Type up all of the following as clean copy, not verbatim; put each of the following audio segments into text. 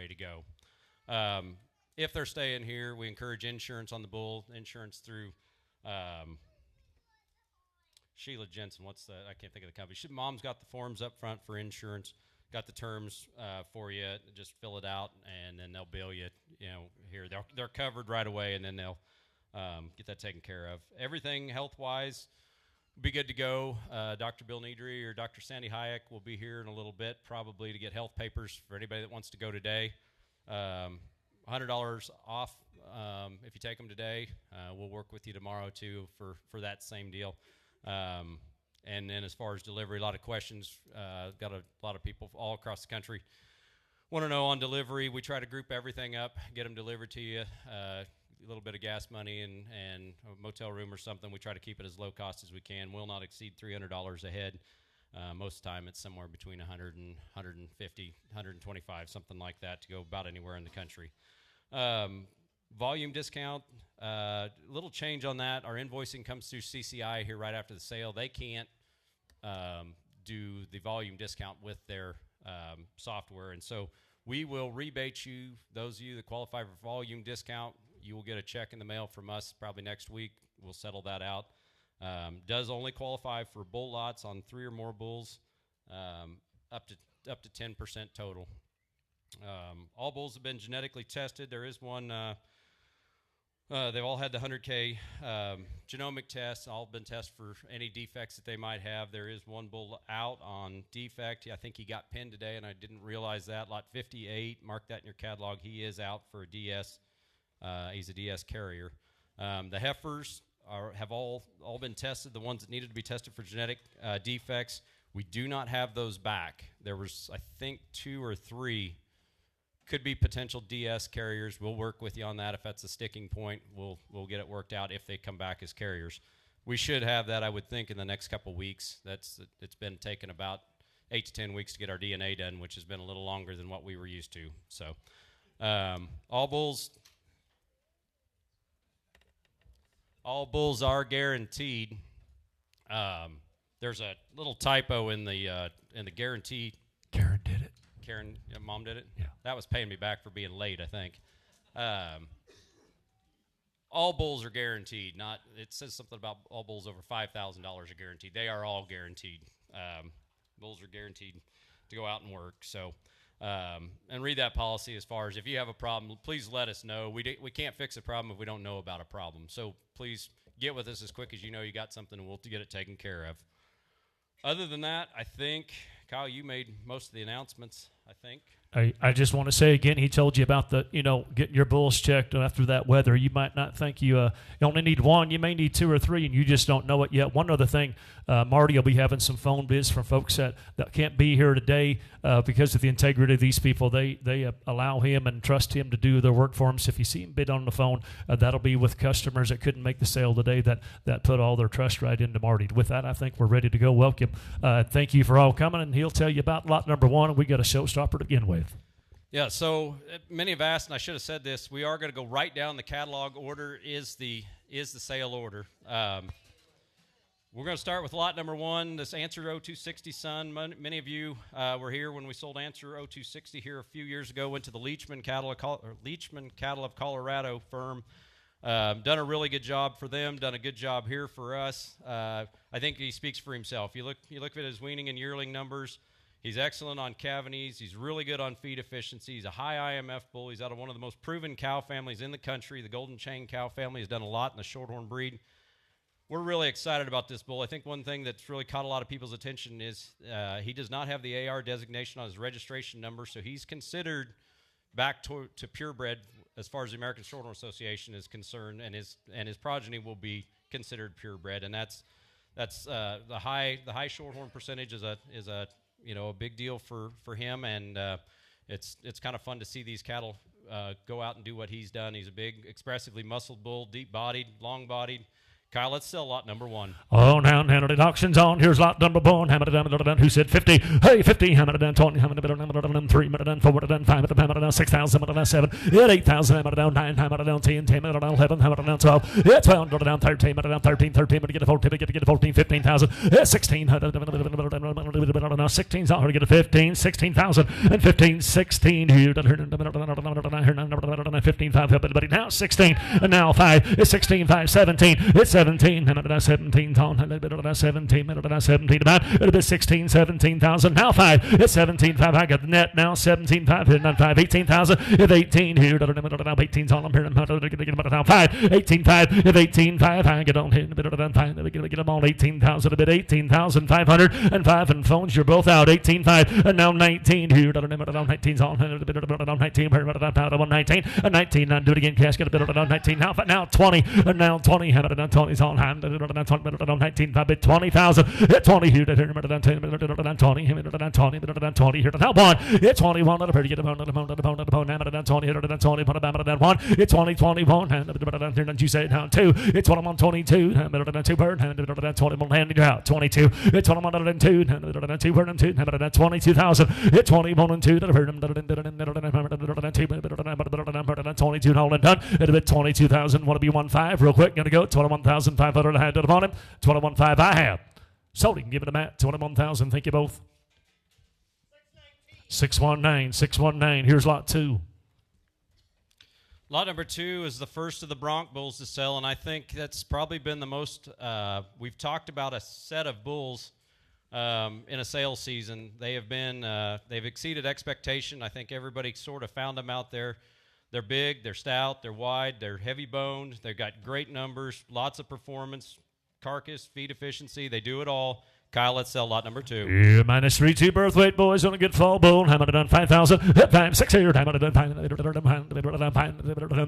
ready to go. If they're staying here, we encourage insurance on the bull, insurance through Sheila Jensen. What's the, I can't think of the company. Mom's got the forms up front for insurance, got the terms for you. Just fill it out, and then they'll bill you, here. They're covered right away, and then they'll get that taken care of. Everything health-wise will be good to go. Dr. Bill Needry or Dr. Sandy Hayek will be here in a little bit, probably to get health papers for anybody that wants to go today. $100 off if you take them today. We'll work with you tomorrow too for that same deal. And then as far as delivery, a lot of questions. Got a lot of people all across the country want to know on delivery. We try to group everything up, get them delivered to you. A little bit of gas money and a motel room or something. We try to keep it as low cost as we can. Will not exceed $300 a head. Most of the time it's somewhere between 100 and 150, 125, something like that, to go about anywhere in the country. Volume discount, little change on that. Our invoicing comes through CCI here right after the sale. They can't do the volume discount with their software, and so we will rebate you. Those of you that qualify for volume discount, you will get a check in the mail from us probably next week. We'll settle that out. Does only qualify for bull lots on 3 or more bulls, up to 10% total. All bulls have been genetically tested. There is one. They've all had the 100K genomic test. All been tested for any defects that they might have. There is one bull out on defect. I think he got pinned today, and I didn't realize that. Lot 58. Mark that in your catalog. He is out for a DS. He's a DS carrier. The heifers have all been tested, the ones that needed to be tested for genetic defects. We do not have those back. There was, I think, 2 or 3 could be potential DS carriers. We'll work with you on that. If that's a sticking point, we'll get it worked out if they come back as carriers. We should have that, I would think, in the next couple weeks. It's been taking about 8 to 10 weeks to get our DNA done, which has been a little longer than what we were used to. So all bulls are guaranteed. There's a little typo in the guarantee. Karen did it. Karen, Mom did it? Yeah. That was paying me back for being late, I think. All bulls are guaranteed. It says something about all bulls over $5,000 are guaranteed. They are all guaranteed. Bulls are guaranteed to go out and work. So, and read that policy as far as if you have a problem, please let us know. We can't fix a problem if we don't know about a problem. So please get with us as quick as you know you got something, and we'll get it taken care of. Other than that, I think, Kyle, you made most of the announcements, I think. I just want to say again, he told you about getting your bulls checked after that weather. You might not think you only need 1. You may need 2 or 3, and you just don't know it yet. One other thing, Marty will be having some phone bids from folks that can't be here today because of the integrity of these people. They allow him and trust him to do their work for him. So if you see him bid on the phone, that'll be with customers that couldn't make the sale today that put all their trust right into Marty. With that, I think we're ready to go. Welcome. Thank you for all coming, and he'll tell you about lot number 1, and we got a showstopper to begin with. Yeah, so many have asked, and I should have said this, we are going to go right down the catalog order is the sale order. We're going to start with lot number 1, this Answer 0260 Son. Many of you were here when we sold Answer 0260 here a few years ago, went to the Leachman Cattle of Colorado firm. Done a really good job for them, done a good job here for us. I think he speaks for himself. You look at his weaning and yearling numbers. He's excellent on cavities. He's really good on feed efficiency. He's a high IMF bull. He's out of one of the most proven cow families in the country. The Golden Chain cow family has done a lot in the Shorthorn breed. We're really excited about this bull. I think one thing that's really caught a lot of people's attention is he does not have the AR designation on his registration number, so he's considered back to purebred as far as the American Shorthorn Association is concerned, and his progeny will be considered purebred, and that's the high Shorthorn percentage is a big deal for him, and it's kind of fun to see these cattle go out and do what he's done. He's a big, expressively muscled bull, deep-bodied, long-bodied, Kyle, let's sell lot number 1. Oh, now Hamilton auctions on. Here's lot number 1. Hamilton, who said 50? Hey, 50. Hamilton, 20. Hamilton, 3. Hamilton, 4. Hamilton, 5. Hamilton, 6,000. Hamilton, 7. 8,000. Hamilton, 9. Hamilton, 10. Hamilton, 11. Hamilton, 12. 12. Hamilton, 13. Hamilton, 13. 13. Get a 14. Get a 14. 15,000. 16. 16. Get a 15. 16,000. And 15. 16. 15. 5. Everybody now 16. And now 5. It's 16. 5. 17. It's 17, 17, 17, 17, about it'll be 16, 17,000. Now 5, it's 17, 5. I got the net now 17, 5, 5, 18,000. If 18 here, 18's all I'm here. Now 5, 18, 5. If 18, 5, I get on here. Get them all 18,000. A bit 18,500 and 5 and phones. You're both out 18, 5 and now 19 here. 19's on 19, 19 and 19. Now do it again. Cash get a bit of 19 now 20 and now 20. 20's on hand. 19, 5, 20,000. 20 here. 20 here. Now 1. It's 21. Get a 20 1. It's 20, 21. And you say now 2. It's 21, 22. 2 bird. 21 hand you out. 22. It's 21 and 2. 2 bird and 2. 22,000. It's 21 and 2. 22 all and done. It'll be 22,000. Want to be 1.5 real quick. Gonna go 21,500. I had it on him. 21.5 I have. Sold him. Give it a Matt. 21,000. Thank you both. 619. 619. Here's lot 2. Lot number 2 is the first of the bronc bulls to sell, and I think that's probably been the most. We've talked about a set of bulls in a sales season. They have been. They've exceeded expectation. I think everybody sort of found them out there. They're big, they're stout, they're wide, they're heavy boned, they've got great numbers, lots of performance, carcass, feed efficiency, they do it all. Kyle, let's sell lot number 2. Yeah, minus 3, 2 birth weight boys on a good fall bull. Hamilton done 5,000. 5, 6 here. Hamilton done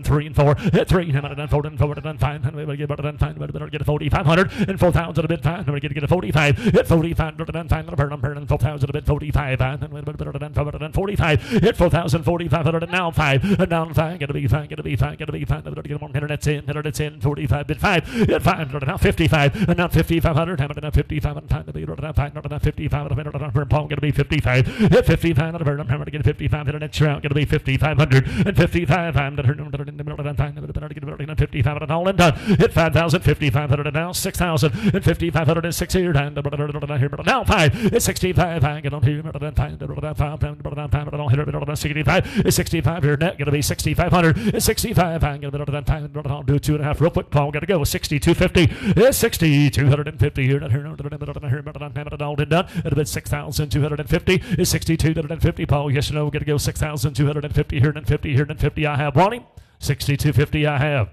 3 and 4. 3. Hamilton done 4 and 4. Done 5. Hamilton get done 5. Better get a 4,500 and 4,000 a bit 5. We're get a 45. Hit 45. Done 5. Burn 4,000 a bit 45. Better done 45. Hit 4,000 4,500 and now 5. And down 5. Get to be 5. Get to be 5. Get to be 5. Better get 1 hitter. That's in. Hitter. That's in. 45 bit 5. Hit 5. Now 55. And now 5,500. Hamilton 55 and 5. 55, Paul going to be 55. Hit 55, I'm going to get 55. Hit an extra out, going to be 5,500 and 55. I'm going to get 55 and all and done. Hit 5,000, 5,500 and now 6,000 and 5,500 and 6 here. Now 5. It's 65. I get on here. 65. It's 65 here. Net going to be 6,500. It's 65. I'm going to do 2.5 real quick. Paul got to go 6,250. It's 6,250 here. All done. It'll be 6,250. It's 6,250. Paul, yes or no? We're going to go 6,250 here and 50 here and 50. I have. Want him? 6,250. I have.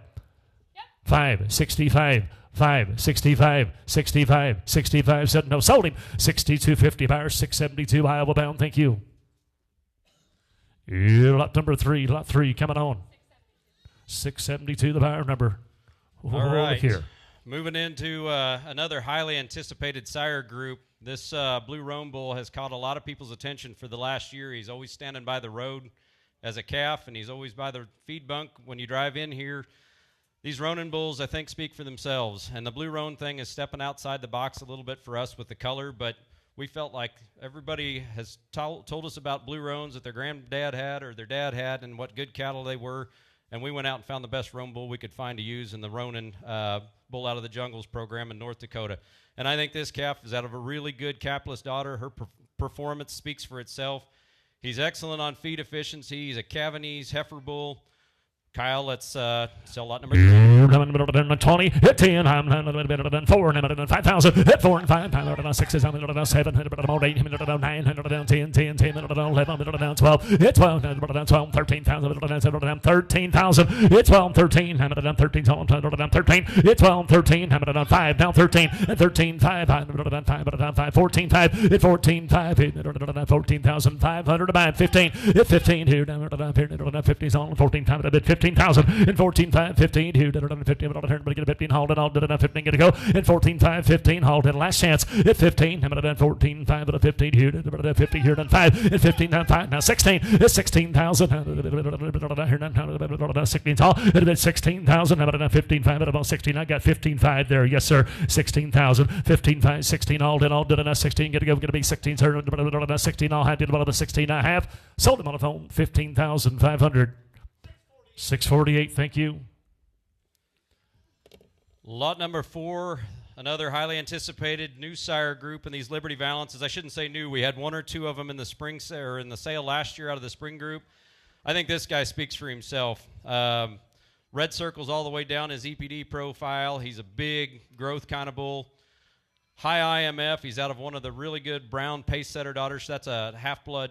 Yep. 5, 65. 5, 65, 65, 65. Said no. Sold him. 6,250. Buyer 672. Iowa bound. Thank you. Yeah, lot number 3. Lot 3 coming on. 672. The buyer number. All right. Look here. Moving into another highly anticipated sire group. This Blue Roan Bull has caught a lot of people's attention for the last year. He's always standing by the road as a calf, and he's always by the feed bunk when you drive in here. These Ronin bulls, I think, speak for themselves. And the Blue Roan thing is stepping outside the box a little bit for us with the color, but we felt like everybody has told us about Blue Roans that their granddad had or their dad had and what good cattle they were. And we went out and found the best roan bull we could find to use in the Ronin Bull Out of the Jungles program in North Dakota. And I think this calf is out of a really good capitalist daughter. Her performance speaks for itself. He's excellent on feed efficiency. He's a Pawenee heifer bull. Kyle, let's sell lot number 3. 20, hit 10, 4, 5,000, hit 4 and 5, 6, 7, 7, 8, 9, 10, 10, 10, 11, 12, hit 12, 13,000, 13,000, hit 12, 13, 13, 13, hit 12, 13, 5, now 13, 13, 5, 14, 5, hit 14, 5, 14,500 to buy 15, hit 15 here, 15's on 14, 5, a bit 15. 15,000 and 14,500, 15, who did it on 15, but on get a 15, hold it on, did it on 15, get to go, and 14,500, 15, hold it, last chance, at 15, I'm at 14, 5, but a 15, here, at 50, here, and 5, at 15, now 5, now 16, it's 16,000, here, 16, tall, it had 16,000, I'm at 15, 5, at about 16, I got 15, 5 there, yes, sir, 16,000, 15, 5, 16, all did it on 16, get to go, get to be 16, 16, all had, did about the 16, I have, sold him on the phone, 15,500. 648, thank you. Lot number 4, another highly anticipated new sire group in these Liberty Valances. I shouldn't say new. We had 1 or 2 of them in the spring or in the sale last year out of the spring group. I think this guy speaks for himself. Red circles all the way down his EPD profile. He's a big growth kind of bull. High IMF. He's out of one of the really good brown pace setter daughters. That's a half-blood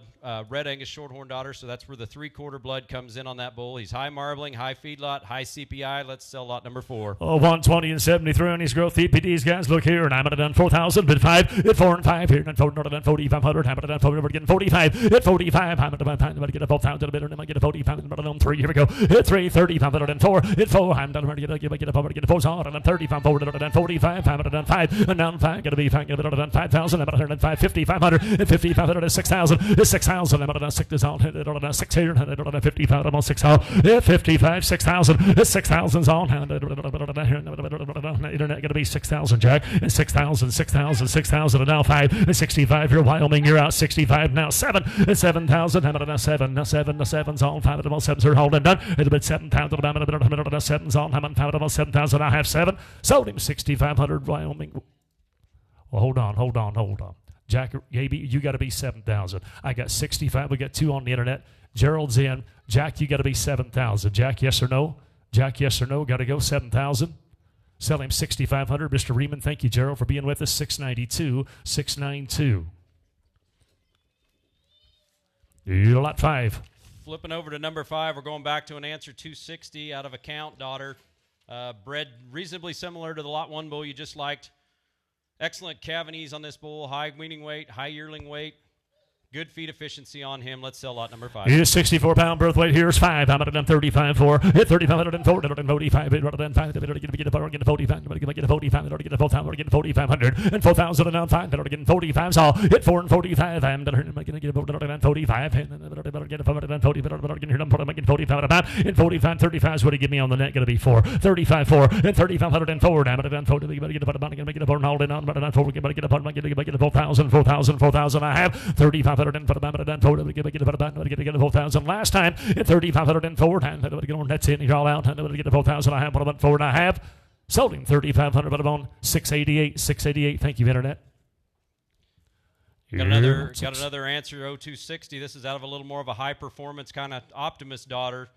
red Angus shorthorn daughter, so that's where the 3/4 blood comes in on that bull. He's high marbling, high feedlot, high CPI. Let's sell lot number 4. 120 and 73 on his growth EPDs, guys. Look here, and I'm at 4,000, but 5 at 4 and 5 here, and 4,500. I'm at 4, we're getting 45 at 45. I'm at get a 4,000 a bit, and I get a 45. But on 3, here we go. At 3, 3504 at 4. I'm done. Get a 4 on, and 35 forward at 45. I'm at 5, and now 5. Going to be 5,000. I'm at 105, 5,500, and 5,500 at 6,000. 6,000. I'm at 6 on 6 here, and 55. I'm on 6 on 55, 6,000. 6,000's on. Internet going to be 6,000, Jack, and 6,000, 6,000, 6,000, and now 5, and 65. You're Wyoming. You're out 65 now 7, and 7,000. I'm at 7. Now 7. The 7's on. 5 of 7's are holding done. It's about 7,000. I'm at 7's on. I'm at 5 of 7,000. I have 7. Sold him 6,500 Wyoming. Well, hold on. Jack, you got to be 7,000. I got 65. We got 2 on the internet. Gerald's in. Jack, you got to be 7,000. Jack, yes or no? Jack, yes or no? Got to go 7,000. Sell him 6,500. Mr. Riemann, thank you, Gerald, for being with us. 692, 692. Lot 5. Flipping over to number 5, we're going back to an answer 260 out of a count daughter. Bred reasonably similar to the lot 1 bull you just liked. Excellent cavities on this bull, high weaning weight, high yearling weight, good feed efficiency on him. Let's sell lot number 5. Here's 64-pound birth weight. Here's 5. I'm at 35 4. Hit 3,504. 45. Get 45. Get 45. Get 45. Get 4,000. Get 4,500. And 4,000 and now 5. Get 45. So hit 4 and 45. I'm going to get 45. Get 45. About in 45. 35 is what he give me on the net. Going to be 4. 35 4 and 3,500 and forward. I'm at 40. Get a hold on. Get a 4,000. 4,000. I have 35. Get 4,000 last time at 3,504. That's it. You're all out. Get a 4,000. I have 4 and I have. Sold him 3,500, but I'm on 688. 688. Thank you, internet. Got another answer 0260. This is out of a little more of a high performance kind of optimist daughter.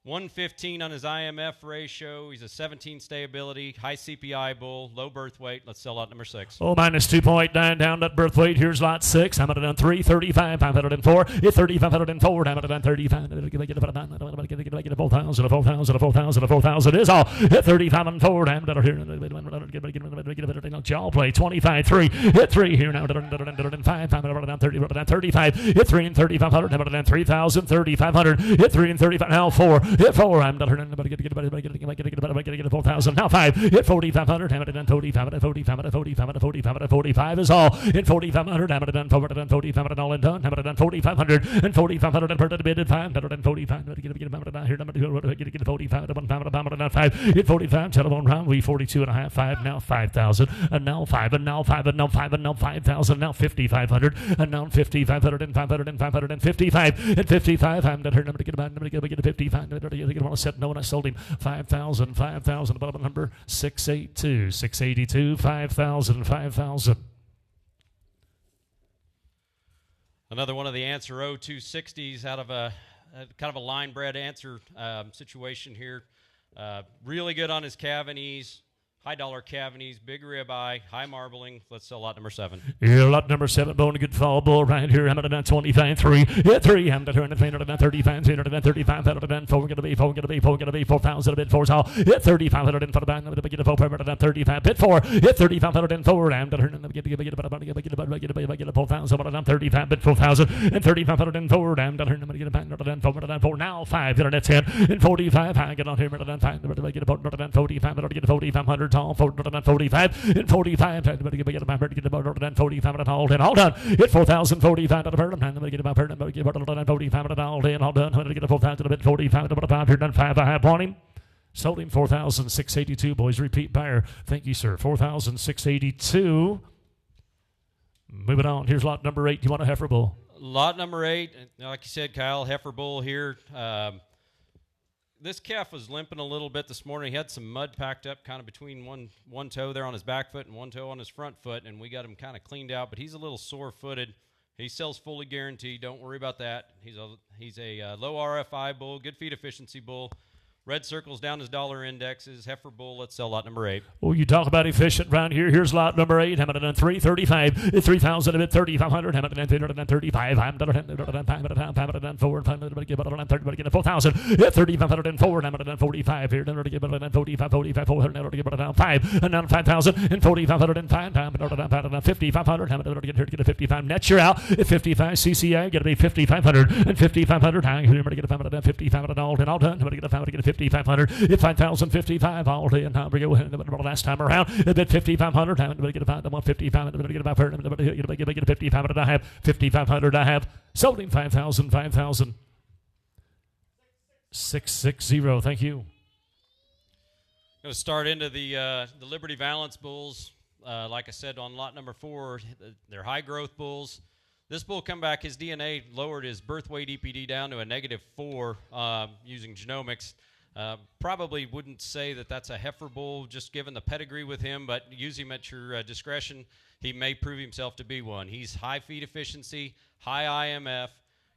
115 on his IMF ratio. He's a 17 stayability, high CPI bull, low birth weight. Let's sell lot number 6. Minus 2.9 down that birth weight. Here's lot 6. I'm at it on 3, 35, 504. It's 3,504. I'm at it on 35. Get a 4,000, a 4,000, a 4,000, a 4,000 is all. At 35 and forward. I'm at here. Y'all play 25, 3. Hit 3 here now. 5. I'm at 30. 35. Hit 3 and 3,500. I'm at 3,000, 3,500. Hit 3 and 35. Now 4. Hit 4. I'm not hurting. Get a 4,000. Now 5. Hit 4,500. I'm at 45. 45 is all. Hit 4,500. I'm at 45 all and done. I'm at 4,500 and 4,500 and per bid at 545. Get 45. 5. Hit 45. Telephone round. We 42 and a half. 5 now 5,000 and now 5 and now 5 and now 5 and now 5,000 now 5,500 and now 5,500 and 500 and 555 and 55. I'm not hurting. I'm going to get a 55. You want to set no, and I sold him 5,000, above number 682, 682, 5,000, 5,000. Another one of the answer 0260s out of a kind of a line bred answer situation here. Really good on his cavities, high dollar cavities, big ribeye, high marbling. Let's sell lot number 7. Here, lot number 7, bone a good fall bull right here. I'm at 25, 3. Hit 3. I'm at 335, 335, 4. Gonna be 4,000 a bit 4. So hit 3,500 for the band. I'm gonna get a 4,35 bit 4. Hit 3,504. I'm gonna get a 4,000. I'm 35 bit 4,000 and 3,504. I'm gonna get a band 4. Now 5. That's 10 and 45. I get on here. I'm gonna get a 45. I'm gonna get a 4,500. 45 and 45. I'm going to get about 45 and all in. All done. Hit 4,045 at a bird. I'm going to get about 45 at all in. All done. I'm going to get a 4,000 a bit 45 at about 5. I have won him. Sold him 4,682. Boys, repeat buyer. Thank you, sir. 4,682. Moving on. Here's lot number 8. You want a heifer bull? Lot number 8. Like you said, Kyle, heifer bull here. This calf was limping a little bit this morning. He had some mud packed up kind of between one toe there on his back foot and one toe on his front foot, and we got him kind of cleaned out, but he's a little sore-footed. He sells fully guaranteed. Don't worry about that. He's a low RFI bull, good feed efficiency bull. Red circles down his dollar indexes. Heifer bull. Let's sell lot number 8. Oh, you talk about efficient round here. Here's lot number 8. I'm at 335. 3,000 a bit 3,500. I'm at 335. I'm at 4. I'm going to get 4,000. 3,504. I'm at 45 here. I'm going to get 45, 400. I'm going to get 5. And now 5,000 and 4,505. I'm at 5,500. I'm going to get 55. Net you're out at 55. CCI going to be 5,500 and 5,500. I'm going to get 55 and all done. I'm going to get 5,500. 5,055 all day, and how we go last time around. A bit 5,500. I'm going to get about 155. I'm going to get about 5,500. I have 5,500. I have sold him 5,000. 660. Thank you. Going to start into the Liberty Valance bulls. Like I said on lot number 4, they're high growth bulls. This bull come back, his DNA lowered his birth weight EPD down to a -4 using genomics. Probably wouldn't say that that's a heifer bull just given the pedigree with him, but use him at your discretion. He may prove himself to be one. He's high feed efficiency, high IMF,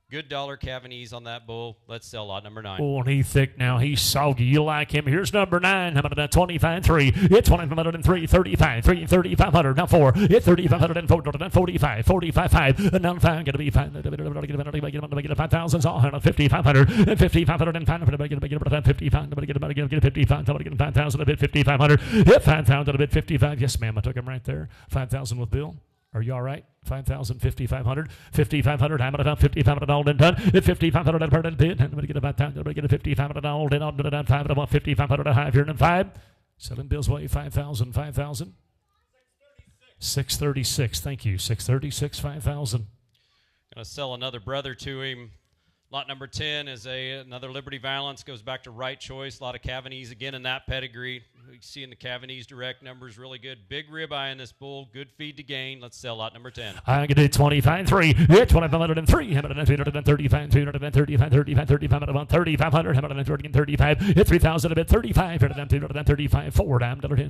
good dollar cavities on that bull. Let's sell lot number 9. Oh, and he's thick now. He's soggy. You like him. Here's number 9. I'm at 25, 3. It's 2,503, 35, 3, 3,500. Now 4. It's 3,504, 45, 45, 5. And now 5. Going to be 5. Get 5,000. All 5,500 and 5,500 and 5. I'm going to get 55. I'm going to get 55. I'm going to get 5,000 a bit 5,500. Hit 5,000 a bit 55. Yes, ma'am. I took him right there. 5,000 with Bill. Are you all right? 5,000, 5,500, 5,500. I'm at 5,500 all and done. At 5,500, I'm going to get about 5,000. I'm going to get a 5,500 all and on to the 5. I want 5,500 a high here and 5. Selling Bill's way 5,000, 5,000. 636. Thank you. 636, 5,000. Going to sell another brother to him. Lot number 10 is another Liberty Valance. Goes back to right choice. A lot of cavities again in that pedigree. You see in the cavities direct numbers really good. Big ribeye in this bull. Good feed to gain. Let's sell lot number 10. I can do 25, 3. 2,503. I'm at 335, 235, 35, 35. I'm at 3,500. I'm at 35. 3,000 a bit 35. 335 forward. I'm going to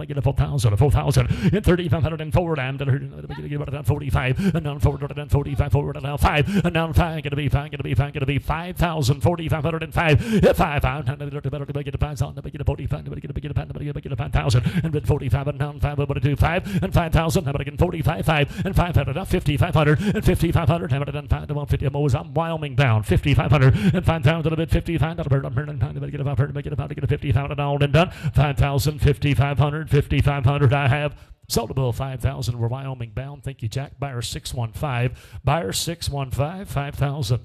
get a 4,000. 4,000. 3,504. I'm going to get about 45. And now forward. 45 forward. Now 5. And now 5. Going to be 5,000. 4,505. 5. I'm going to get a 5,000. Get a 45. I'm going to get a 5,000. And then 45. And now 5. I'm going to do 5 and 5,000. I'm going to get 45. 5 and 500. 5,500 and 5,500. I'm going to 5 to 150. I'm Wyoming bound. 5,500 and 5,000 a bit 55. I'm going to get a 50,000 all and done. 5,000, 5,500, 5,500. I have sold a bull 5,000. We're Wyoming bound. Thank you, Jack. Buyer 615. Buyer 615. 5,000.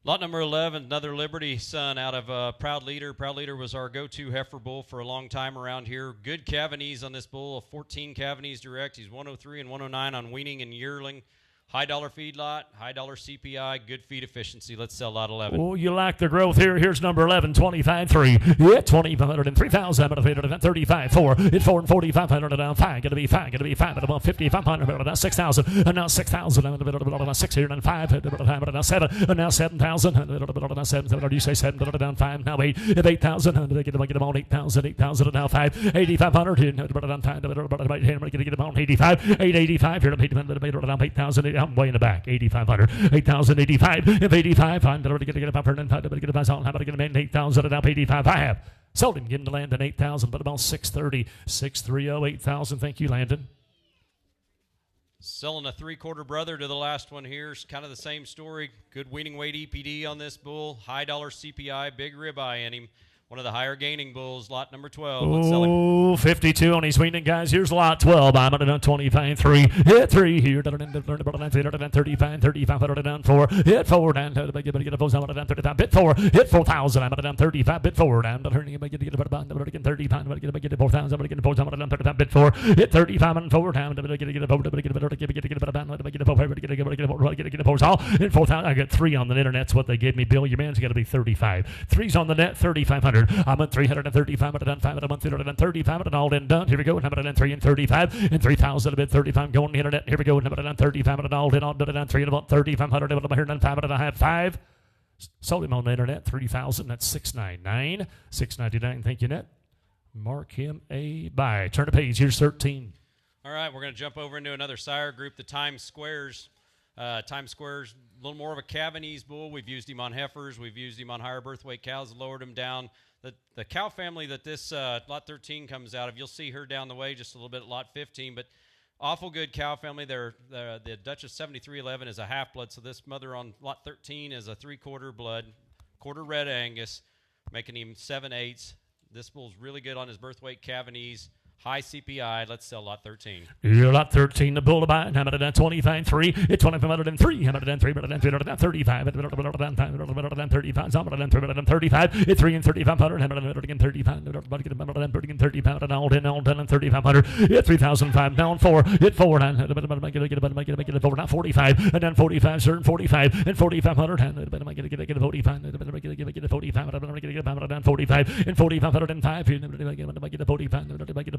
Lot number 11, another Liberty son out of Proud Leader. Proud Leader was our go-to heifer bull for a long time around here. Good cavities on this bull, 14 cavities direct. He's 103 and 109 on weaning and yearling. High dollar feedlot, high dollar CPI, good feed efficiency. Let's sell lot 11. Oh, you like the growth here. Here's number 11, 25, 3. Yeah, 2,500 and 3,000. I'm at 35, 4. It's 4 and 4,500 and now 5. Going to be 5. Going to be 5 at about 5,500. Now 6,000. And now 6,000. I'm at 6 here and 5. And now 7. And now 7,000. And now 7. What do you say? 7. Down 5. Now 8. 8,000. And get them on 8,000. 8,000. And now 5. 8,500. And down 5. I'm going to get them on 85. 885. Here. I'm 8,000. I'm way in the back. 8,500. 8,000. 85. 85. I'm going to get about 8,000. And now 85. I have Sold him. Give him to Landon 8,000, but about 630, 630, 8,000. Thank you, Landon. Selling a 3/4 brother to the last one here. It's kind of the same story. Good weaning weight EPD on this bull. High dollar CPI, big ribeye in him. One of the higher gaining bulls, lot number 12. Let's sell him. Oh, 52 on his weaning, guys. Here's lot 12. I'm at 25, 3. Hit 3 here. 35, 35, 4. Hit 4 down. Get a 35. Bit 4. Hit 4,000. I'm at 35. Bit 4 down. Get 35. Get 4,000. Get 4,035. Bit 4. Hit 35 and 4 down. Get 4,000. I got 3 on the internet's what they gave me, Bill. Your man's got to be 35. 3's on the net, 3,500. I'm at 335. I'm at 5. I'm at 335. And all in done. Here we go. I'm at 3 and 35 and 3,000 a bit 35. Go on the internet. Here we go. I'm at 35 and all in on 3 and about 3,500. I'm here and 5 and I have 5. Sold him on the internet. 3,000. That's 699. 699. Thank you, net. Mark him a buy. Turn the page. Here's 13. All right, we're going to jump over into another sire group, the Times Squares. Times Square's a little more of a Pawenee bull. We've used him on heifers. We've used him on higher birth weight cows, lowered him down. The cow family that this lot 13 comes out of, you'll see her down the way just a little bit at lot 15, but awful good cow family. The Duchess 7311 is a half-blood, so this mother on lot 13 is a 3/4 blood, quarter red Angus, making him 7/8. This bull's really good on his birth weight Pawenees. High CPI. Let's sell lot 13. You're lot 13, the bull to buy. I'm at 25, 3. It's 2503. I'm at 3, but I'm 35. I'm at 35. I'm at 35. It's 3 and 3,500. I'm at 35. I'm 35. And all done and 3,500. It's 3,005. Down 4. Hit 4. And make it 4. Now 45. And then 45. Certain 45. And 4,500. And get a 45. Get a 45. And 45. And 4,505. Get a 45.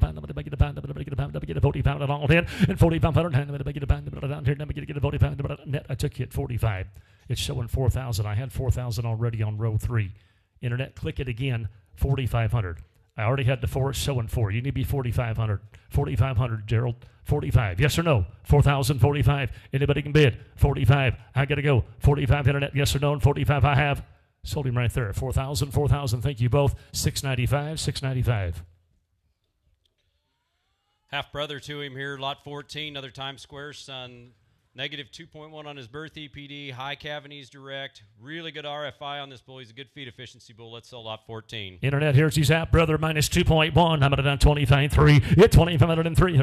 I'm going to get a 45 and all in, and 4,500. I'm going to get a down here. Let me get a 45 net. I took you at 45. It's showing 4,000. I had 4,000 already on row 3. Internet, click it again. 4,500. I already had the 4. It's showing 4. You need to be 4,500. 4,500, Gerald. 45. Yes or no? 4,045. Anybody can bid. 45. I got to go. 45 internet. Yes or no? And 45 I have. Sold him right there. 4,000. 4,000. Thank you both. 695. 695. Half brother to him here, lot 14, another Times Square son. Negative 2.1 on his birth EPD, high Pawenees direct, really good RFI on this bull. He's a good feed efficiency bull. Let's sell lot 14. Internet, here's his app, brother, minus 2.1. I'm at a 25, 3. It's 2,503.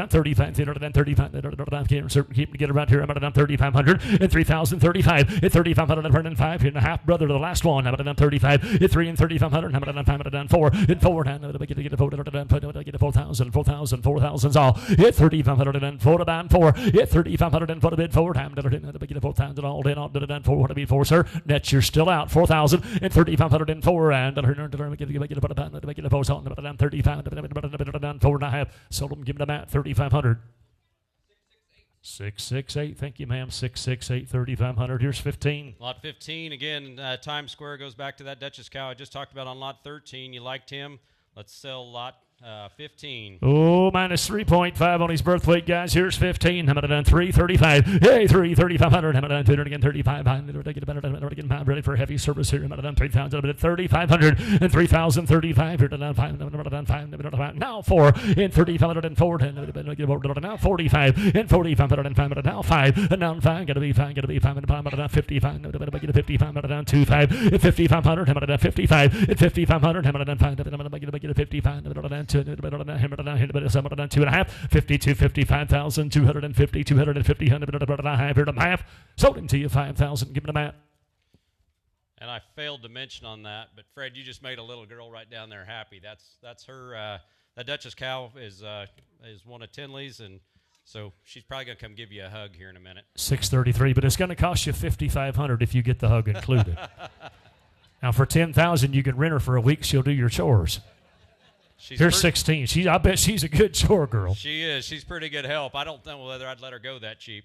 35, 35. Keep get around here. I'm at a 3,500 and 3,035. It's 3,505. Here and a half, brother, to the last one. I'm at a 35. It's 3 and 3,500. I'm at a 5 and 4. It's 4. I'm going to get a vote. Get a 4,000. 4,000. 4,000's all. It's 3,504 down 4. It's 3,500. For the bid forward, I'm going to get a 4,000 all in on the 4. What to be for, sir? Nets, you're still out. 4,000 and 3,504, and I'm going to get a post on the 35 down 4.5. Sold them, give them at 3,500. 668. Thank you, ma'am. 668, 3,500. Here's 15. Lot 15 again. Times Square goes back to that Duchess cow I just talked about on lot 13. You liked him. Let's sell lot 15. Oh, minus 3.5 on his birth weight, guys. Here's 15. I'm at a 335. Hey, 3,500. I'm at a again 35. I'm ready for heavy service here. I'm at a 3,000. I'm at 3,500 and 3,035. Here to 5. Now 4 and 3,504. Now 45 and 4,505. Now 5 and now 5. Got to be 5. Got to be 5 and 5. I'm at 55. I'm at 55. I'm at 25 and 5,500. I'm at 55 and 5,500. I'm at 5. I'm at 55. 2.5, 52, 55,000, 250, 250, 100, sold him to you 5,000. Give him a mat. And I failed to mention on that, but Fred, you just made a little girl right down there happy. That's her. That Duchess cow is one of Tinley's, and so she's probably gonna come give you a hug here in a minute. 633, but it's gonna cost you 5,500 if you get the hug included. Now for 10,000, you can rent her for a week. She'll do your chores. Here's 16. I bet she's a good chore girl. She is. She's pretty good help. I don't know whether I'd let her go that cheap.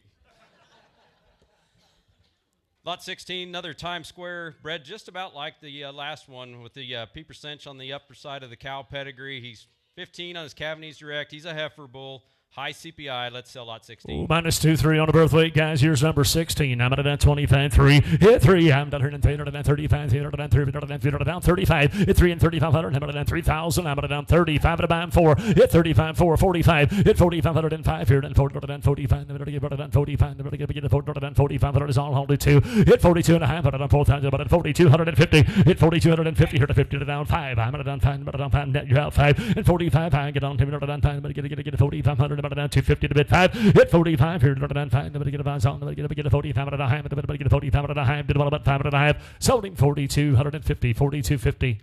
Lot 16, another Times Square, bred just about like the last one with the peeper cinch on the upper side of the cow pedigree. He's 15 on his Pawenees direct. He's a heifer bull. high CPI. Let's sell lot 16. Ooh, -2-3 on the birth weight, guys. Here's number 16. I'm at a 25-3. Hit 3. I'm down 135, 35. Hit 3 and 3,500. I'm at 3,000. I'm at down 35 at a band 4. Hit 35, 4, 45. Hit 4,505 here. And 4,45. I'm going to get 45. I'm going to get 4,500 is all only 2. Hit 42 and a half. I'm at 4,000. But at 4,250. Hit 4,250 here to 50 to down 5. I'm at down 5. But down 5. Net you're out 5. And 45. I get on to down 5. I'm going to get 4,500. About down 250 to bid 5. Hit 45 here. Down 5. I'm going to get a bounce on. I'm going to get a 45 at a high. I'm going to get a 45 at a high. Did about 5 at a high. Sold him 4,250. 4,250.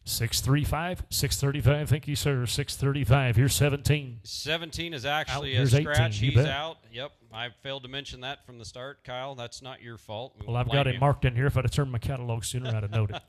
635, 635. Thank you, sir. 635. Here's 17. 17 is actually Out. a Here's 18. scratch. You He's bet. out. Yep. I failed to mention that from the start, Kyle. That's not your fault. Well, I've got it marked in here. If I'd have turned my catalog sooner, I'd have noted it.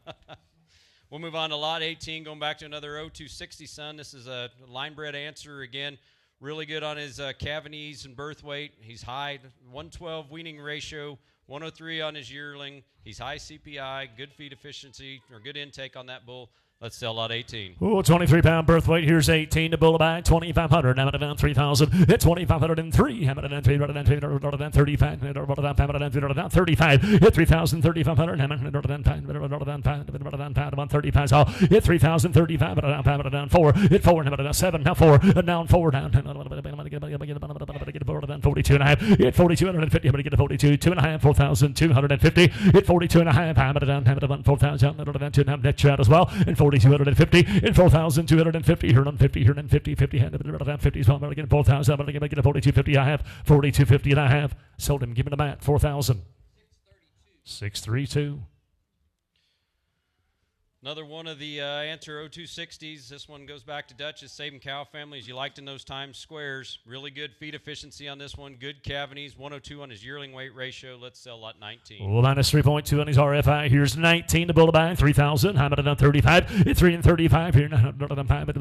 We'll move on to lot 18, going back to another 0260 son. This is a line bred answer again. Really good on his cavities and birth weight. He's high, 112 weaning ratio, 103 on his yearling. He's high CPI, good feed efficiency, or good intake on that bull. Let's sell lot 18. Ooh, 23-pound birth weight. Here's 18 to bull by 2,500. I'm at a down 3,000. Hit 2,503. I'm at a down 3, down 35. Down 35. Hit 3,000, 3,500. I'm at a down 5. Down 135. So hit 3,000, 35. Down 4. Hit 4. I'm at a down 7. Now 4. Down 4. Down 42 and a half. Hit 4,250. I'm going to get a 42. 2.5. 4,250. Hit 42 and a half. I'm at a down 4,000. Down 2 and a half. Net out as well. And 4,250 and 4,250 here on 50 here and 50 50 hand about 50 so I'm going to get 4,000. I'm going to get a 4,250. I have 4,250 and I have sold him. Give me the mat 4,000. 632. Another one of the answer 0260s. This one goes back to Dutch's Saving Cow families. You liked in those times squares. Really good feed efficiency on this one. Good cavities. 102 on his yearling weight ratio. Let's sell lot 19. Well, -3.2 on his RFI. Here's 19 to bull by 3,000. I'm at a 35. It's 3 and 35 here. Now 5. But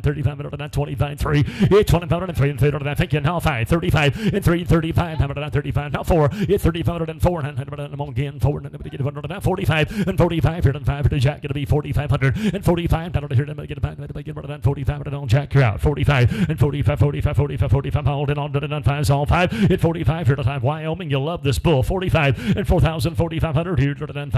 35. 25. 3. It's 25 and 3 and thinking now 5. 35 and 3 and 35. I'm at 35. Now 4. It's 35 and 4. And I'm on again 4. And I'm going to get 45 and 45 here and 5 to Jack. Going to be 4,500 and 45. Down to here. I'm going to get 45. And on Jack, you're out. 45 and 45. 45. Holding on to the 5. All 5. Hit 45 here to time. Wyoming, you love this bull. 45 and 4,000. 4,500 here to the 5.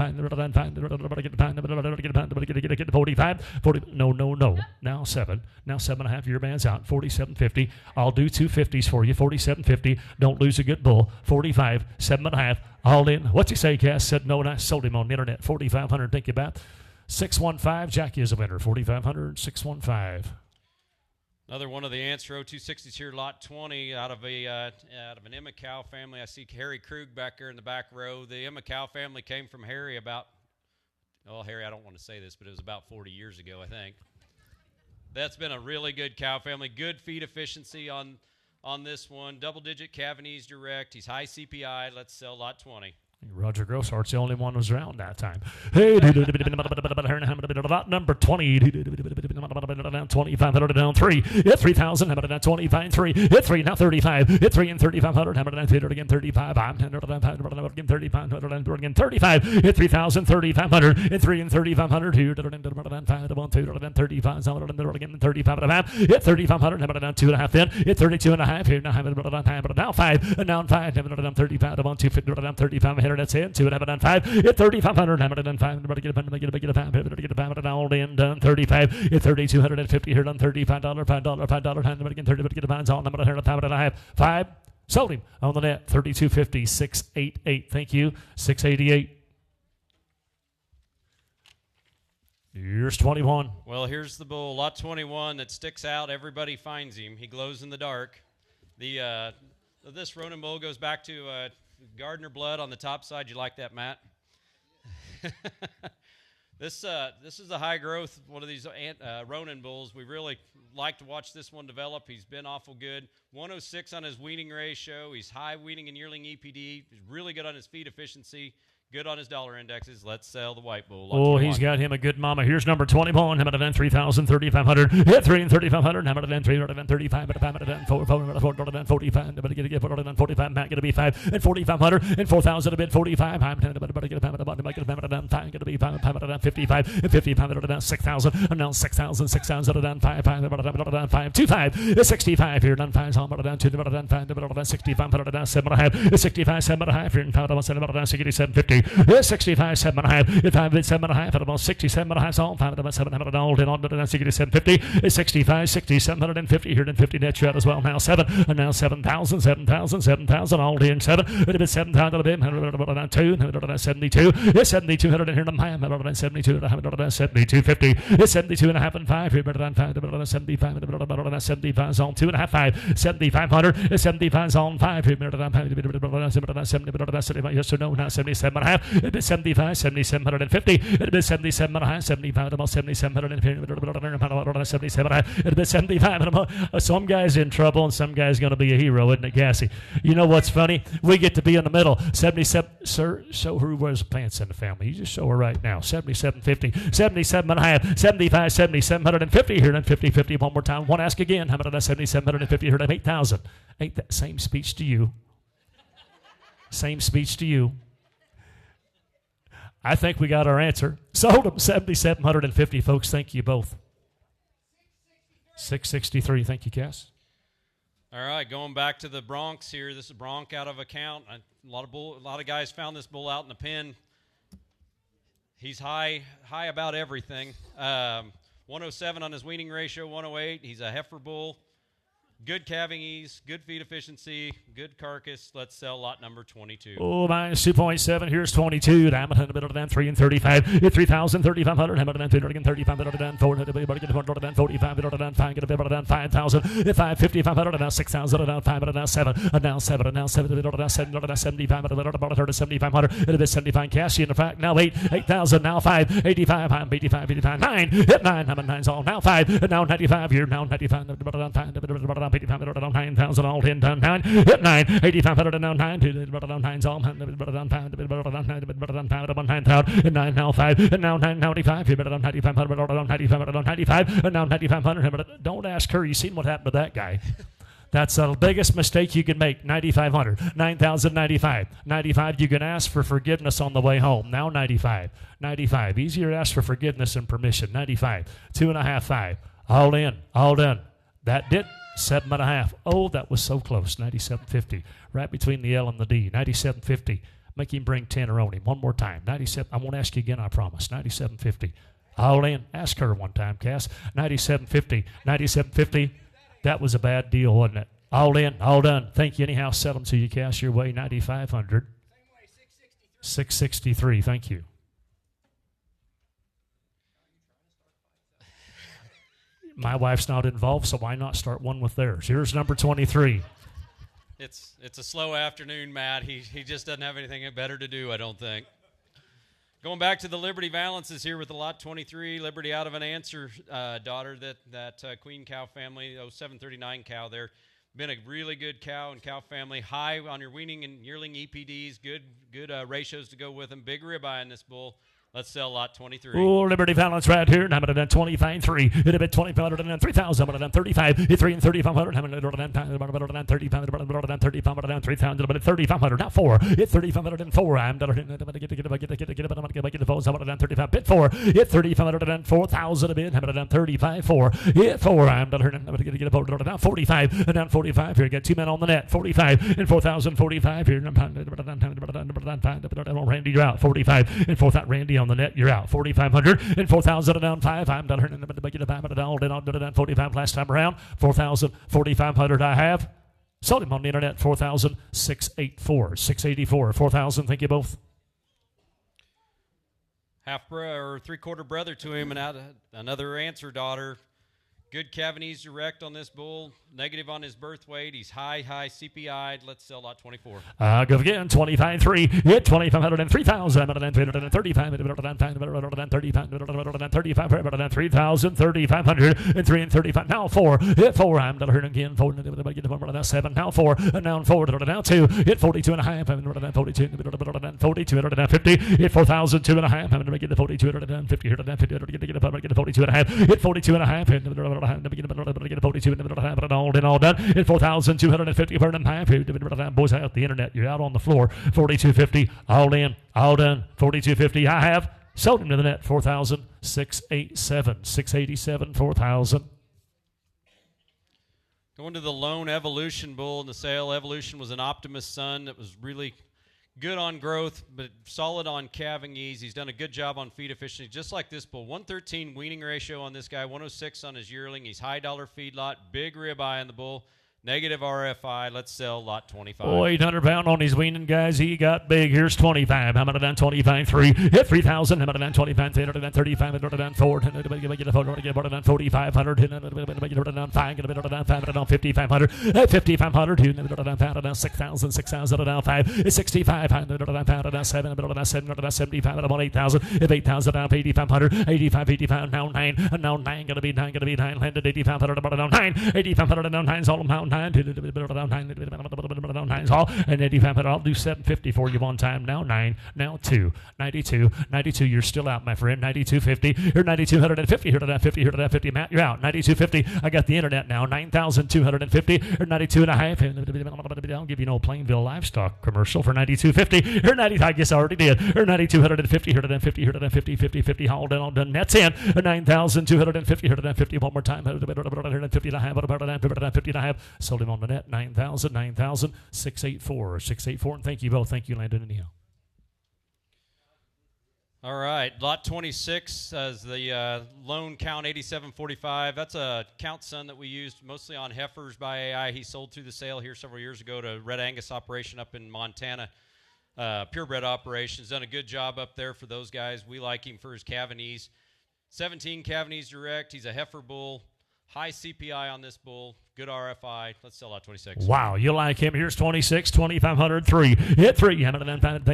Get 45. 40. No. Now 7. Now 7.5. Your man's out. 47.50. I'll do 250s for you. 47.50. Don't lose a good bull. 45. 7.5. All in. What's he say, Cass? Said no, and I sold him on the internet. 4,500. Think about 615. Jackie is a winner. 4,500. 615. Another one of the answer 0260s here, lot 20, out of an Emma Cow family. I see Harry Krug back there in the back row. The Emma Cow family came from Harry Harry, I don't want to say this, but it was about 40 years ago, I think. That's been a really good cow family. Good feed efficiency on this one. Double-digit cavities direct. He's high CPI. Let's sell lot 20. Roger Grosshart's the only one who was around that time. Hey, number 20. 2,500 down 3. Hit 3,000. Hammered down 25. 3. Hit 3. Now 35. Hit 3 and 3,500. Hammered down 3 again 35. I'm again 35. Again 35. Hit 3,000. 3,500. Hit 3 and 3,500. Here. 5 to 35. Again 35 and a half. Hit 3,500. Hammered down 2.5 in. Hit 32 and a half. Here now now 5. And down 5. Hammered down 35. Down 250. Down 35. That's it. 2 and a half down 5. Hit 3,500. Hammered down 5. Get a 5. All in. Done 35. Hit 3,250 here. Done $35. $5. Again 30. Get a pounds on. Number here. 5 and a half. 5. Sold him on the net. 32.50. 688. Thank you. 688. Here's 21. Well, here's the bull. Lot 21 that sticks out. Everybody finds him. He glows in the dark. This Ronin bull goes back to Gardner blood on the top side. You like that, Matt? This is a high growth one of these Ronin bulls. We really like to watch this one develop. He's been awful good. 106 on his weaning ratio. He's high weaning and yearling EPD. He's really good on his feed efficiency. Good on his dollar indexes. Let's sell the white bull. Oh, he's got him a good mama. Here's number 21. Hammer to 3,000, 3,500. Hit 3 and 3,500. Hammer to 335. Hammer to 445. But get it 45. Matt going to be 5 and 4,500 and 4,000 a bit 45. I'm going to get hammer to bottom. Make it hammer to 5. Going to be 5. Hammer to 55 and 55 to 6,000. And now 6,000. 6,000 to 5. 5 5 2 5 65 here. Done 5. Hammer down 2. 5 65. 7.5. 65. 7.5 here. 7.50. 65, 7.5, 5, 7.5, at about 67.5, all 5, about 700, all in on to 67.50, 65, 60, 750 here, and 50 net shot as well. Now 7, and now 7,000, 7,000, 7,000, all in 7, a bit 7,000 a bit, 2, 72, 7,200 here, and 72, 72.50, 72 and a half and 5 here, better than 5, 75, 75 all 2.5, 5, 7,500, 75 all 5 here, better than 5, 70, yes or no, now 77. It'd be 75, 7,750. It'd be 77 and a half, 75 about 7,750. 77 and a half. It'd be 75 and a half. Some guy's in trouble and some guy's going to be a hero, isn't it, Gassy? You know what's funny? We get to be in the middle. 77, sir, show her who wears pants in the family. You just show her right now. 77.50, 77 and a half, 75, 7,750 here, and 50, one more time. One ask again. How about that? 7,750 here, and 8,000. Ain't that same speech to you? Same speech to you. I think we got our answer. Sold them 7,750, folks. Thank you both. 663. Thank you, Cass. All right, going back to the Bronx here. This is Bronx out of account. A lot of guys found this bull out in the pen. He's high about everything. 107 on his weaning ratio. 108. He's a heifer bull. Good calving ease, good feed efficiency, good carcass. Let's sell lot number 22. Oh, minus 2.7. Here's 22. Hamilton in the middle of them. 3 and 35. 3,000, 3,500. Hamilton and 335. Middle of them. 400. Get 45. Middle of them. 5. Get a bit of them. 5,000. 550. 500. And now 6,000. And now 5. And now 7. And now 7. And now 7. Middle of that 7. Middle of that 75. And about 100 to 7,500. And a bit 75. Cassie in the fact. Now 8. 8,000. Now 5. 85. I'm 85. 85. 9. Hit 9. I'm 9's all. Now 5. And now 95 here. Now 95. 9,000 all 10 down 9 hit 9 8,500 and now 9 9's all 9,000 and 9 now 5 and now 995 here 9,500 and now 9,500. Don't ask her. You seen what happened to that guy? That's the biggest mistake you can make. 9,500, 9,095, 95. You can ask for forgiveness on the way home. Now 95, 95. Easier to ask for forgiveness and permission. 95, 2.5, 5. All in, all done. That did 7.5. Oh, that was so close. 97.50. Right between the L and the D. 97.50. Make him bring 10 on him. One more time. 97. I won't ask you again, I promise. 97.50. All in. Ask her one time, Cass. 97.50. 97.50. That was a bad deal, wasn't it? All in. All done. Thank you anyhow. Sell them to you, Cass. Your way. 9,500. 663. Thank you. My wife's not involved, so why not start one with theirs? Here's number 23. It's a slow afternoon, Matt. He just doesn't have anything better to do, I don't think. Going back to the Liberty Valances here with the lot 23. Liberty out of an answer daughter, that Queen Cow family, 739 cow there. Been a really good cow and cow family. High on your weaning and yearling EPDs. Good ratios to go with them. Big ribeye in this bull. Let's sell lot 23. Oh, Liberty Valance right here. I'm at 25, 3. Hit a bit 2,500 and 3,000. I'm at 35. Hit 3 and 3,500. I'm at 35. 3,000. 3,500. Now 4. Hit 3,504. I'm going to get the phones. I'm at 35. Bit 4. Hit 3,500 4,000 a bit. I'm at 35. 4. Hit 4. I'm going to get a phone. Now 45. And down 45 here. Get 2 men on the net. 45 and 4,045 here. Randy, you're out. 45 and 4,000. Randy on the net, you're out. 4,500 and 4,000 down 5. I'm done. 45 last time around. 4,000, 4,500 I have. Sold him on the internet. 4,000, 684, 684, 4,000. Thank you both. Half or 3/4 brother to him, and another answer daughter. Good Pawenee direct on this bull. Negative on his birth weight. He's high CPI. Let's sell lot 24. Go again, 25-3. Hit 2,500 and 3,000. 3,535. 3,000. 3,500 and 3 and 35. Now 4. Hit 4. I'm not hurting again. 4. 7. Now 4. And now 4. Now 2. Hit 42 and a half. 42. 42. 50. Hit 4,000. 2 and a half. I'm going to get the 42. 50. 42 and a half. Hit 42 and a half. 42 and all done. Hit 4,250 per and a half. Boys out the internet. You're out on the floor. 42.50. All in. All done. 42.50. I have sold him to the net. 4,687. 687. 4,000. Going to the lone Evolution bull in the sale. Evolution was an Optimus son that was really good on growth, but solid on calving ease. He's done a good job on feed efficiency, just like this bull. 113 weaning ratio on this guy, 106 on his yearling. He's high dollar feedlot, big ribeye on the bull. Negative RFI. Let's sell lot 25. Oh, 800 pound on his weaning, guys. He got big. Here's 25. How about 25? 3. Hit 3,000. How about 25? 335. 4. 4,500. 5,500. 5,500. 6,000. 6,000. 5. 6,500. 7. 75. 8,000. 8,000. 8,500. 85. 85. Now 9. Now 9. Gonna be 9. 8,500. 9. 8,500. 9's all amount. 9 all and 8,500. I'll do 750 for you one time. Now 9, now 2, 92, 92. You're still out, my friend. 92.50. You're 9,250. Here to that 50. Here to that 50. Matt, you're out. 92.50. I got the internet now. 9,250. You're 92 and a half. I'll give you no Plainville livestock commercial for 92.50. You're 90. I guess I already did. You're 9,250. Here to that 50. Here to that 50. 50. 50. All done. All done. Net's in. 9,250. Here to that 50. One more time. 50 and a half. 50 and a half. Sold him on the net. 9,000, 9,000, 684, 684. And thank you both. Thank you, Landon and Neil. All right. Lot 26 as the lone count 8745. That's a count son that we used mostly on heifers by AI. He sold through the sale here several years ago to Red Angus operation up in Montana. Purebred operations. Done a good job up there for those guys. We like him for his Pawenees. 17 Pawenees direct. He's a heifer bull. High CPI on this bull. Good RFI. Let's sell out 26. Wow, you like him. Here's 26, 2,500, 3. Hit 3. 35.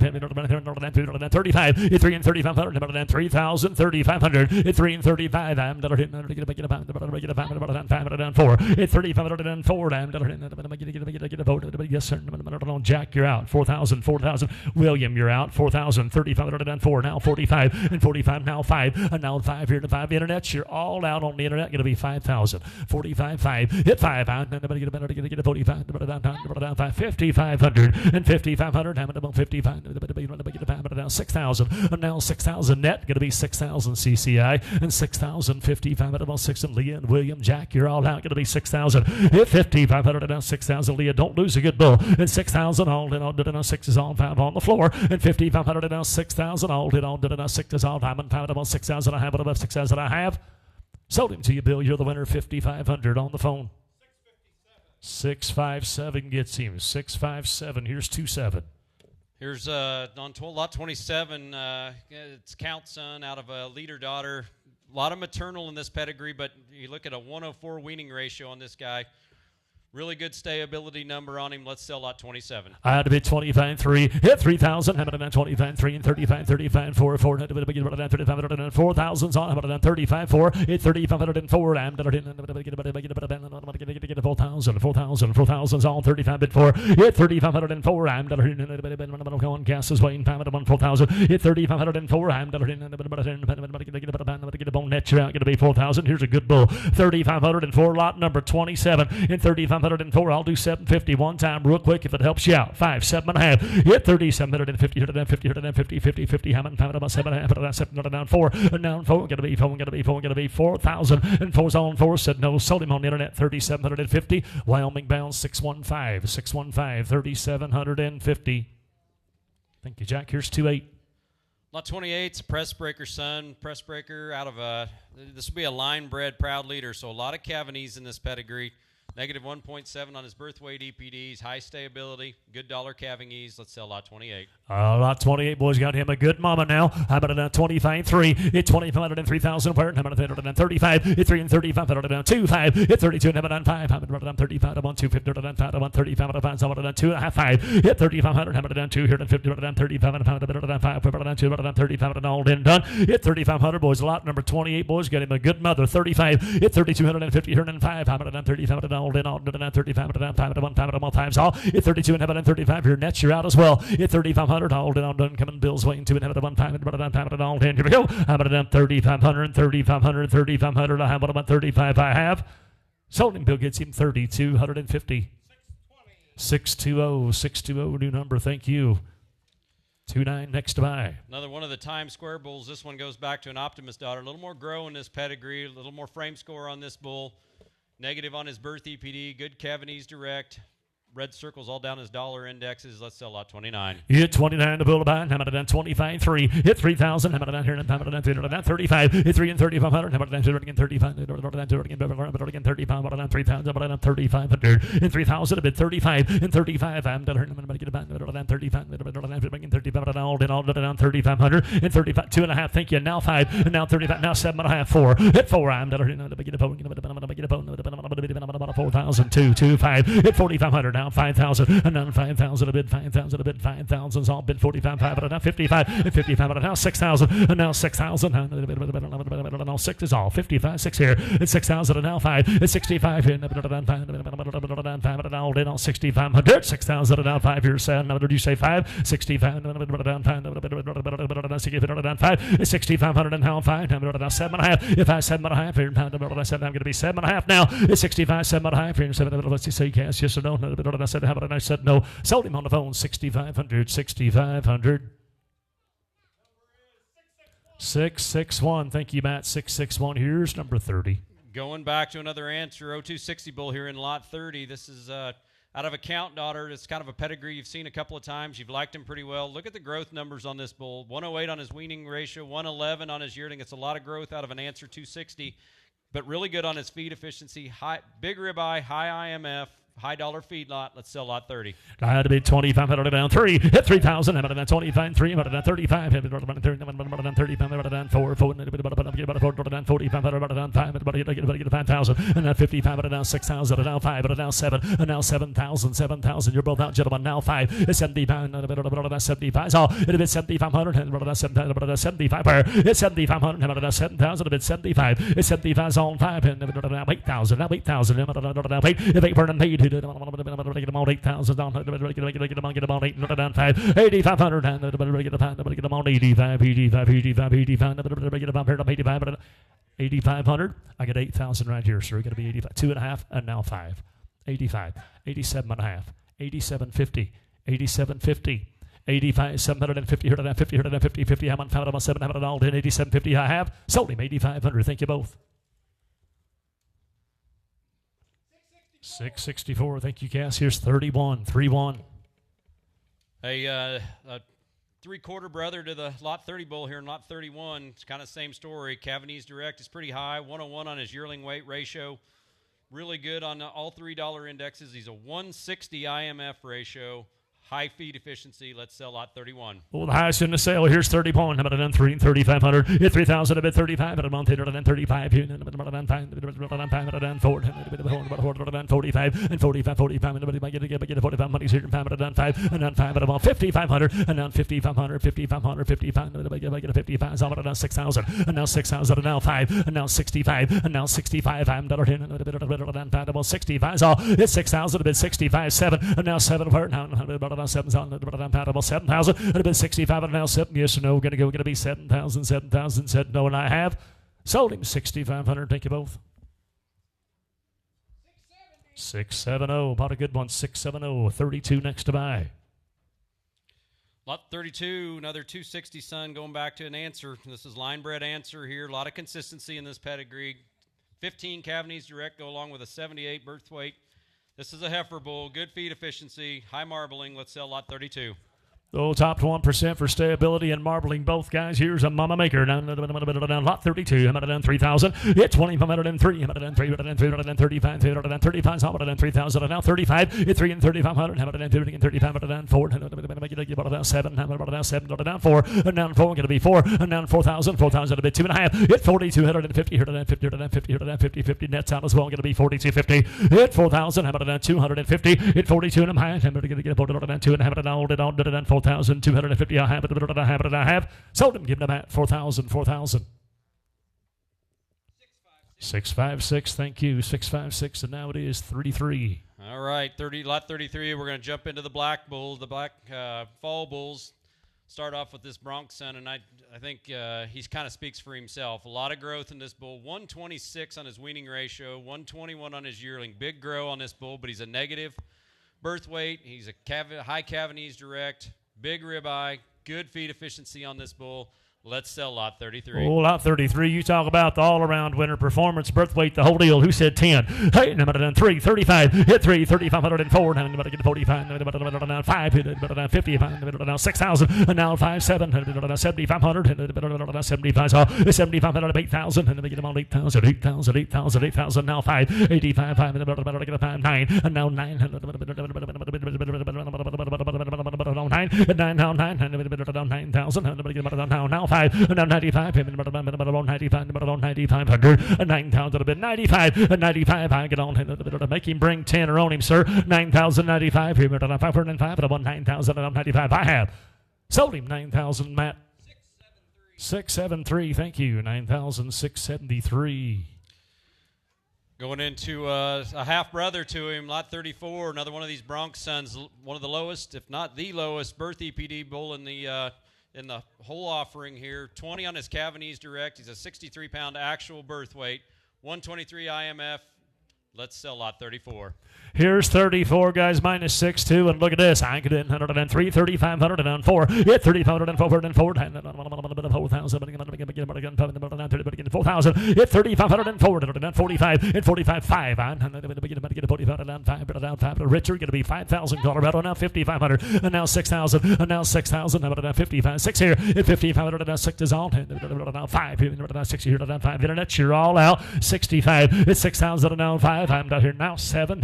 35. Hit 3 and 3,500. 3,000, 3,500. Hit 3 and 35. I'm going to hit 4. Hit 3,504. Yes, sir. Jack, you're out. 4,000, 4,000. William, you're out. 4,000, 3,504. Now 45 and 45. Now 5. And now 5 here to 5. Internet, you're all out on the internet. Going to be 5,000. 45. 5. Hit 5. I'm going to get a 45. 5,500 and 5,500. I'm going to 55. 6,000. And now 6,000 net. Going to be 6,000 CCI and 6,000 55. 6 and Leah and William. Jack, you're all out. Going to be 6,000. Hit 5,500 and now 6,000. Leah, don't lose a good bull. And 6,000 all in. All did now 6 is on 5 on the floor. And 5,500 and now 6,000 all did. All did now 6 is all 5 and 5 about 6,000. I have it above 6,000. I have. Sold him to you, Bill. You're the winner. 5,500 on the phone. 657 gets him. 657. Here's 27. Here's on lot 27. It's count son out of a leader daughter. A lot of maternal in this pedigree, but you look at a 104 weaning ratio on this guy. Really good stayability number on him. Let's sell lot 27. I had to bid 25, 3. Hit 3,000. How about 25, 3 and 35, 35, 4, 4. 4,000's on. How about 35, 4. Hit 3,504. I'm going to get 4,000. 4,000's on. 35 bid 4. Hit 3,504. I'm going to go on. Gas is waiting. 4,000. Hit 3,504. I'm going to get a bone net. You're out. Going to be 4,000. Here's a good bull. 3,504. Lot number 27 in 3,504. I'll do 750 one time real quick if it helps you out. 5, 7.5. Hit 3,750. 50, 50, 50. How many? 7.5. 7 down 4. Down 4. Going to be 4. Going to be 4,000. And 4's on 4. Said no. Sold him on the internet. 3,750. Wyoming bound 615. 615. 3,750. Thank you, Jack. Here's 28. Lot 28's a press breaker son. Press breaker out of a. This will be a line bred proud leader. So a lot of Pawenees in this pedigree. Negative 1.7 on his birth weight EPDs, high stability, good dollar calving ease. Let's sell lot 28. Lot 28, boys, got him a good mama now. How about it 25.3? It's 2,503,000 per. How about it 35? It's 3 and 35. How about it 25? It's 32 and how about 5? How about it 35? I'm on 250. How about 35? How about it 2.5? 5. Hit 3,500. How about it 2 here and 50? How about 35? How about it 5? How about it 2? How about 35? And all in done. Hit 3,500, boys. Lot number 28, boys, got him a good mother. 35. Hit 3,250 here and 5. How about it 35? All in all. 35 and 5 1 5 all times all. Hit 32 and how about 35 here. Nets, you're out as well. Hit 3,500. All in all done. Coming Bills waiting 2 and how about 1 5 and all in. Here we go. How about it 3,500, 3,500, 3,500. How about 35? I have. Sold him. Bill gets him 3,250. 620. 620. New number. Thank you. 29 next to buy. Another one of the Times Square bulls. This one goes back to an Optimist daughter. A little more grow in this pedigree. A little more frame score on this bull. Negative on his birth EPD. Good Cavanese direct. Red circles all down his dollar indexes. Let's sell lot 29. You hit 29 to build a buy. How about it 25.3? Hit 3,000. How about it here? How about it 35? Hit 3 and 3,500. How about it again 35? How about it again 35? How about it 3,000? How about it 3,500? In 3,000, a bit 35. In 35, I'm going to get a buy. 35. 35. All in all, down 3,500. In 35, 2.5. Thank you. Now 5. And now 35. Now 7.5. 4. Hit 4. I'm going to get a phone. I'm going to get a phone. 4,000. 2. 5. Hit 4,500. Now 5,000, and now 5,000, a bid 5,000, a bid 5,000, all bid 45, but now 55, and 55, but now 6,000, and now 6,000, and now 6 is all, 55, 6 here, it's 6,000, and now 5, it's 65, and now 6,500, 6,000, and now 5 here, 7, did you say 5? 65, down 5, it's 6,500, and now 5, now 7.5, if I 7.5 here, I'm going to be 7.5 now, it's 65, 7.5 here, 7, let's see, cash, yes or no, I said, how about it? I said no. Sold him on the phone, 6,500, 6,500. 661. Thank you, Matt. 661. Here's number 30. Going back to another answer, 0260 bull here in lot 30. This is out of a count daughter. It's kind of a pedigree you've seen a couple of times. You've liked him pretty well. Look at the growth numbers on this bull. 108 on his weaning ratio, 111 on his yearling. It's a lot of growth out of an answer 260, but really good on his feed efficiency. High, big ribeye, high IMF. High dollar feedlot. Let's sell lot 30. I had to be 2,500 down 3. Hit 3,000. About that 25, 3. About that 35. About 35. About that 4. About 4,500. About that 5. About get 5,000. And that 55. About now 6,000. And now 5. About now 7. And now 7,000. 7,000. You're both out, gentlemen. Now 5. It's 75. About that 75. So it'll be 7,500. About that 7,000. About that 75. It's 7,500. About that 7,000. It's 75. It's 75 on 5. And about 8,000. Now 8,000. About 8. If 8 burn and paid. Get them all 8,000 down. Get them all 8 down 5. 8,500 and get them all 85. 8,500. I get 8,000 right here, sir. Going to be 85. 2.5 and now 5. 85. 87.5. 87.50. 87.50. 85, 750, 150, 150, 50. I'm on 5, I'm on 7, I'm on all 10, 87.50. I have sold him 8,500. Thank you both. 664. Thank you, Cass. Here's 31. 3-1. A three-quarter brother to the lot 30 bull here in lot 31. It's kind of the same story. Cavanese direct is pretty high. 101 on his yearling weight ratio. Really good on all $3 indexes. He's a 160 IMF ratio. High feed efficiency. Let's sell lot 31. Well, the highest in the sale. Here's 31. How about it 3 and 3,500? Hit 3,000. A bit 35. At a month. Hit 35. Here. About 5. About 4. About 45. And 45. 45. And nobody get 45 money's here. About 5. And then 5. At about 5,500. And now 5,500. 5,500. 55. Nobody get a 55. So about 6,000. And now 6,000. And now 5. And now 65. And now 65. I'm dollar in. About 65. So it's 6,000. A bit 65. 7. And now 7. Now 7,000, about 7,000, and a bit 65, and now 7, yes or no, going to be 7,000, 7,000, said no, and I have sold him 6,500. Thank you both. 670, about a good one, 670, 32 next to buy. Lot 32, another 260 son going back to an answer. This is line bred answer here. A lot of consistency in this pedigree. 15 Cavanese direct go along with a 78 birth weight. This is a heifer bull, good feed efficiency, high marbling. Let's sell lot 32. Oh, top 1% for stability and marbling both guys. Here's a mama maker. Down lot 32. I'm at 3,000. Hit 20. I'm at 3. I'm at 3. I'm at 35. 35. I'm at 3,000. And now 35. Hit 3 and 3,500. I'm at 50 and 35. I'm at 4. I'm at 7. I'm at 7. Down 4. And down 4. Going to be 4. And down 4,000. 4,000 a bit 2.5. Hit 4,250. 150. 50 nets out as well. Going to be 4,250. Hit 4,000. I'm at 250. Hit 42 and a half. I'm going to get 2 and a half. And hold it on. 4,250. I have it. I have. Sold him. Give him that 4,000. 656. Thank you. 656. And now it is 33. All right, lot 33. We're going to jump into the black bulls, the black fall bulls. Start off with this bronc son, and I think he kind of speaks for himself. A lot of growth in this bull. 126 on his weaning ratio, 121 on his yearling. Big grow on this bull, but he's a negative birth weight. He's a high Pawenee direct, big ribeye, good feed efficiency on this bull. Let's sell lot 33. Oh, lot 33. You talk about the all-around winner performance, birth weight, the whole deal. Who said 10? Hey, I'm at 3, 35. Hit 3, 3,504. I'm about to get 45. I'm about 5. I'm about 50. I'm about 6,000. And now 5, 7. I'm about 7,500. I'm about 75. 7,500. 8,000. And I'm get them on 8,000. 8,000. 8,000. 8,000. Now 5. 85. I'm about to get 5. 9. And now 9. 9. And 9. Now 9. And 9,000. And now 5. Now 95, 95, 9,500, 9,000 a bit, 95, 95. I get on, make him bring 10 or on him, sir. 9,095, 505, 9,095. I have sold him 9,000, Matt. 673, thank you. 9,673. Going into a half brother to him, lot 34. Another one of these bronc sons, one of the lowest, if not the lowest, birth EPD bull in the whole offering here. 20 on his Pawenee direct. He's a 63-pound actual birth weight. 123 IMF. Let's sell lot 34. Here's 34, guys, minus 6-2. And look at this. I get in 103, 3,504. Hit 3,504, 4,000. Hit 3,504, 45, hit 45, 5. Richard, going to be 5,000. Colorado, now 5,500. And now 6,000. And now 6,000. Now 55. 6 here. Hit 5,500. Now 6 is on. Now 5. 6 here. Now 5. Internet, you're all out. 65. It's 6,000. And now 5. I'm down here now 7.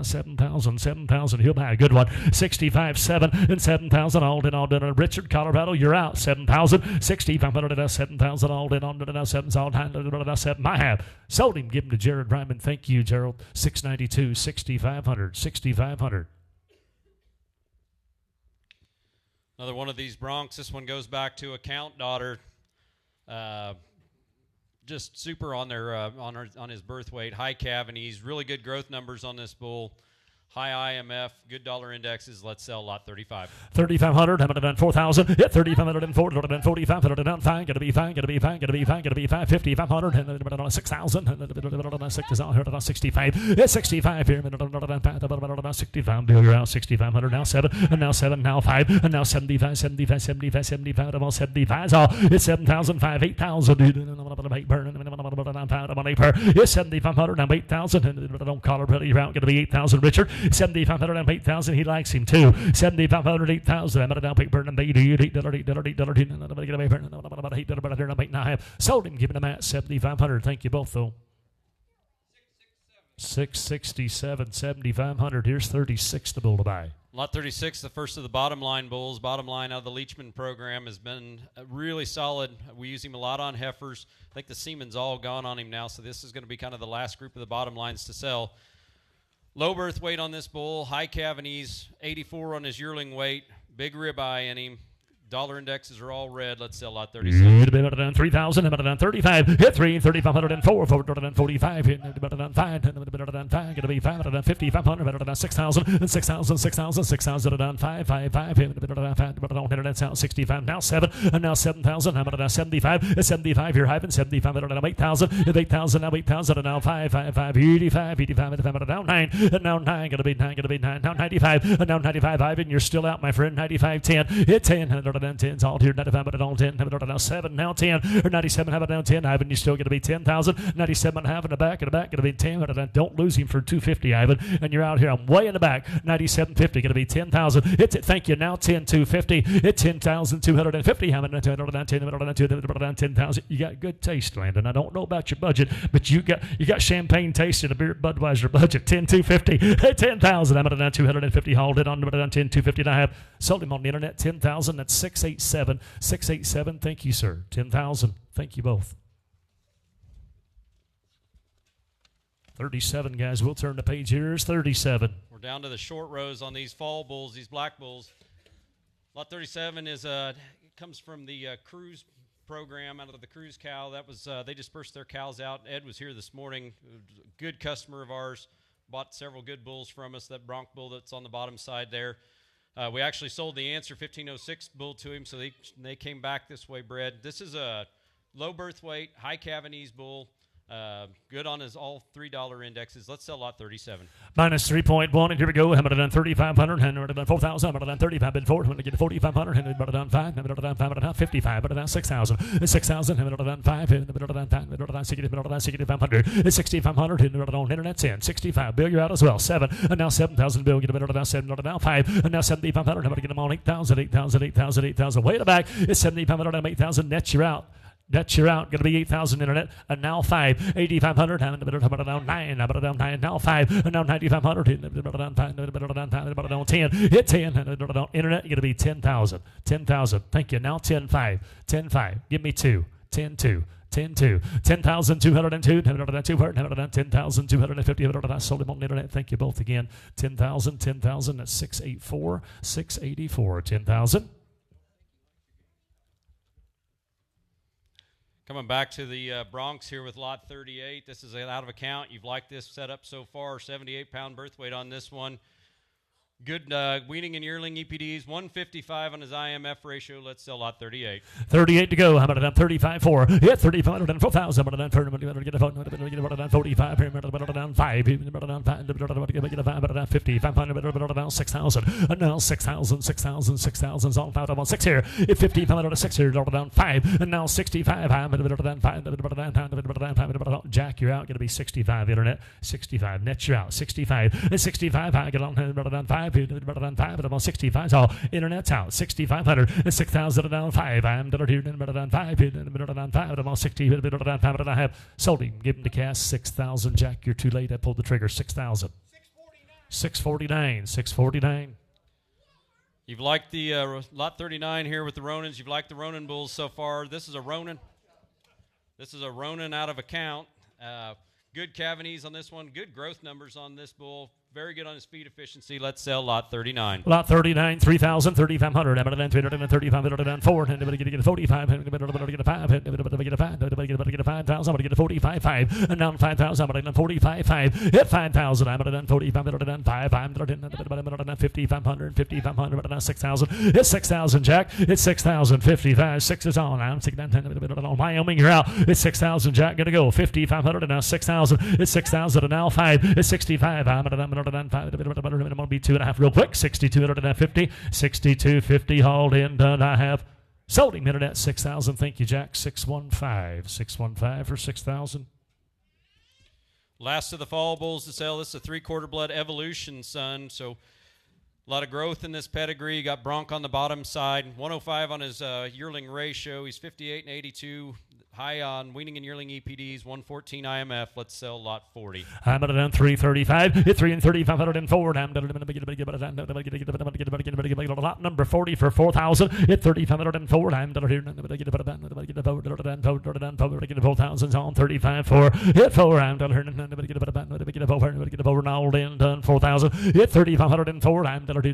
7,000. 7,000. He'll buy a good one. 65, 7, and 7,000. All in, all done. Richard, Colorado, you're out. 7,000. 6,500. 7,000. All in, on now 7. All time. 7. I have sold him. Give him to Jared Ryman. Thank you, Gerald. 692. 6,500. 6,500. Another one of these broncs. This one goes back to a count daughter. Just super on their on his birth weight, high Pawenees, really good growth numbers on this bull, high IMF, good dollar indexes. Let's sell lot 35. 3,500. I'm at 4,000. Hit 3,504. 45. Down 5. Gonna be fine. Gonna be fine. Gonna be fine. Gonna be 5,500. And 6,000. 6 is out here. 65. Hit 65 here. 65. Bill, you're out. 6,500. Now 7. And now 7. Now 5. And now 75. 75. 75. 75. I'm all 75. So it's 7,005. 8,000. It's 7,500. I'm 8,000. And don't call her. You're out. Gonna be 8,000. Richard. 7,500 and 8,000. He likes him too. 7,500, 8,000. I'm at a down paper and $8. I have sold him, giving him at 7,500. Thank you both, though. 667, 7,500. Here's 36 to bull to buy. Lot 36, the first of the bottom line bulls. Bottom line out of the Leachman program has been really solid. We use him a lot on heifers. I think the semen's all gone on him now, so this is going to be kind of the last group of the bottom lines to sell. Low birth weight on this bull, high Pawenees, 84 on his yearling weight, big ribeye in him. Dollar indexes are all red. Let's sell lot 36. 3,000, about 35. Hit 3, 3,504, 445. Hit about 5, going to be 5, 5,500, about 6,000, and 6,000, 6,000, 6,000, 5, 5, 5. Internet's out 65, now 7, and now 7,000. How about 75? 75 here, Hyven, 75, now 8,000, 8,000, now 8,000, and now 5, 5, 5, 85, 85, and now 9, and now 9, going to be 9, now 95, and now 95, Ivan, you're still out, my friend, 95, 10, hit 10, about down 10's all here, 95, but on 10, now 7, now 10, or 97, how about down 10, Ivan, you're still going to be 10,000, 97 and a half in the back, going to be 10, don't lose him for 250, Ivan, and you're out here, I'm way in the back, 97.50, going to be 10,000, it's it, thank you, now 10,250, it's 10,250, how about down 10,000, you got good taste, Landon, I don't know about your budget, but you got champagne taste in a beer Budweiser budget, 10,250, 10,000, I'm down 250, hauled it on, down 10,250, and I have sold him on the internet, 10,000, that's 687, thank you, sir, 10,000, thank you both. 37, guys, we'll turn the page here, here's 37. We're down to the short rows on these fall bulls, these black bulls. Lot 37 is it comes from the cruise program out of the cruise cow. That was they dispersed their cows out. Ed was here this morning, a good customer of ours, bought several good bulls from us. That bronc bull that's on the bottom side there. We actually sold the Answer 1506 bull to him, so they came back this way bred. This is a low birth weight, high Pawenee bull. Good on his all $3 indexes. Let's sell lot 37. Minus 3.1, and here we go. Hammered it on 3,500, hammered it on 4,000, hammered it on 35, bid 4, hammered it on 4,500, hammered it on 5, hammered it on 5, hammered it on 55, hammered it on 6,000, 6,000, hammered it on 5, hammered it on 5, hammered it on 60, hammered it on 6,500, 6,500, hammered it on internet 10, 65, Bill, you're out as well, 7, and now 7,000, Bill, get a bid on 7, now 5, and now 7,500, hammered it on 8,000, 8,000, 8,000, 8,000, way to back, it's 7,500 on 8,000, net you're out. That's you're out. Going to be 8,000 internet. And now 5. 8,500. Down 9. Down 9. Now 5. And now 9,500. Down 5. Down 10. Hit 10. Down internet. You're going to be 10,000. 10,000. Thank you. Now 10,5. 10,5. Give me 2. 10,2. 10,2. 10,202. 10,250. I sold him on the internet. Thank you both again. 10,000. 10,000. That's 684. 684. 10,000. Coming back to the Bronx here with lot 38. This is out of account. You've liked this setup so far. 78-pound birth weight on this one. Good weaning and yearling EPDs. 155 on his IMF ratio. Let's sell lot 38. 38 to go. How about it on 35-4? Hit 3,500 and 4,000. How about it on get a phone? How about it on 45? How about it on 5? How about it on 5? How about it on 50? 500. How about it on 6,000? And now 6,000, 6,000, 6,000. All out on 6 here. 1,500 on 6 here. How about it on 5? And now 65. How about it on 5? How about it on Jack, you're out. Going to be 65 internet. 65. Net, you're out. 65. And 65. I get on 5. On 5, but I'm on 65. So internet's out. 6,500 and 6,000 and down 5. I'm here in on 5. On 5, but I'm on 60. On 5, but I have sold him. Give him the cash 6,000. Jack, you're too late. I pulled the trigger. 6,000. 649. 649. You've liked the lot 39 here with the Ronins. You've liked the Ronin bulls so far. This is a Ronin. This is a Ronin out of account. Good Pawenees on this one. Good growth numbers on this bull. Very good on his feed efficiency. Let's sell lot 39. Lot 39, 3,000, 3,500. I'm going to 3,500 and 4. And I'm going to get a 45. I'm going to get a 5. I'm going to get a 5. I'm going to get a 5,000. I'm going to get a 45, 5. And now 5,000. I'm going to get a 45, 5. Hit 5,000. I'm going to 45. I'm going to 5. I'm going to 5,500, 5,500. I'm 6,000. It's 6,000, Jack. It's 6,000, 55. 6 is on. I'm 6,000. Wyoming, you're out. It's 6,000, Jack. Going to go 5,500 and now 6,000. It's 6,000 and now 5. It's 65. I'm going to 5. I'm going to be 2.5 real quick. 6,250. 6,250 hauled in. Done. I have sold him internet 6,000. Thank you, Jack. 615. 615 for 6,000. Last of the fall bulls to sell. This is a 3/4 blood Evolution son. So a lot of growth in this pedigree. You got Bronc on the bottom side. 105 on his yearling ratio. He's 58 and 82. High on weaning and yearling EPDs, 114 IMF. Let's sell lot 40. I'm at it on 335. Hit 3 and 3,504. I'm going to get lot number 40 for 4,000. Hit 3,504. I'm going to get 4,000 on 35 4. Hit 4. I'm going to get over and all in done 4,000. Hit 3,504. I'm going to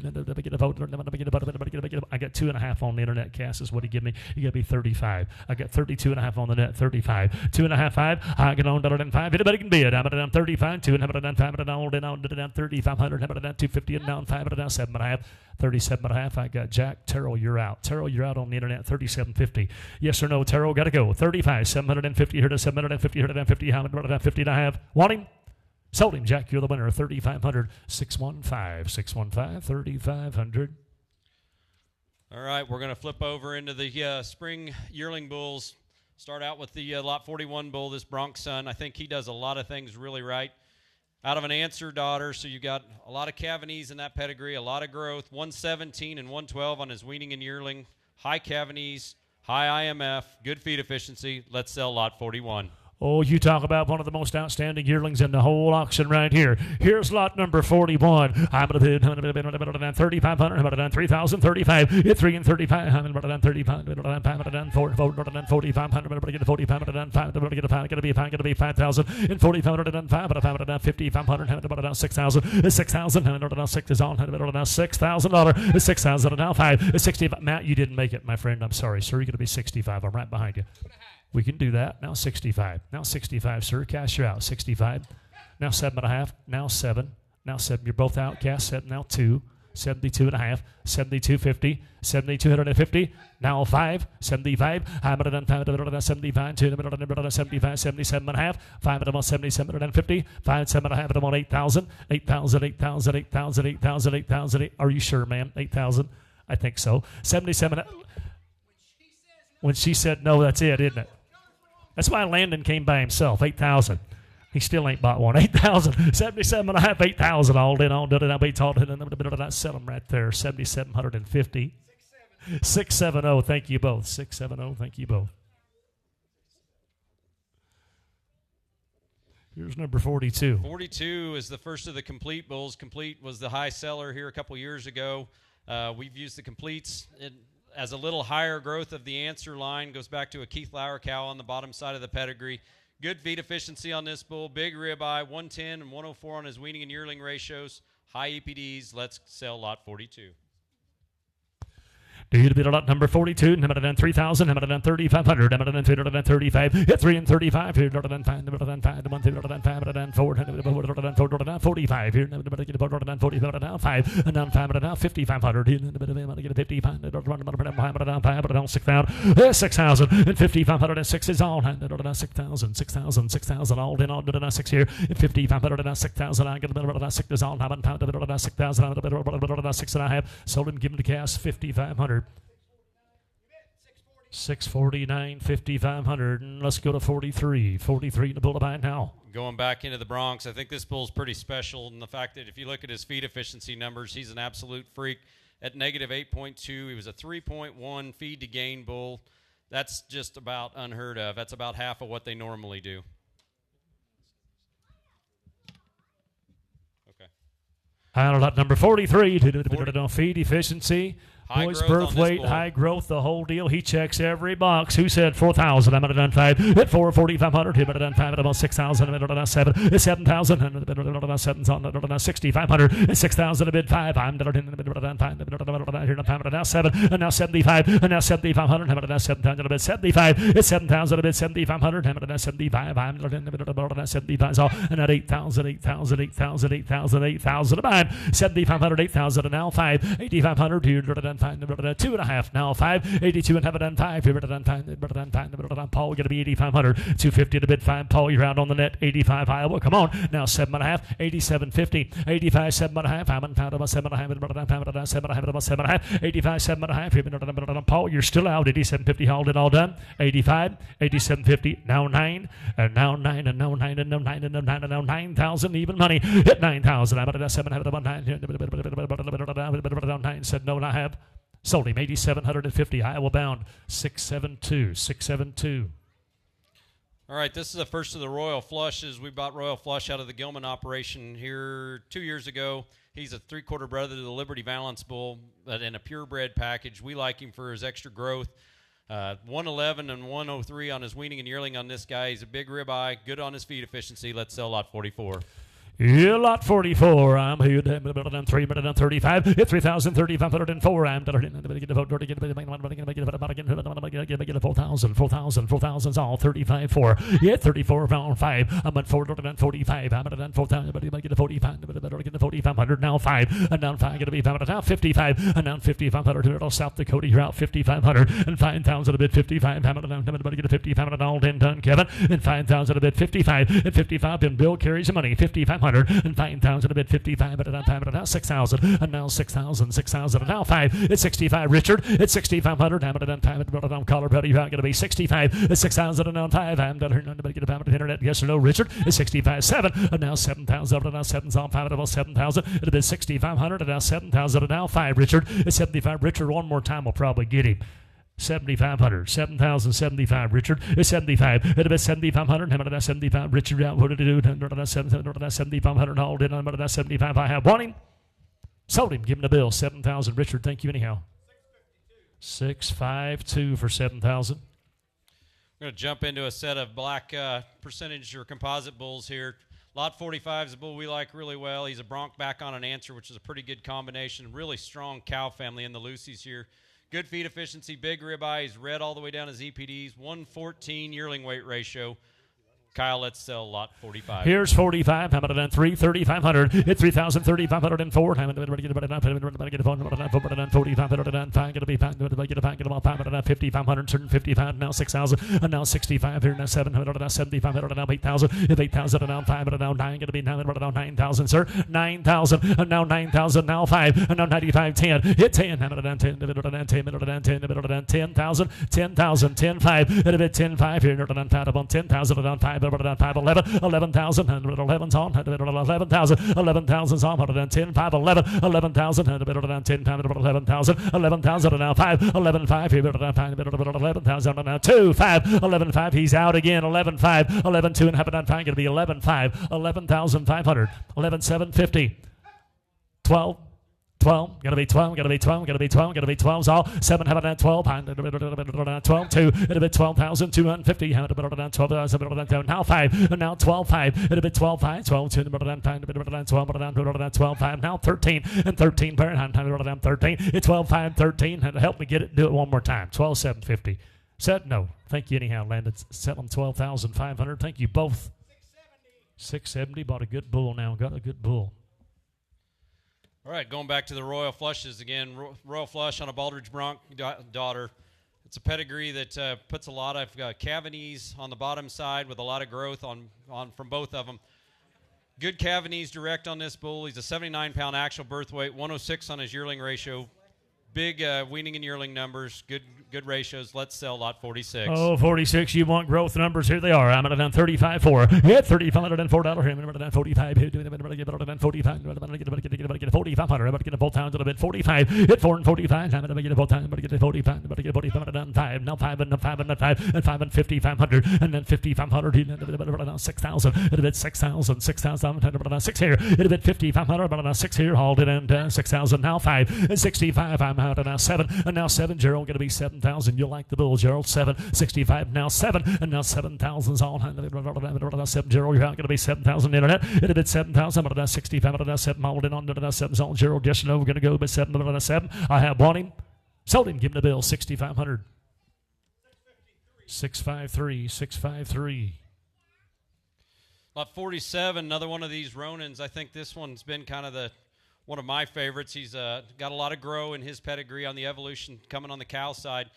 I got 2.5 on the internet. Cass is what he give me. You got to be 35. I got 32.5 on the net. 35. 2.5 5. I get on down 5. Anybody can bid. I'm at down 35. 2 and down 5. Down 3,500. Down 250 and down 5. Down 7.5. 37.5. I got Jack. Terrell, you're out. Terrell, you're out on the internet. 37.50. Yes or no? Terrell, got to go. 35. 750. Here to 750. Here to down 50. How many down 50 and I have? Want him? Sold him. Jack, you're the winner. 3,500. 615. 615. 3,500. All right, we're going to flip over into the spring yearling bulls. Start out with the Lot 41 bull, this Bronx son. I think he does a lot of things really right. Out of an answer daughter, so you got a lot of Pawenees in that pedigree, a lot of growth. 117 and 112 on his weaning and yearling. High Pawenees, high IMF, good feed efficiency. Let's sell Lot 41. Oh, you talk about one of the most outstanding yearlings in the whole auction right here. Here's lot number 41. I'm going to bid 3,500, 3,035, 3 and 35, 35, 5,000, and 4,505, 5,500, 6,000, 6,000, 6 is on, $6,000, 6,000, now 5, 65. Matt, you didn't make it, my friend. I'm sorry, sir. You're going to be 65. I'm right behind you. We can do that. Now 65. Now 65, sir. Cash, you're out. 65. Now 7.5. Now 7. Now 7. You're both out. Cash, 7. Now 2. 72.5. 72.50. 7,250. Now 5. 75. 75. 2. 75. 77.5. 5. 77.50. 5. 7.5. 8,000. 8,000. 8,000. 8,000. 8,000. 8,000. Are you sure, ma'am? 8,000. I think so. 77. When she said no, that's it, isn't it? That's why Landon came by himself, 8,000. He still ain't bought one. 8,000, 77.5, 8,000, all in, all done. I'll sell them right there, 7,750. 670, thank you both. 670, thank you both. Here's number 42. 42 is the first of the complete bulls. Complete was the high seller here a couple years ago. We've used the completes as a little higher growth of the answer line. Goes back to a Keith Lauer cow on the bottom side of the pedigree. Good feed efficiency on this bull. Big ribeye, 110 and 104 on his weaning and yearling ratios. High EPDs. Let's sell lot 42. Do you bid a lot number 42, number 3,000, number 3,500, number 335, 3 and 35, here, number 5, number 5, number 5, number 4, 45, here, number 45, and now 5, now 5,500, here, number 55, number 6,000, and 5,506 is all, 6,000, 6,000, 6,000, all in, all 6 here, 5,500, 6,000, I get a 6 is all, 6,000, 6.5, sold and given to cash, 5,500. 649, 5,500, and let's go to 43. 43 in the bull to buy now. Going back into the Bronx, I think this bull's pretty special in the fact that if you look at his feed efficiency numbers, he's an absolute freak. At negative 8.2, he was a 3.1 feed to gain bull. That's just about unheard of. That's about half of what they normally do. Okay. Lot number 43, feed efficiency. High Boy's growth birth weight, bull. high growth, the whole deal. He checks every box. Who said 4,000? I'm at 5. At 4, 4,500. I'm at 5. At about 6,000. I'm at 7. 7,000. I'm at 7,000. 6,500. 6,000. A bid 5. I'm at 5. Now 7. And now 75. And now 7,500. I'm at 7,000. A bid 75. It's 7,000. A bid 7,500. I'm at 75. I'm at 75. So and at 8,000. 8,000. 8,000. 8,000. 8,000. A buy. 7,500. 8,000. And now 5. 8,500. Here. 2.5 now 5 82 and have it done 5 here done 5 Paul going to be 8,500 250 to bid 5 Paul you're out on the net 85 Iowa come on now 7.5 87.50 85 7.5 I'm on pound about 7.5 7.5 about 7.5 85 7.5 Paul you're still out 87.50 hauled it all done 85 87.50 now 9 and now 9 and now 9 and now 9 and now 9 and now 9,000 even money hit 9,000 I'm at 7.5 about 9 9 said no and I have sold him 8,750 Iowa bound 672 672. All right, this is the first of the Royal Flushes. We bought Royal Flush out of the Gilman operation here 2 years ago. He's a 3/4 brother to the Liberty Valance bull, but in a purebred package. We like him for his extra growth. 111 and 103 on his weaning and yearling on this guy. He's a big ribeye, good on his feed efficiency. Let's sell lot 44. Yeah, lot 44. I'm here. 3 minute 35. 3,304. I'm going to get 4,000. 4,000's all. 35 4. Yeah, 34 round 5. I'm at 445. I'm at 4,000. But get a 45. Get 4,500 now 5. And now 5 going to be 500. Now 55. And now 5,500. South Dakota. You're out 5,500 and 5,000 a bid 55. I'm going to get a 5,500 all in done, Kevin. And 5,000 a bid 55. And 55. And Bill carries the money. 5,500. 500, and 5,000 a bid 55, but now 5, but now 6,000, and now 6,000, 6,000, and now 5. It's 65, Richard. It's 6,500. I'm going to 5, but I'm caller, buddy. You're going to be 65. It's 6,000, and now 5. I'm going to get a pound of internet. Yes or no, Richard? It's 65, 7, and now 7,000, and now 7's on 5, and now 7,000. It'll be 6,500, and now 7,000, and now 5, Richard. It's 75, Richard. One more time will probably get him. 7,500, 7,075, Richard. It's 75. It'll be 7,500. How about 75, Richard? What did it do? 7,500. All in. How about 75? I have won him. Sold him. Give him the bill. 7,000, Richard. Thank you anyhow. 652 for 7,000. We're going to jump into a set of black percentage or composite bulls here. Lot 45 is a bull we like really well. He's a bronc back on an answer, which is a pretty good combination. Really strong cow family in the Lucy's here. Good feed efficiency, big ribeye. He's red all the way down his EPDs. 114 yearling weight ratio. Kyle, let's sell lot 45. Here's 45. How about it on 3? 3,500. Hit 3,000, 3,504. How about it? Get about it on 4,500 on 5. Get a be 5. Get a 5. Get them all 500 on 5,500. Certain 55. Now 6,000. And now 65. Here now 700. Now 7,500. Now 8,000. If 8,000 and now 5. And now 9. Get to be 900. Now 9,000, sir. 9,000. And now 9,000. Now 5. And now 95. 10. Hit 10. How about it on 10? 10. 10,000. 10,000. 10. 5. And a bit 10. 5. Here on 5. On 10,000. And on 5. 5, 11, 11,000, 11's on, 11,000, 11,000's on, 110, 5, 11, 11,000, 10, 11,000, 11,000, and now 5, 11, 5, 11,000, and now 2, 5, 11, 5, he's out again, 11, 5, 11, 2, and half an going to be 11, 5, 11,500, 11, 750, 12, 12, gotta be 12, gotta be 12, gotta be 12, gotta be 12's all. 7, how about 12? 12, 2, it'll be 12,250. How about 12,000? Now 5, and now 12, 5, it'll be 12, 5, 12, 2, 12, 5, now 13, and 13, 13, it's 12, 5, 13. Help me get it, do it one more time. 12,750. Said no. Thank you anyhow, Landon. Sell them 12,500. Thank you both. 670. Bought a good bull now. Got a good bull. All right, going back to the Royal Flushes again. Royal Flush on a Baldridge Bronc daughter. It's a pedigree that puts a lot of cavities on the bottom side with a lot of growth on from both of them. Good cavities direct on this bull. He's a 79-pound actual birth weight, 106 on his yearling ratio. Big weaning and yearling numbers, good ratios. Let's sell lot 46. Oh, 46. You want growth numbers? Here they are. I'm at 35.4. Hit $3,504. Here, I'm at 45. Hit 45. Get 4,500. I'm about to get a full town to the bit 45. Hit 4 and 45. I'm about to get a full time. I'm about to get 45. I'm about to get 45 and 5. Now 5 and 5 and 5 and 5 and 5,500 and then 5,500. 6,000. Hit a bit 6,000. 6,000. 6 here. Hit a bit 5,500. About 6 here. Hauled it and 6,000. Now 5 and 65. I'm out and now 7 and now 7. Gerald going to be 7,000. You'll like the bull, Gerald. 7, 65. Now 7 and now 7,000's on. 7, Gerald. You're out going to be 7,000 internet. It'll be 7,000. But 65. But 7 molded on. 7's on. Gerald. Yes, no. We're going to go. But 7. 7. I have won him. Sold him. Give him the bill. 6,500. 653. 653. Lot 47. Another one of these Ronins. I think this one's been kind of one of my favorites. He's got a lot of grow in his pedigree on the evolution coming on the cow side.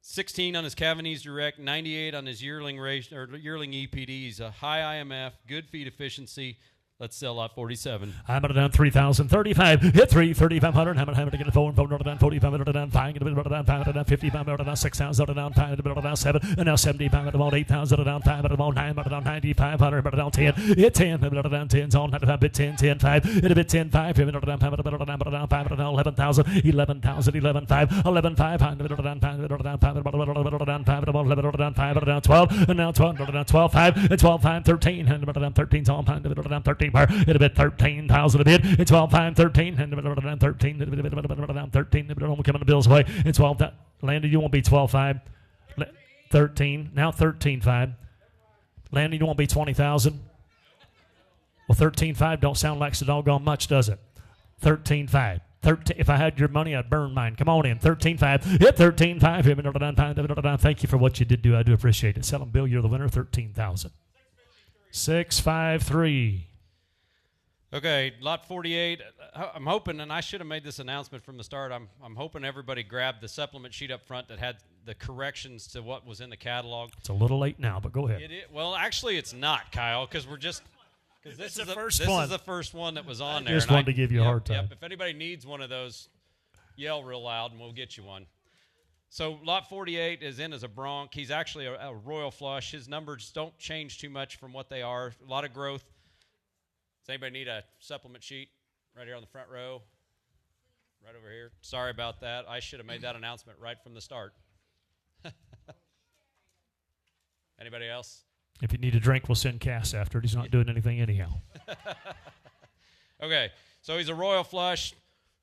16 on his Cavanese direct, 98 on his yearling EPD. He's a high IMF, good feed efficiency. Let's sell lot 47. I'm at down 3,035. Hit 3,500. I'm at to get a 4 and down 45. Down 5. Get a down 5. Down 55. Down 6,000. Down 5. Down 7. And now 75. Down 8,000. Down 5. Down 9. Down 9,500. Down 10. Hit 10. Down 10's on. Down bit 10. 10 5. Hit a bit 10 5. Down 5. Down 5. Down 11,000. 11,000. 11 5. 11 5. Down 5. Down 5. Down 5. Down 5. Down 12. And now 12. Down 12 5. And 12 5. 13. And down 13's on. Down 13. It'll be 13,000 a bid. It's 12, 5, 13. And 13. 13. Coming the Bills' way. It's 12. Landon, you won't be 12, 5. 13. Now 13, 5. Landon, you won't be 20,000. Well, 13, 5 don't sound like so doggone much, does it? 13, 5. 13. If I had your money, I'd burn mine. Come on in. 13.5. Hit 13.5. Thank you for what you did do. I do appreciate it. Sell them, Bill. You're the winner. 13,000. 653. Okay, lot 48. I'm hoping, and I should have made this announcement from the start, I'm hoping everybody grabbed the supplement sheet up front that had the corrections to what was in the catalog. It's a little late now, but go ahead. Well, actually, it's not, Kyle, because Because this It's is the the first this one. is the first one that was on I there. just and wanted to give you a hard time. Yep. If anybody needs one of those, yell real loud and we'll get you one. So lot 48 is in as a bronc. He's actually a royal flush. His numbers don't change too much from what they are. A lot of growth. Does anybody need a supplement sheet right here on the front row? Right over here. Sorry about that. I should have made that announcement right from the start. Anybody else? If you need a drink, we'll send Cass after it. He's not doing anything anyhow. Okay, so he's a royal flush.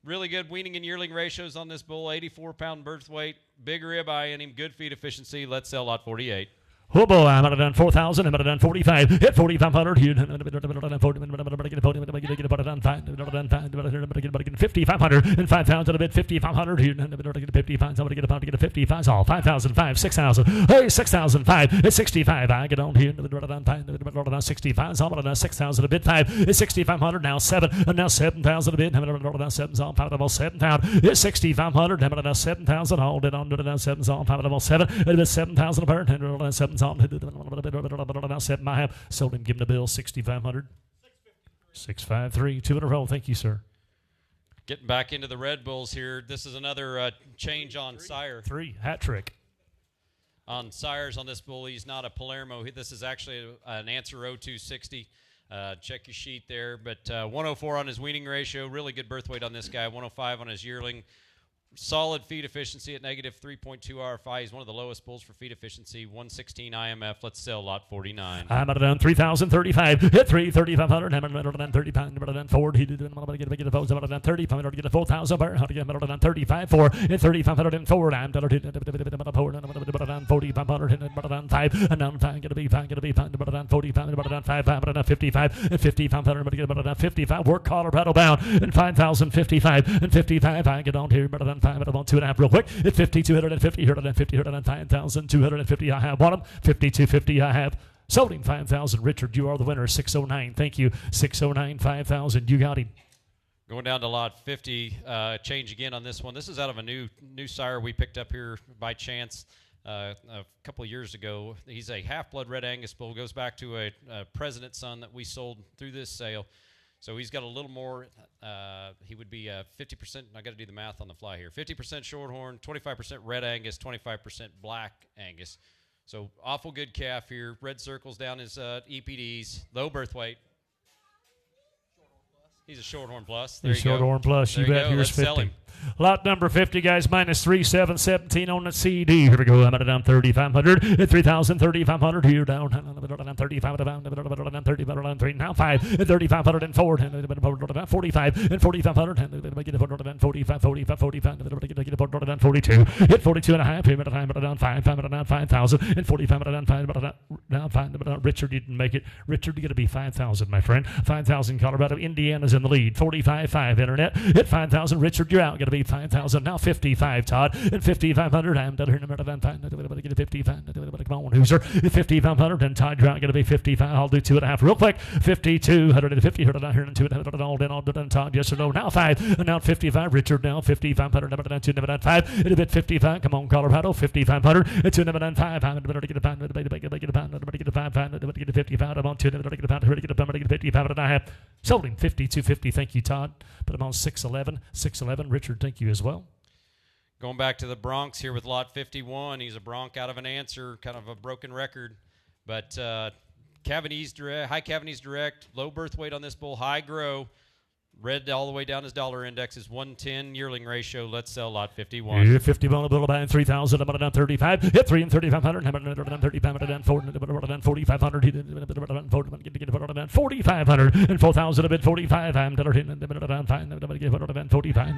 Really good weaning and yearling ratios on this bull. 84-pound birth weight. Big ribeye in him. Good feed efficiency. Let's sell lot 48. Oh boy, I'm at a done 4,000. I'm at a done 45. Hit 4,500. 5,500 and 5,000 a bit. 5,500. 55. Somebody get a pound to get a 55. All 5,005. 6,000. Hey, 6,005. It's 65. I get on here. 65. Somebody 6,000 a bit. 5. It's 6,500 now. 7. And now 7,000 a bit. 7. All 5,700. It's 6,500. 7,000. All did on 7. All 5,7. It's 7,000 a bird. 7. I have sold him, give him the bill, 6,500. 653, 2 in a row. Thank you, sir. Getting back into the Red Bulls here. This is another change on sire. 3, hat trick. On sires on this bull, he's not a Palermo. This is actually an Answer 0260. Check your sheet there. But 104 on his weaning ratio. Really good birth weight on this guy. 105 on his yearling. Solid feed efficiency at negative 3.2 RFI. He's one of the lowest bulls for feed efficiency. 116 IMF. Let's sell lot 49. I'm at around 3,035. Hit 3,500. I'm at around 30 pound. I'm at forward. He did not get a big deposit. I'm at 30. I'm get a 4,000 bar. How to get around 35 4. Hit 3,504. I'm at 4,500. And 5. And now I'm get a big 5. Get a big 5. Around 45. Around 5. Around 55. And 5,500. I'm get around 55. Work Colorado bound. And 5,055. And 55. I get on here. 5 at about 2.5 real quick. At 5,250, 150, 105,250. I have one of them. 5,250 I have. Sold him 5,000. Richard, you are the winner. 609. Thank you. 609, 5,000. You got him. Going down to lot 50. Change again on this one. This is out of a new sire we picked up here by chance a couple of years ago. He's a half-blood Red Angus bull. Goes back to a president's son that we sold through this sale. So he's got a little more, he would be 50%, I got to do the math on the fly here, 50% Shorthorn, 25% Red Angus, 25% Black Angus. So awful good calf here. Red circles down his EPDs, low birth weight. He's a Shorthorn Plus. There you go. Shorthorn Plus. You bet. Here's Let's 50. sell him. Lot number 50, guys, minus 3,717 on the CD. Here we go. I'm at down 3,500. 3,000, 3,500. Here down. 35, down 35, 3. Now 5. 3,504. 45. And 4,500. 45, 45, 45. 42. Hit 42 and a half. Here down 5. Down 5,000. And 45 down 5. Down 5. Richard didn't make it. Richard, you got to be 5,000, my friend. 5,000. Colorado. Indiana's in the lead. 45.5 Internet. Hit 5,000. Richard, you're out. Got to be 5,000. Now 55, Todd. And 5,500. I'm done here. Get a 55. Come on, Hoosier. 5,500. And Todd, you're out. Got to be 55. I'll do 2.5 real quick. 5,250. Heard it out here and 2.5. All done. Todd, yes or no. Now 5. And now 55. Richard, now 5,500. Number 2, number 5. It's a bit 55. Come on, Colorado. 5,500. It's 2, number 5. I'm better to get a pound. Better get a pound. Better get a 5. Better get a 55. I'm on 2. Better get a pound. Better get a pound. Better get a 55. And I have sold him 5,250. Thank you, Todd. Put him on 611. 611. Richard, thank you as well. Going back to the Bronx here with lot 51. He's a Bronc out of an Answer, kind of a broken record. But Cavanese direct, high Cavanese direct, low birth weight on this bull, high grow. Red all the way down his dollar index is 110 yearling ratio. Let's sell lot 51. Here, 51, a little buying 3,000. I'm down 35. Hit 3 and 3,500. I'm down 35. I'm down 4. I'm down 4,500. He did down 4,500 and 4,000 a bit. 45. I'm down 5. I'm down 45.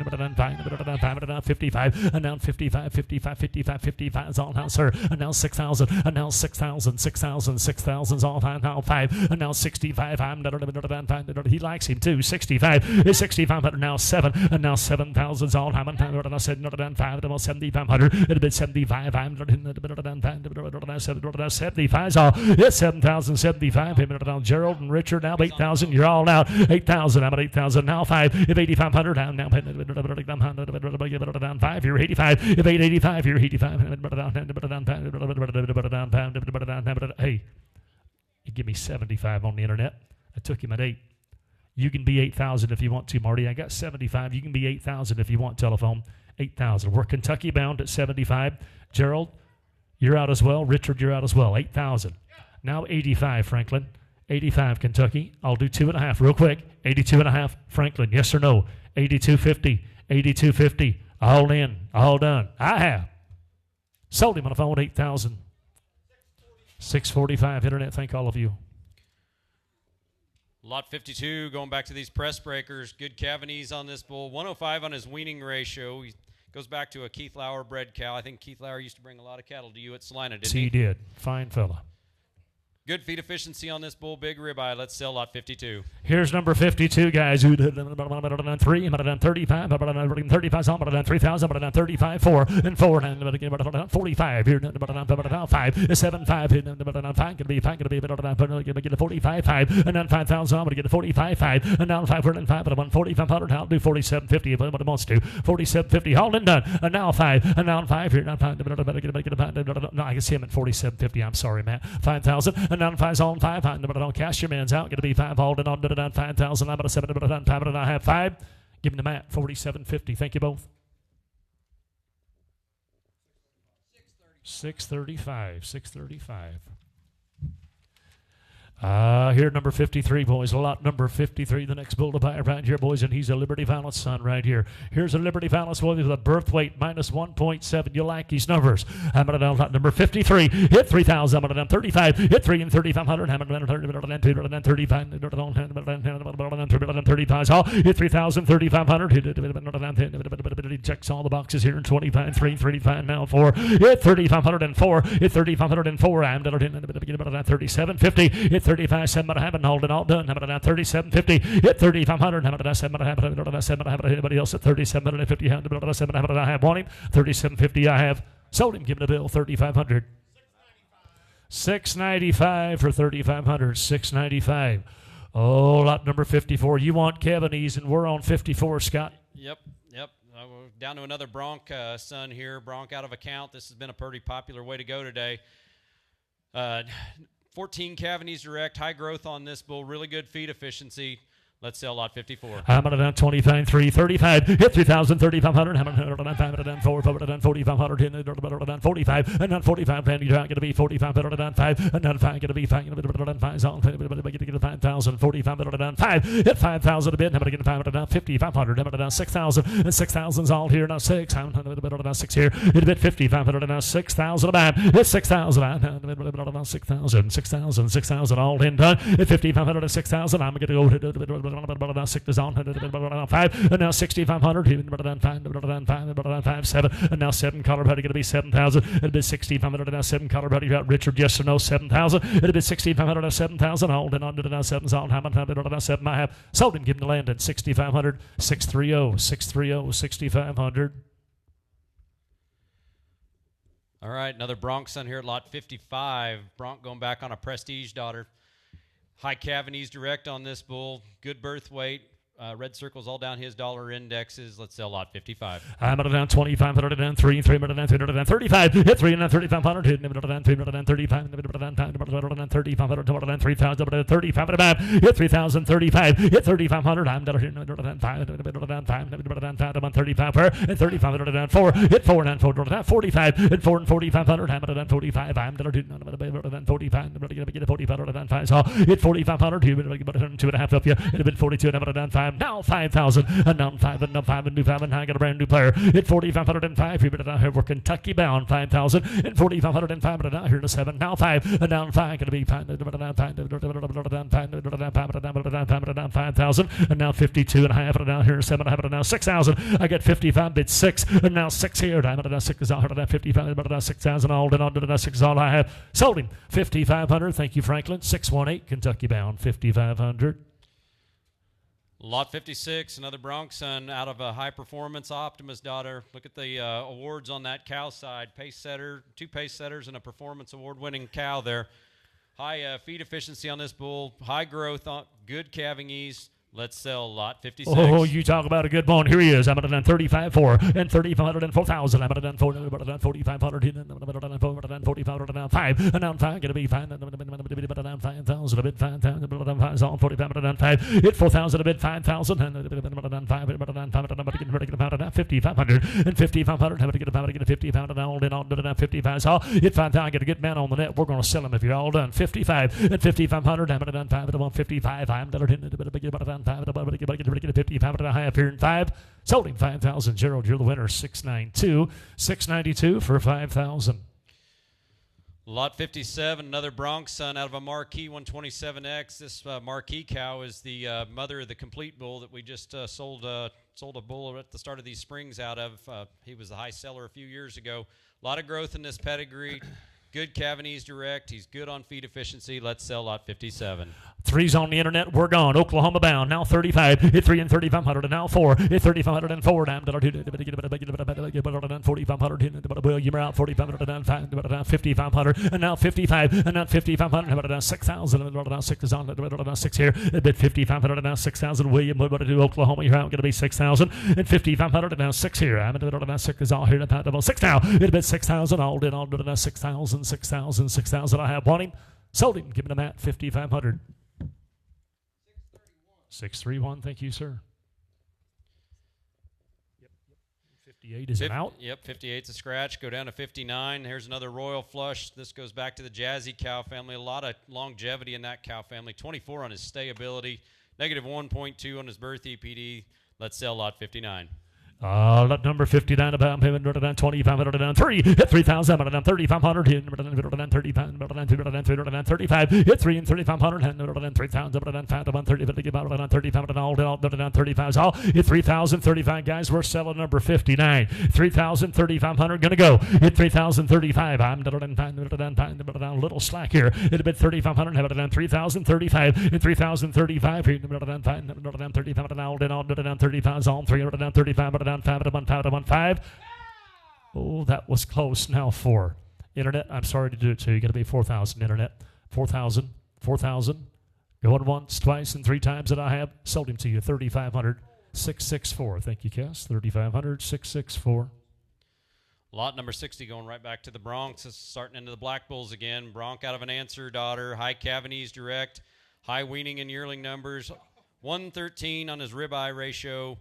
I'm down 55. And now 55. 55. 55. 55 is all now, sir. And now 6,000. And now 6,000. 6,000. 6,000 is all now 5. And now 65. I'm down 5. He likes him too. 65. It's 6,500 now 7 and now 7,000 is all time and time. I said not down 5 about 7,500. It'd been 75. I'm not in the down 5. 75 is all. It's 7,075. Down Gerald and Richard now 8,000. You're all out. 8,000. I'm at 8,000 now 5. If 8,500 I'm now down 5. You're 85. If 885 you're 85. Hey, you give me 75 on the internet. I took him at 8. You can be 8,000 if you want to, Marty. I got 75. You can be 8,000 if you want telephone. 8,000. We're Kentucky bound at 75. Gerald, you're out as well. Richard, you're out as well. 8,000. Now 85, Franklin. 85, Kentucky. I'll do 2.5 real quick. 82.5, Franklin. Yes or no? 82.50. 82.50. All in. All done. I have. Sold him on the phone, 8,000. 645. Internet, thank all of you. Lot 52, going back to these press breakers. Good Pawenees on this bull. 105 on his weaning ratio. He goes back to a Keith Lauer bred cow. I think Keith Lauer used to bring a lot of cattle to you at Salina, didn't he? He did. Fine fella. Good feed efficiency on this bull. Big ribeye. Let's sell lot 52. Here's number 52, guys. Who did 3, 35, 35, 3,000, 35, 4, and 4, 45. Here, 5, 7, 5, 5, going to be 45, 5, and then 5,000. I'm going to get a 45, 5, and now 505, but I'm on 4,500. I'll do 47.50 if anyone wants to. 47.50, all in done. And now 5, and now 5 here. Now 5, no, I can see him at 47.50. I'm sorry, Matt. 5,000. And down 5's on 5. But don't cash your man's out. Going to be 5 holding on to the 5,000. I'm at a 7. But I have 5. Give him the Matt. 47.50. Thank you both. 635. 635. Here, number 53, boys. Lot number 53, the next bull to buy right here, boys, and he's a Liberty Valance son right here. Here's a Liberty Valance boy with a birth weight minus 1.7. You like these numbers. I'm going to down lot number 53. Hit 3,000. I'm going to down 35. Hit 3 and 3,500. I'm going to down 35. 35. Hit 3,000. 3,500. He checks all the boxes here in 25. 3, 35 now 4. Hit 3,504. Hit 3,504. I'm going to down 37.50. Hit 35, 7 and a half, and hold it all done. How about that? 37.50. Hit 3,500. How about that? 7 and a half. How about that? 7 and a half. Anybody else at 37.50? How about that? 7 and a half. I have won him. 37.50. I have sold him. Give him the bill. 3,500. 695 for 3,500. 695. Oh, lot number 54. You want Pawenees, and we're on 54, Scott. Yep. We're down to another bronc son here. Bronc out of account. This has been a pretty popular way to go today. 14 Pawenees direct, high growth on this bull, really good feed efficiency. Let's sell lot 54. I'm going to down 25, 3, 35. Hit 3,000, 3,500. I'm going to down 4, 4,500. Hit down 45, and down 45. And you're going to be 45, better down 5, and down 5. Going to be 5, down 5. On 5,000, 45, better down 5. Hit 5,000 a bit. I'm going to get 5, down 5,500. I'm going to down 6,000, and 6,000's all here now. 6. I'm going to down 6 here. Hit a bit 5,500 now 6,000 a bit. Hit 6,000. I'm going to down 6,000, 6,000 all in done. Hit 5,500 and 6,000. I'm going to go to 6 is on 5, and now 6,500. 5, 7, and now 7 color buddy going to be 7,000. It'll be 6,500 and now 7 color buddy. Got Richard, yes or no? 7,000. It'll be 6,500 and 7,000. Holding on to the now 7's on. How much? 7 I have sold him. Give him the land at 6,500. 630, 630, 6,500. All right, another bronc son here at lot 55. Bronc going back on a Prestige daughter. High Pawenees direct on this bull. Good birth weight. Red circles all down his dollar indexes. Let's sell lot 55. I'm going to down 2,500 and 3, 300 and 35. Hit 3 and 3,500. Hit 335. 3,500 to 3,000. 35. Hit 3,000. 35. Hit 3,500. I'm down 5. 35 per. Hit 3,500 and 4. Hit 4 and 4. 45. Hit 4 and 4,500. I'm down 45. I'm down 45. Get a 45 and 5. Hit 4,500. Hit 2.5 up you. Hit 42 and I'm down 5. Now 5,000, and now 5, and now 5, and new 5, and I got a brand new player. Hit 4,505. Here, but now here we're Kentucky bound. 5,000, and 4,505, but now here to 7. Now 5, and down 5, going to be 5, down 5,000, and now 52, and I have it now here 7. I have it now 6,000. I get 55, bid 6, and now 6 here. I'm at now 6 is all. Now 55, but now 6,000 all, and on to the 6 is all I have. Sold him 5,500. Thank you, Franklin. 618 Kentucky bound. 5,500. Lot 56, another bronc son out of a High Performance Optimus daughter. Look at the awards on that cow side. Pace setter, 2 pace setters, and a performance award-winning cow there. High feed efficiency on this bull. High growth, good calving ease. Let's sell lot 56. Oh, you talk about a good bone. Here he is. I'm at a 35.4 and 3,500 and 4,000. I'm at a 4,500 and 4,505 and down 5. Going to be 5,000 a bid 5,000 on 45 hit 4,000 a bid 5,000 and 5,500 and 5,500. Have to get about to get a 50,000 all in on 55. So hit 5,000. Get a good man on the net. We're going to sell him if you're all done. 55 and 5,500. I'm at a 5 at 155. I'm done. 55 and a half here in 5. Sold him 5,000. Gerald, you're the winner. 692 for 5,000. Lot 57, another Bronx son out of a Marquee 127X. This Marquee cow is the mother of the complete bull that we just sold a bull at the start of these springs out of. He was the high seller a few years ago. A lot of growth in this pedigree. Good Pawenee's direct. He's good on feed efficiency. Let's sell lot 57. 3's on the internet. We're gone. Oklahoma bound. Now 35. Hit 3 and 3,500. And now 4. Hit 3,504. Damn. 4,500. William out. 4,500. 5,500. And now 55. And now 5,500. 6,000. 6 is on. 6 here. Bid 5,500. And now 6,000. William. What to do? Oklahoma. You're out. Going to be 6,000. And 5,500. And now 6 here. I'm going to 6 is all here. 6 now. It bid 6,000. All in. All 6,000. 6,000. I have won him. Sold him. Give him a mat. 5,500. 631. Thank you, sir. Yep. 58 is an out. Yep, 58's a scratch. Go down to 59. Here's another Royal Flush. This goes back to the Jazzy cow family. A lot of longevity in that cow family. 24 on his stayability. Negative 1.2 on his birth EPD. Let's sell lot 59. Lot number 59 about him, 2,500 down 3, hit 3,000, down 3,500, hit 35, hit 3 and 3,500, and 3,000, down 5 to 130, down 35, down 35, all hit 3,035 guys. We're selling number 59, 3,3,500, gonna go hit 3,035. I'm down a little slack here. It'd been 3,500, have it down 3,035 and 3,035 here, down 35, down 35, on 300, down 35, down 5 to 1. Oh, that was close. Now 4. Internet, I'm sorry to do it to you. Got to be 4,000. Internet, 4,000. Going once, twice, and 3 times that I have. Sold him to you. 3,500. 664. Thank you, Cass. 3,500. 664. Lot number 60 going right back to the Bronx. This is starting into the Black Bulls again. Bronc out of an answer daughter. High Pawenee's direct. High weaning and yearling numbers. 113 on his ribeye ratio.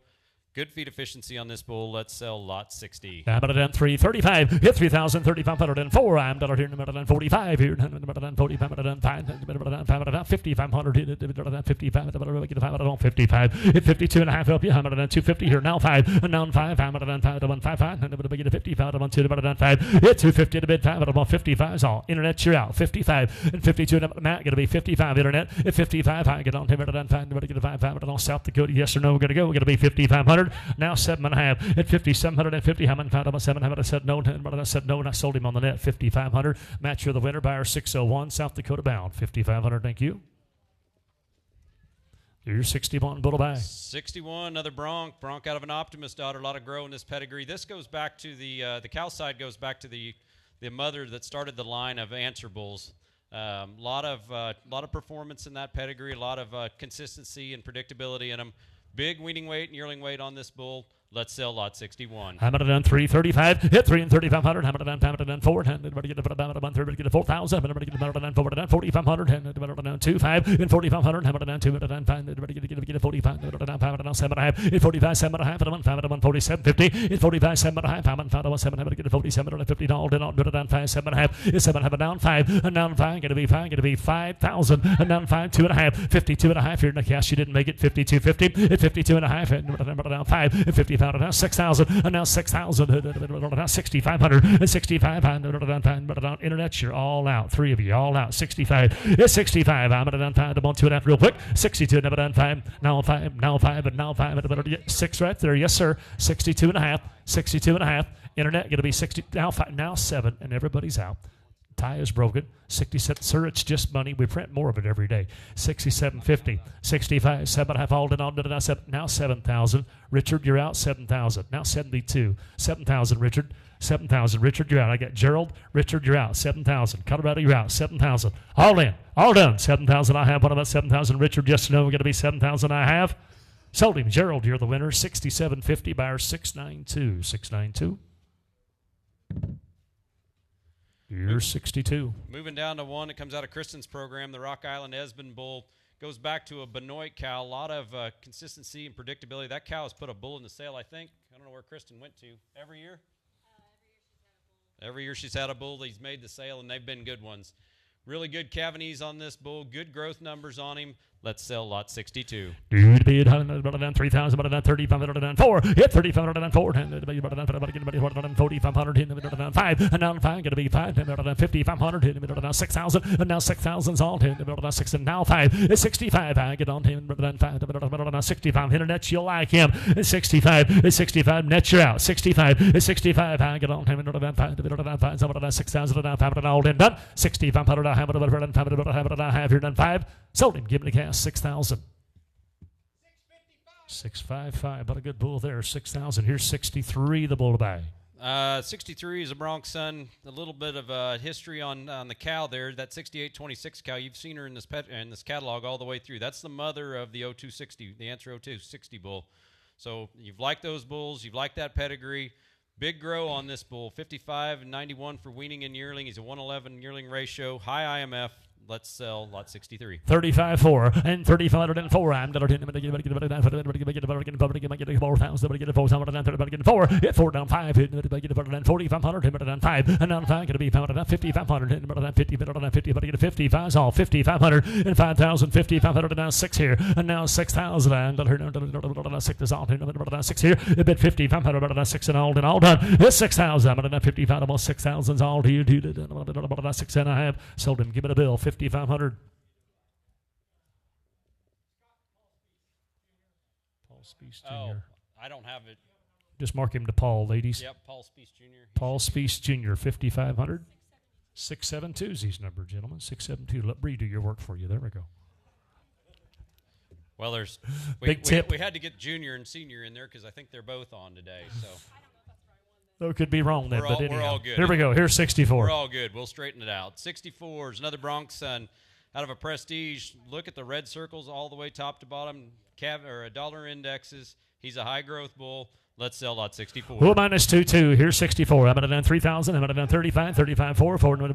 Good feed efficiency on this bull. Let's sell lot 60. I'm at a 335. Hit 3,3,504. I'm down here in 45 here. 5,500. 55. 55. Hit 52 and a half. Help you. I'm at 250 here. Now 5. And now 5. I'm at 5 to 155. And I'm going to get 55 to 1 2 to 5. Hit 250 to bid 5 to 55 is all. Internet, you're out. 55 and 52. And Matt going to be 55. Internet at 55. I get on him at 5. To get 5. On South Dakota. Yes or no? We're going to go. We're going to be 5,500. Now 7.5 at 5,750. How many found about 700? I said no, and I said no, and I sold him on the net. 5,500. Matt, you're the winner. Buyer 601, South Dakota bound. 5,500. Thank you. You're 61. Bull buy. 61. Another Bronc out of an Optimist daughter. A lot of grow in this pedigree. This goes back to the cow side. Goes back to the mother that started the line of answer bulls. Lot of performance in that pedigree. A lot of consistency and predictability in them. Big weaning weight and yearling weight on this bull. Let's sell lot 61. I'm at a 335. Hit 3 and 3,500. I'm at a 4. And everybody get about a month. Everybody get 4,000. Everybody get about a 4,500. And everybody 2,5 and 4,500. I'm at a 2 and 5. Everybody get 45. 7.5. Hit 45. 7.5. And 1 47. 50. Hit 45. 7.5. I'm on 5. 7. I'm get 47 and 50. All down. 5. 7.5. It's 7.5. Down 5. And down 5. Going to be 5. Going to be 5,000. And down 5. 2.5. 52.5. Here in the cash. You didn't make it. 52.50. At 52.5. And down 5. And 50. Now 6,000, and now 6,000, now 6,500, and 6,500. Internet, you're all out. 3 of you, all out. 65. It's 65. I'm at a 5 to 1, 2.5 real quick. 62, now 5, now 5, now 5, and now 5. 6 right there. Yes, sir. 62.5. 62.5. Internet going to be 60. Now 5, now 7, and everybody's out. Tie is broken. 67, sir, it's just money. We print more of it every day. 67.50, 65, 7.5, all in, on now 7,000. Richard, you're out. 7,000. Now 72, 7,000. Richard, 7,000. Richard, you're out. I got Gerald. Richard, you're out. 7,000. Colorado, you're out. 7,000. All in. All done. 7,000 I have. What about 7,000? Richard, yes or no? We're going to be 7,000 I have. Sold him. Gerald, you're the winner. 67.50. Buyer 692. 692. You're 62. Moving down to one that comes out of Kristen's program, the Rock Island Esmond Bull. Goes back to a Benoit cow. A lot of consistency and predictability. That cow has put a bull in the sale, I think. I don't know where Kristen went to. Every year? Every year she's had a bull. He's made the sale, and they've been good ones. Really good Cavanese on this bull. Good growth numbers on him. Let's sell lot 62. Dude, be it 3,000, 3,504. Hit 3,504. 4,500. 5. And now 5 going to be 5. 5,500. 6,000. And now 6,000's all. 6 and now 5. It's 65. I get on him. 5. 65. Internet, you'll like him. It's 65. It's 65. Net, you're out. 65. It's 65. I get on him. 5. 6,000. 5 all in. Done. 6,500. I have it. I have here. Done 5. Sold him. Give me the cash. 6,000. 655. But a good bull there. 6,000. Here's 63. The bull to buy. 63 is a Bronx son. A little bit of history on the cow there. That 6826 cow, you've seen her in this catalog all the way through. That's the mother of the 0260, the Answer 0260 bull. So you've liked those bulls. You've liked that pedigree. Big grow on this bull. 55 and 91 for weaning and yearling. He's a 111 yearling ratio. High IMF. Let's sell lot 63. 35.4 and 3,504. I'm going to get 4,000. Hit 4 down 5. 4,500. Down 5. And down 5 going to be 5,500. 55 is all. 5,500 and 5,000. 5,500 and now 6 here. And now 6,000. And 6 is all. 6 here. A bit 5,500. 6 and all done. It's 6,000. I'm 55. Almost 6,000's all to you. 6 and I have sold him. Give it a bill. 5,500. Paul Speece Jr. Oh, I don't have it. Just mark him to Paul, ladies. Yep, Paul Speece Jr. Paul Speece Jr., 5,500. 672 is his number, gentlemen. 672. Let Bree do your work for you. There we go. Well, Big tip. We had to get junior and senior in there because I think they're both on today. So. Oh, could be wrong then, but anyhow. We're all good. Here we go. Here's 64. We're all good. We'll straighten it out. 64 is another Bronx son out of a Prestige. Look at the red circles all the way top to bottom. Dollar indexes. He's a high growth bull. Let's sell lot 64. Well, minus 2. Here's 64. I'm at down 3,000. I'm at down 35. 35. 4. 4. 4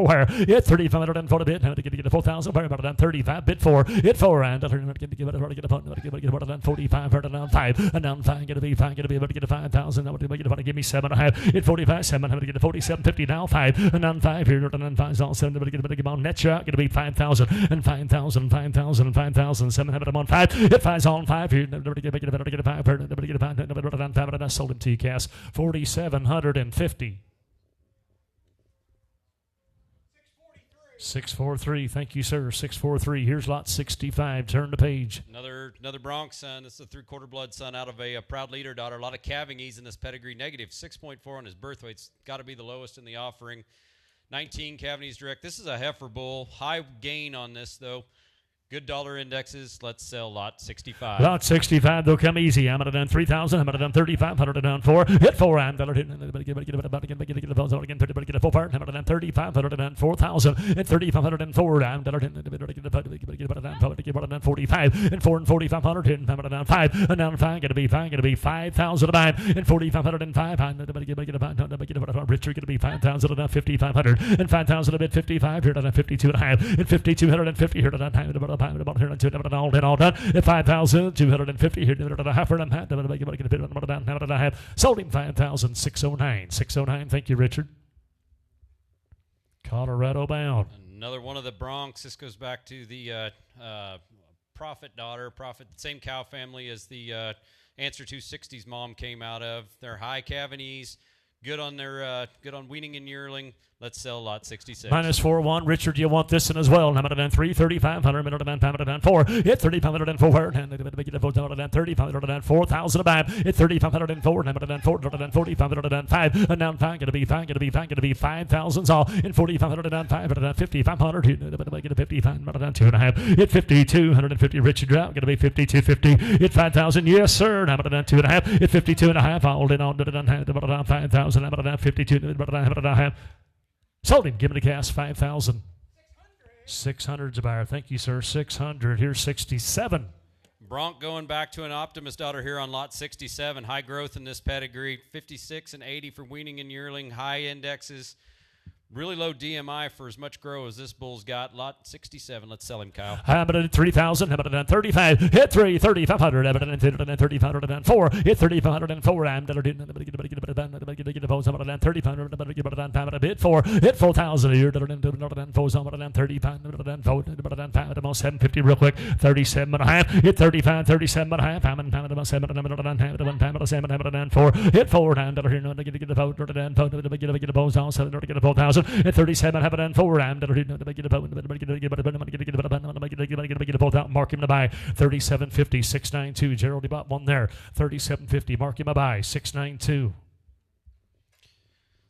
higher. Hit 3,540 bit. I'm going to get 4,000. I'm down 35. Bit 4. Hit 4. And I'm going to get a phone. I'm going to get down 45. Down 5. And down 5. Going to be 5. Going to be able to get 5,000. I'm going to give me 7.5. Hit 45. 7. I'm going to get 47.50. Now 5. And down 5 here. Down 5 is all 7. I'm going to get on net shot. Going to be 5,000. And 5,000. 5,000. 5,000. 700. I'm on 5. Hit 5's on 5 here. I'm going to get a 5. I sold him to you, Cass. 4,750. 643. Thank you, sir. 643. Here's lot 65. Turn the page. Another Bronx son. This is a 3/4 blood son out of a proud leader daughter. A lot of Cavanese in this pedigree. Negative 6.4 on his birth weight. It's got to be the lowest in the offering. 19 Cavanese direct. This is a heifer bull. High gain on this, though. Good dollar indexes. Let's sell lot 65. Lot 65. They'll come easy. I'm at down 3,000. I'm at down 3,500. Down 4. Hit 4. I'm going to get the phone again. Get a full part. I'm at down 3,500. Down 4,000. And 3,504. I'm going to get down 45. And 4 and 4,500. And I'm at down 5. And down 5. Going to be 5,000 to buy. And 4,505. I'm going to get a Richard. Going to be 5,000 and 5,500. And 5,000 a bit 55. Here down 52 and a half. And 5,250 here down about here all done at 5,250 here a half and a half. Sold him 5,609. 609. Thank you, Richard. Colorado bound. Another one of the Bronx. This goes back to the Prophet daughter. Prophet, same cow family as the Answer 260's mom came out of. They're high Cavanese. Good on weaning and yearling. Let's sell lot 66. Minus 4-1. Richard, you want this one as well. Number 3, 3,500. Minute and 4. Hit 3,504. And 4,000 about. Hit 3,504. Number 4, 4,505. And now 5. Going to be 5. Going to be 5. Going to be 5,000s all. In 4,505. 5,500. Hit 55. 2.5. Hit 5,250. Richard Drought. Going to be 5,250. Hit 5,000. Yes, sir. Number 2.5. Hit 52.5. Hold in on 5,000. Number 52. Sold him. Give him the cash. 5,000. 600's a buyer. Thank you, sir. 600. Here's 67. Bronc going back to an Optimist daughter here on lot 67. High growth in this pedigree. 56 and 80 for weaning and yearling. High indexes. Really low DMI for as much grow as this bull's got. Lot 67. Let's sell him, Kyle. How about it? 3,000. How about it? 35. Hit 3. 3,500. How about it? 3,504. Hit 3,504. I'm going to get 3,500. Hit 4. Hit 4,000 a year. 35. Almost 750 real quick. 37.5. Hit 35. 37.5. I'm in 4. Hit 4. I'm going to get the vote. Get a 4,000. At 37, have it on 4. I'm going to get a vote. Mark him to buy. 37.50, 692. Gerald, you bought one there. 37.50. Mark him a buy. 692.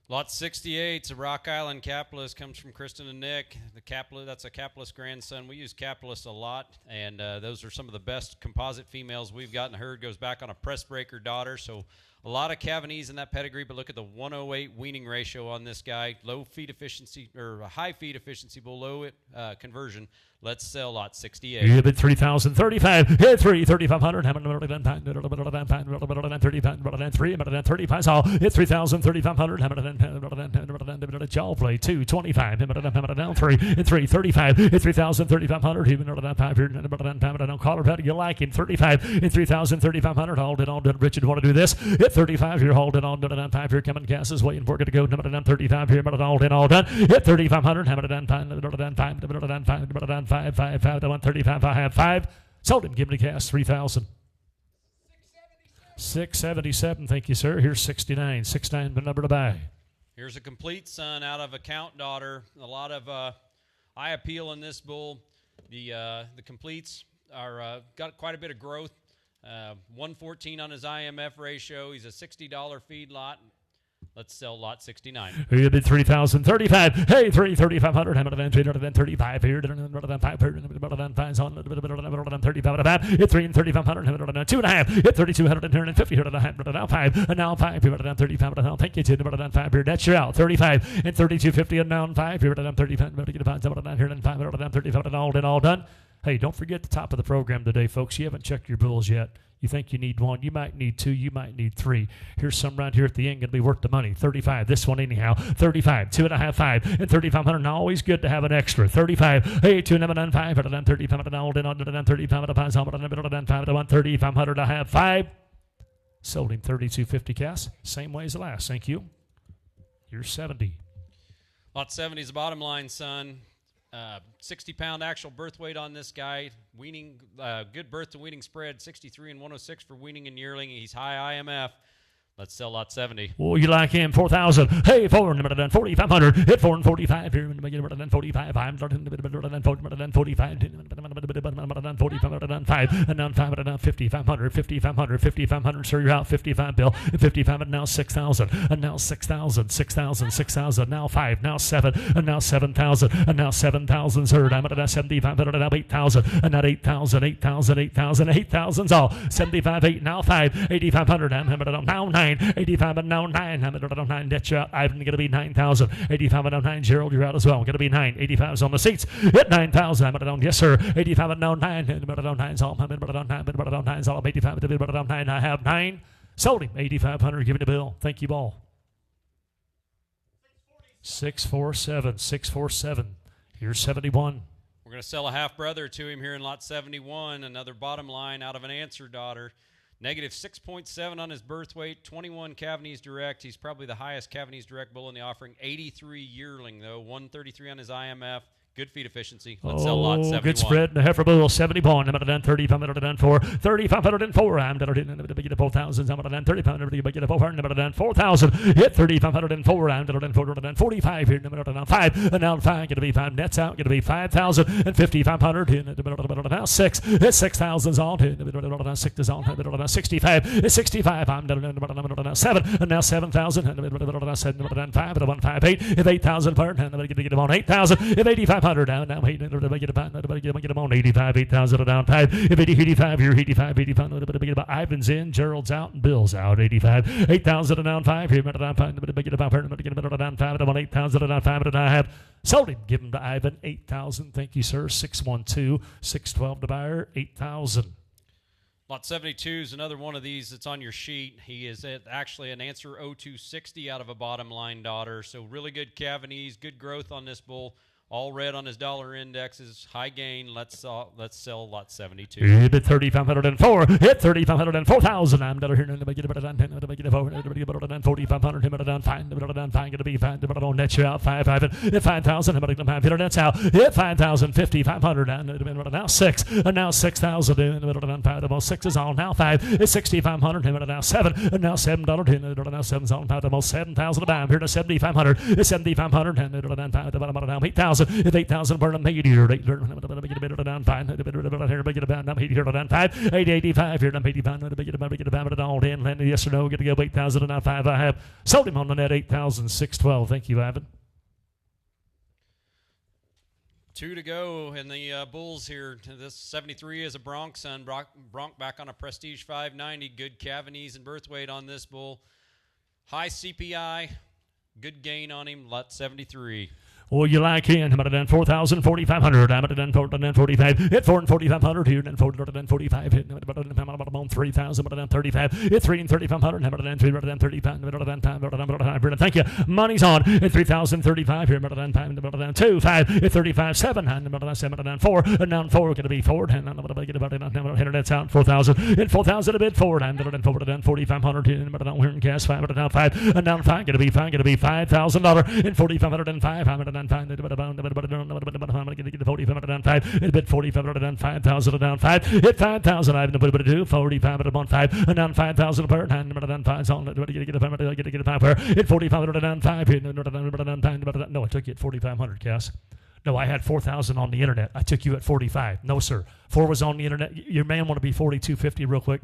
Lot 68, it's a Rock Island capitalist, comes from Kristen and Nick. That's a capitalist grandson. We use capitalists a lot, and those are some of the best composite females we've got in the herd. Goes back on a press breaker daughter, so a lot of Pawenees in that pedigree, but look at the 108 weaning ratio on this guy. Low feed efficiency, or high feed efficiency, below conversion. Let's sell lot 68. You bid 3,035. Hit 3, 3,500. Have 35. All hit 3,000, 3,500. Jaw play 2, 25. Down 3. Hit 3, 35. Hit 3,000, 3,500. Even caller pad. You like him? 35. Hit 3,000, 3,500. Hold it on. Richard, want to do this? Hit 35. You're holding on. 5 here. Coming Cassis waiting for it to go. 35 here. All done. Hit 3,500. Have 5 to 135. I have 5. Sold him. Give me the cash. 3,000. 677. Thank you, sir. Here's 69. 69, the number to buy. Here's a complete son out of a count daughter. A lot of eye appeal in this bull. The completes are got quite a bit of growth. 114 on his IMF ratio. He's a $60 feed lot. Let's sell lot 69. You bid 3,035. Hey, 3,500. How about 335 here? 5 on 35. Hit 3 and 3,500. 2.5. Hit 3,250 here. Now 5. And now 5 here. 35. Thank you. 5 here. That's your out. 35 and 3,250 and now 5 here. 35. Here and 5. 35 and all done. Hey, don't forget the top of the program today, folks. You haven't checked your bulls yet. You think you need 1. You might need 2. You might need 3. Here's some right here at the end going to be worth the money. 35. This one anyhow. 35. 2.5. 5. And 3,500. Now always good to have an extra. 35. Hey, 2.95. 35. And all in on 35. 3,500. I have 5. Sold him 3,250 cash. Same way as the last. Thank you. Here's 70. Lot 70 is the bottom line, son. 60-pound actual birth weight on this guy. Weaning, good birth to weaning spread. 63 and 106 for weaning and yearling. He's high IMF. Let's sell lot 70. Oh, you like him? 4,000. Hey, 4 and 4,500. Hit 4 and 45 here. 45. I'm 45. 5 and now 5 and 5,500. 5,500. Sir, you're out. 55 bill. 55 and now 6,000. And now 6,000. 6,000. 6,000. Now 5. Now 7. And now 7,000. And now 7,000. Sir, I'm at 7,500. And now 8,000. And now 8,000. 8,000. 8,000. 8,000's all. 75. 8. Now 5. 8,500. I'm now 9. 85 and now 9. I'm at 9. That's you. I'm going to be 9,000. 85 and now 9. Gerald, you're out as well. Going to be 9. 85's on the seats. Hit 9,000. I'm at yes, sir. 85 and now 9. I'm at 9's all. I'm at 9's all. 85 to be 9. I have 9. Sold him. 8,500. Give me the bill. Thank you, ball. 647. 647. Here's 71. We're going to sell a half brother to him here in lot 71. Another bottom line out of an answer daughter. Negative 6.7 on his birth weight, 21 Pawenees direct. He's probably the highest Pawenees direct bull in the offering. 83 yearling, though, 133 on his IMF. Good feed efficiency. Let's sell lot 71. Good spread. The heifer bull 70 pound. I'm at 3,504. 3,504. I'm at 4,000. I'm at 3,504. I'm at 4,000. Hit 3,504. I'm at 445 here. I'm at 5. And now 5 going to be 5. Nets out. Going to be 5,000 and 5,500. Now 6. It's 6,000's on. 6 is on. 65. It's 65. I'm at 7. And now 7,000. And 5. And 158. If 8,000 per. And I'm going to get them on 8,000. If 8,500 down, now 8, get them on 85, 8,000 down 5. If 85, you're 85, 85. Ivan's in, Gerald's out, and Bill's out. 85, 8,000 down 5. Here, down 5. Down 5. I'm on 8,000 down 5. And I have sold him. Give him to Ivan 8,000. Thank you, sir. 612, 612 to buyer 8,000. Lot 72 is another one of these that's on your sheet. He is actually an answer 0260 out of a bottom line daughter. So really good Pawenees, good growth on this bull. All red on his dollar indexes, high gain. Let's sell lot 72. Hit 3,504. Hit 3,504,000. I'm down here. Get it down 10. Get it over. Get it down 4,500. Hit it down 5. Get it down 5. Get it be 5. Get it on net you out 5. Hit 5,000. Hit it down 5. Hit it down out. Hit 5,000. 5,500. Now 6. And now 6,000. Hit it down 5. Almost 6 is on. Now 5. It's 6,500. Hit it down 7. And now $7. Hit it down 7's on. Almost 7,000 to buy. I'm here to 7,500. It's 7,500. Hit it down 5. Down 8,000. If 8,000 burn them, 80 or 8 down 5. Down 80 down 5. 885 here, down 85. Get it all in. Land yes or no. Get to go 8,000 down 5. I have sold him on the net 8,612. Thank you, Ivan. 2 to go in the bulls here. This 73 is a bronc son. Bronc back on a Prestige 590. Good Pawenees and birth weight on this bull. High CPI. Good gain on him. Lot 73. Well, you like him. I'm at a 4,000, 4,500. I'm at a 4,500. Hit 4 and 4,500 here. Then 4,45. Hit on 3,000. But 35. Hit 3 and 3,500. I'm at a 3, 35. Thank you. Money's on. Hit 3,035 here. I'm at 2, 5. Hit 35, 7. I'm at 7, 4. And now 4 going to be 4. And I'm going to get about it. That's out 4,000. Hit 4,000 a bit forward. I'm at 4,500. I'm at here in cash 5. But now 5. And now 5 going to be $5,000. Hit 4,505. I'm at down 5. Hit 45 down 5. Hit bit 45 down 5,000 down 5. Hit 5,000. I have no put it 2. 45 down 5. And down 5,000 per. Down 5. So get a 5 per. Hit 45 down 5. Hit down 5. No, I took you at 4,500, Cass. No, I had 4,000 on the internet. I took you at 45. No, sir. 4 was on the internet. Your man want to be 42.50 real quick.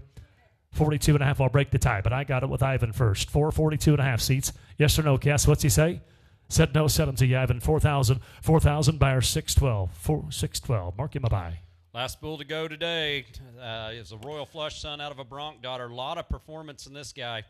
42 and a half. I'll break the tie, but I got it with Ivan first. 42 and a half seats. Yes or no, Cass? What's he say? Said no, set him to you, Ivan. 4,000, buyer 612. 612. Mark him a buy. Last bull to go today is a Royal Flush son out of a bronc daughter. A lot of performance in this guy.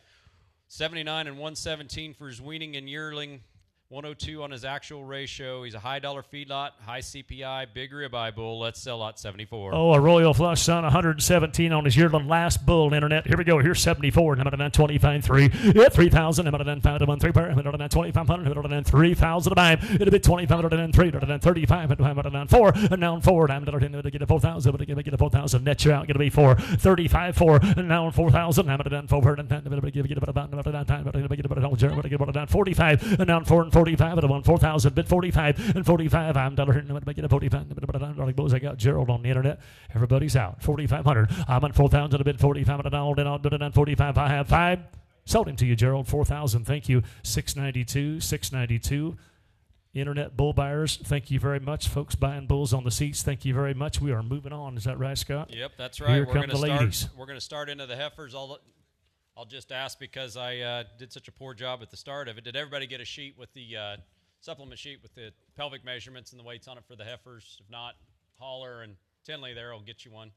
79 and 117 for his weaning and yearling. 102 on his actual ratio. He's a high dollar feedlot, high CPI, big ribeye bull. Let's sell lot 74. Oh, a Royal Flush son, 117 on his yearling. Last bull, internet. Here we go. Here's 74. I'm at 25.3. Hit 3,000. I'm at 5 to 1 3 pair. I'm at 2,500. I'm at 3,000 to buy. It'll be 2,500 and 3. I'm at 35. I'm at 4. And now 4. I'm going to get a 4,000. But get a 4,000. Net you out. Going to be 4. 35, 4. And now 4,000. I'm at 4. And I'm going to get about time. I'm going to get about 45. And now 4 and 45 at 1 4,000 bid 45 and 45. I'm dollar here. I'm going to get a 45. I got Gerald on the internet. Everybody's out. 4,500. I'm at 4,000 a bid 45 at all. Then I'll do it at 45. I have 5. Sold him to you, Gerald. 4,000. Thank you. 692. Internet bull buyers, thank you very much. Folks buying bulls on the seats, thank you very much. We are moving on. Is that right, Scott? Yep, that's right. Here come the ladies. We're going to start into the heifers. I'll just ask because I did such a poor job at the start of it. Did everybody get a sheet with the supplement sheet with the pelvic measurements and the weights on it for the heifers? If not, Holler and Tinley there will get you one.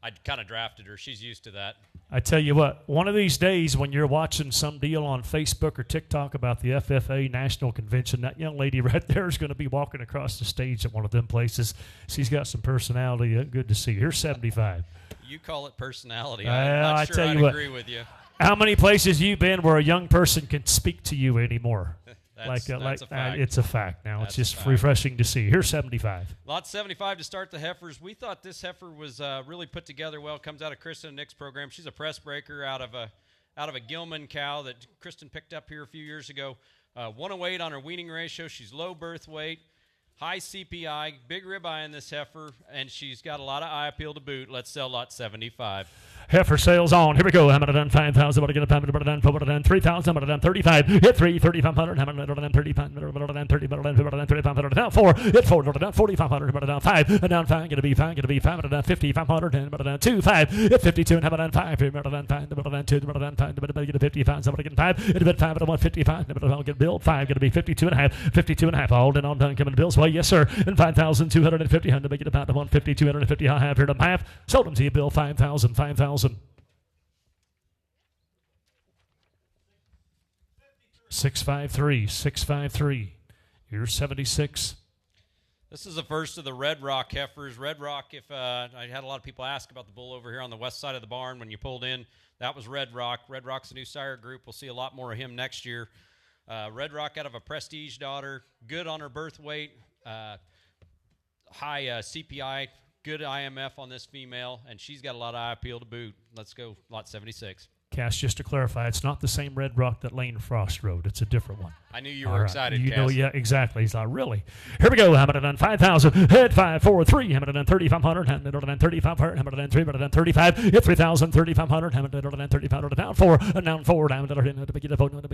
I kind of drafted her. She's used to that. I tell you what, one of these days when you're watching some deal on Facebook or TikTok about the FFA National Convention, that young lady right there is going to be walking across the stage at one of them places. She's got some personality. Good to see her. Here's 75. You call it personality. I'm not sure I'd agree with you. How many places you been where a young person can speak to you anymore? That's a fact. It's a fact now. That's it's just refreshing to see. Here's 75. Lot 75 to start the heifers. We thought this heifer was really put together well. Comes out of Kristen and Nick's program. She's a press breaker out of a Gilman cow that Kristen picked up here a few years ago. 108 on her weaning ratio. She's low birth weight, high CPI, big ribeye in this heifer, and she's got a lot of eye appeal to boot. Let's sell lot 75. Heifer sales on. Here we go. Hammer done 5,000. What are going to pay? Done 4. Done 3,000. Done 35. Hit 3. 3,500. Hammer done 35. Done 30. Done 3,500. Down 4. Hit 4. Done 4,500. Down 5. Down 5. Going to be 5. Going to be 5. Done 5,500. Done 2. 5. Hit 52. And hammer done 5. Done 5. Done 2. Done 5. Get 55. Somebody getting 5. Hit a bit 5. Done 155. Done get build 5. Going to be 52 and a half. 52 and a half. All in on done coming to Bill's way. Yes, sir. And 5,250. To make it about 150. 250. I have here to half. Sold them to you, Bill. 5,000. 5,000. 653, 653. Here's 76. This is the first of the Red Rock heifers. Red Rock, if I had a lot of people ask about the bull over here on the west side of the barn when you pulled in, that was Red Rock. Red Rock's a new sire group. We'll see a lot more of him next year. Red Rock out of a Prestige daughter, good on her birth weight, high CPI, good IMF on this female, and she's got a lot of eye appeal to boot. Let's go lot 76. Cass, just to clarify, it's not the same Red Rock that Lane Frost rode. It's a different one. I knew you were excited, You Cass. know, yeah, exactly. He's like, really? Here we go. Hammer done 5,000. Hit 5, 4, 3. Hammer done 3,500. Hammer done 3,500. Hammer done 3. Hammer done 35. Hit 3,000. 3,500. Hammer done 3,500. Down 4. Down 4. Hammer done to get a vote. To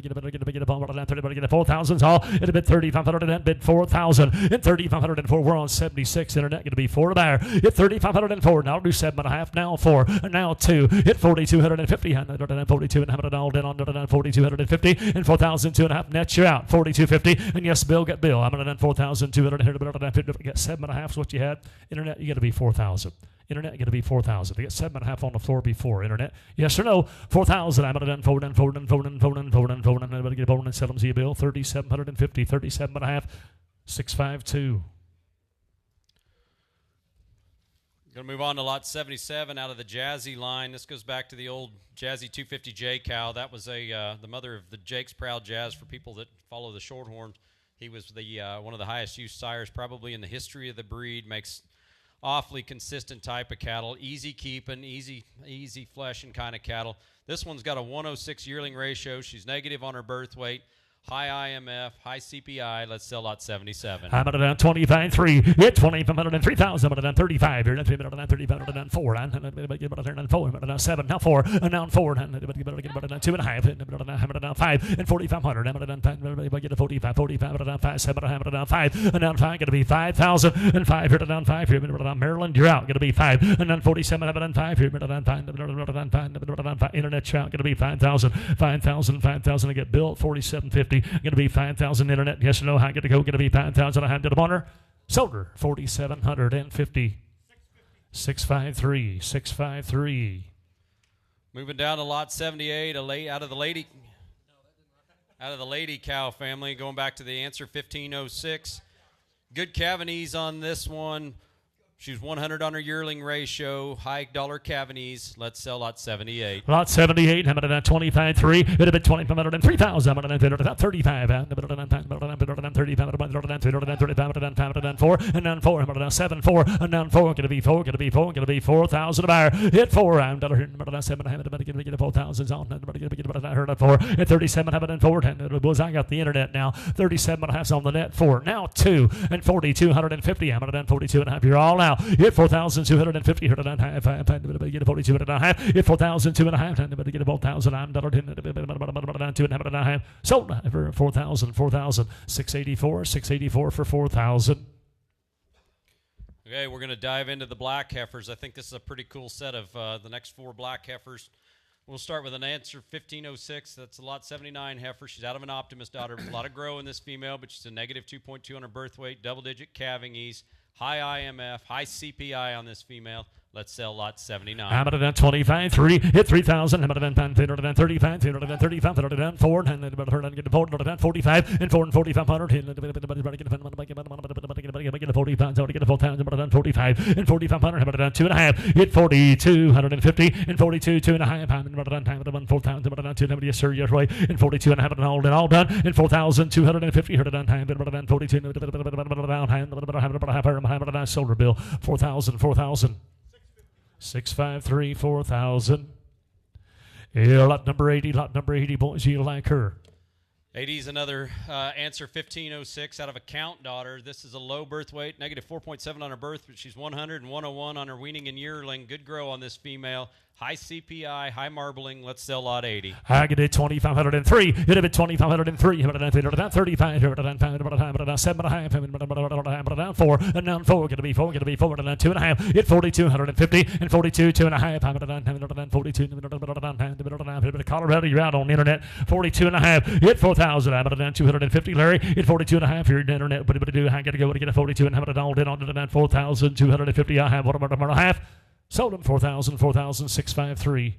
get a ball. Down 30. Get a 4,000. All. It a bit 3,500. And then bid 4,000. Hit 3,504. We're on 76. Internet going to be 4 to buyer. Hit 3,504. Now do 7.5. Now 4. Now 2. Hit 4,250. Hammer done 42. And hammer done all in on 4,250. And 4,002.5. Net you're out. 4,250. And yes, Bill, get Bill. I'm going to done 4,200. Get 7.5 is what you had. Internet, you got to be 4,000. Internet, you got to be 4,000. They get 7.5 on the floor before. Internet, yes or no? 4,000. I'm going to done 4. I'm going to get and sell them to you, Bill. 3,750. 37.5. 652. Going to move on to lot 77 out of the Jazzy line. This goes back to the old Jazzy 250J cow. That was the mother of the Jake's Proud Jazz for people that follow the Shorthorn. He was the one of the highest used sires probably in the history of the breed. Makes awfully consistent type of cattle. Easy keeping, easy fleshing kind of cattle. This one's got a 106 yearling ratio. She's negative on her birth weight. High IMF, high CPI. Let's sell lot 77. I'm at a 25.3. Hit 2,500 3,000. I'm at a 35. Here, 3 minutes, 35, 4. I'm at 4. I'm at 7. Now 4. Now 4. I'm at 2.5. I'm at 5. And 4,500. I'm at 5. Get a 45. 45. I'm at 5. 7. I'm at 5. And now 5. Going to be 5,000. And 5 here to down 5 here. Maryland, you're out. Going to be 5. And then 47. I'm at 5 here. Internet, you're out. Going to be 5,000. 5,000. 5,000 to get built. 47.50. Going to be 5,000 internet. Yes or no? How good to go? Going to be 5,000. I hand to the honor. Solder 4,750. 653. 653. Moving down to lot 78, out of the lady cow family. Going back to the answer 1506. Good Pawenees on this one. She's 100 on her yearling ratio. High dollar Pawenees. Let's sell lot 78. Lot 78. I'm at 25.3. It'd have been 2,500 and 3,000. I'm at 35. I'm at 35. 4. And down 4. I'm at 7. 4. And down 4. Going to be 4. Going to be 4. Going to be 4,000 a buyer. Hit 4. I'm at 7. I'm going to get 4,000 on. I heard it 4. At 37. I'm at 4. And I got the internet now. 37.5 on the net. 4. Now 2. And 4,250. I'm at 42.5. You're all out. Hit 4,250. Hit 4,250. Get a 42.5. Hit 4,002.5. Get a 4,000. I'm $2.5. Sold for 4,000. 4,000. 684. 684 for 4,000. Okay, we're going to dive into the black heifers. I think this is a pretty cool set of the next 4 black heifers. We'll start with an answer 1506. That's a lot 79 heifer. She's out of an Optimist daughter. A lot of grow in this female, but she's a negative 2.2 on her birth weight, double-digit calving ease. High IMF, high CPI on this female. Let's sell lot 79. I'm at 25.3. Hit 3,000. I'm at 35. 35. 4. And then get the 45. And 4 and 4,500. Get a 45. Get a 4,000. 45. And 4,500. I'm at 2.5. Hit 4,250. And 42. 2.5. I'm at 4,000. Yes, sir. Yes, right. And 42. And have it all done. And 4,250. Heard it on time. 42. Solar bill. 4,000. 4,000. 653, 4,000. Yeah, lot number 80, boys. You like her. 80's another answer, 1506 out of a count daughter. This is a low birth weight, negative 4.7 on her birth, but she's 100 and 101 on her weaning and yearling. Good grow on this female. High CPI, high marbling. Let's sell lot 80. I get it 2,503. It'd have been 2,503. 35. 7.5. 4. And now 4. Going to be 4. Going to be 4. And then 2.5. Hit 4,250 and 42. 2.5. Colorado, you're out on the internet. 42.5. Hit 4,000. 250. Larry, hit 42.5. You're on the internet. What do you do? I got to go to get a 42 and have it all in on the 4,250. I have 1.5. Sold them 4,653.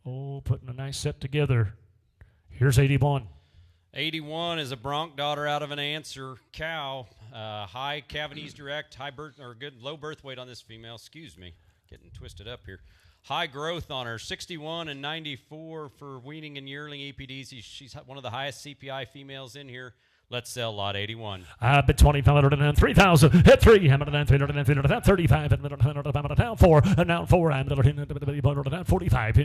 Oh, putting a nice set together. Here's 81. 81 is a bronc daughter out of an answer cow. High cavities direct, low birth weight on this female. Excuse me, getting twisted up here. High growth on her, 61 and 94 for weaning and yearling EPDs. She's one of the highest CPI females in here. Let's sell lot 81. I bet 2,500 3,000. Hit 3. 35. 4. And now 4. 45.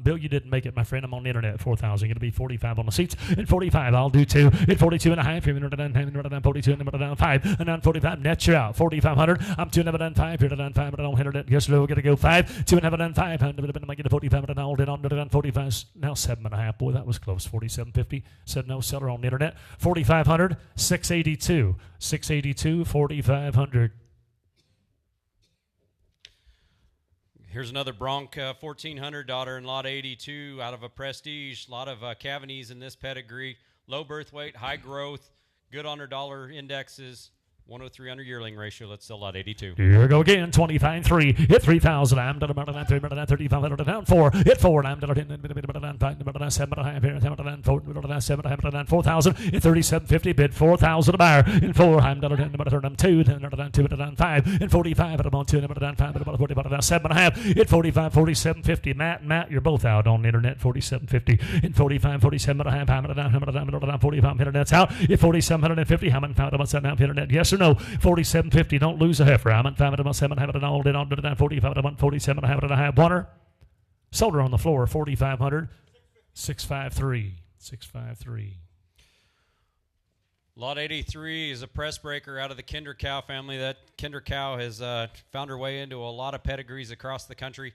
Bill, you didn't make it, my friend. I'm on the internet. 4,000. Going to be 45 on the seats. And 45. I'll do 2. Hit 42.5. 42. And 5. And now 45. Net you're out. 4,500. I'm 2.5. Here to 5. But I don't hit it. Yesterday we're going to go 5. 2.5. I get a 45. And I'll did on 45. Now 7.5. Boy, that was close. 47.50. Said no seller on the internet. 45. 682, 4,500. Here's another bronc 1,400 daughter in lot 82 out of a prestige. A lot of cavities in this pedigree. Low birth weight, high growth, good on her dollar indexes. 103 under yearling ratio. Let's sell lot 82. Here we go again. 25.3. Hit 3,000. I'm down 3,500 down 4. Hit 4. I'm down 7.5. 7.5. 4,000. Hit 37.50. Bid 4,000 a buyer. In 4. I'm down 2. 5. In 45. I'm on 2. 5. 7.5. Hit 45. 47.50. Matt, you're both out on the internet. 47.50. In 45. 47.5. I'm down 45. Internet's out. Hit 4,750. I'm found about 7.5 internet. Yes or no? 47.50. Don't lose a heifer. I'm at 5.7. Have it all did on to the 45. 47. Have it and a half. Water. Sold her on the floor. 4,500. 653. 653. Lot 83 is a press breaker out of the Kinder cow family. That Kinder cow has found her way into a lot of pedigrees across the country.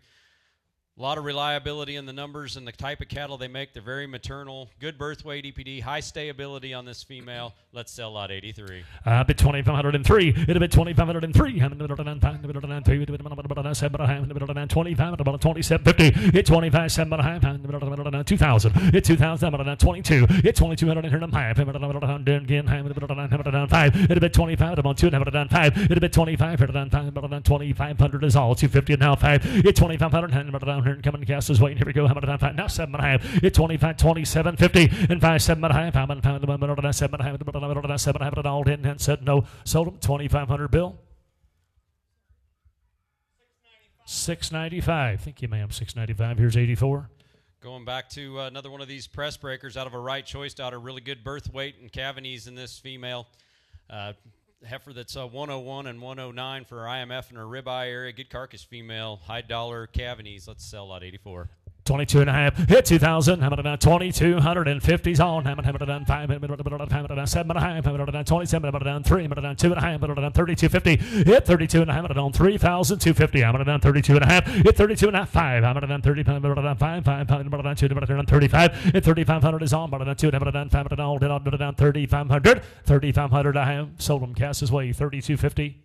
A lot of reliability in the numbers and the type of cattle they make. They're very maternal. Good birth weight EPD. High stayability on this female. Let's sell lot 83. I bid 2,503. It'll be 2,503. 27.50. Hit 25. 7.5. 2,000. Hit 2,000. 22. Hit 2,200. Again. 5. It'll be 25. I'm on 2. 5. It'll be 25. 2,500 is all. 250 now 5. Hit 2,500. Coming casters waiting. Here we go. How about 5? Now 7.5. Hit 25, 27.50 and 5, 7.5. How about 7.5? It all in and said no. Sold them 2,500. Bill. 695. Thank you, ma'am. 695. Here's 84. Going back to another one of these press breakers out of a right choice daughter. Really good birth weight and cavities in this female. Heifer that's 101 and 109 for her IMF and her ribeye area. Good carcass female. High dollar cavities. Let's sell lot 84. 22.5. Hit 2,000. How about 2,250's on. How about 5? 7.5. 27. 3. 2.5. 32.50. Hit 32.5. On 3,250. How about 32.5. Hit 32.5. 5. How about 35. 35. Hit 3,500 is on. 2. 5. All down 3,500. 3,500. I have sold them. Cast his way. 32.50.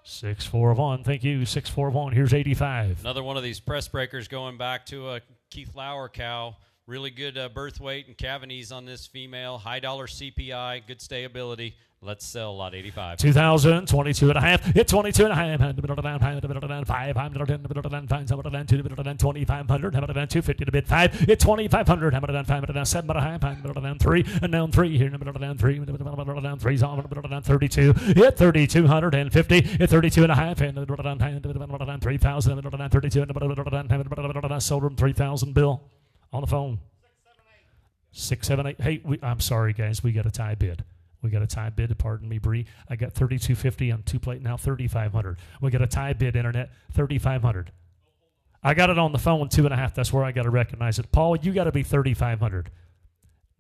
641. Thank you. 641. Here's 85. Another one of these press breakers going back to a Keith Lauer cow. Really good birth weight and cavities on this female. High dollar CPI. Good stayability. Let's sell lot 85. 2,000, 22.5. Hit 22.5. 2,500. 250 to bid 5. Hit 2,500. 7.5. 3. And down 3 here. 3. 3's on. 32. Hit 3,250. Hit 32.5. 3,000. 32. Sold him 3,000. Bill on the phone. 678. Hey, I'm sorry, guys. We got a tie bid. We got a tie bid. Pardon me, Bree. I got 3,250 on 2 plate now. 3,500. We got a tie bid. Internet 3,500. I got it on the phone 2.5. That's where I got to recognize it. Paul, you got to be 3,500.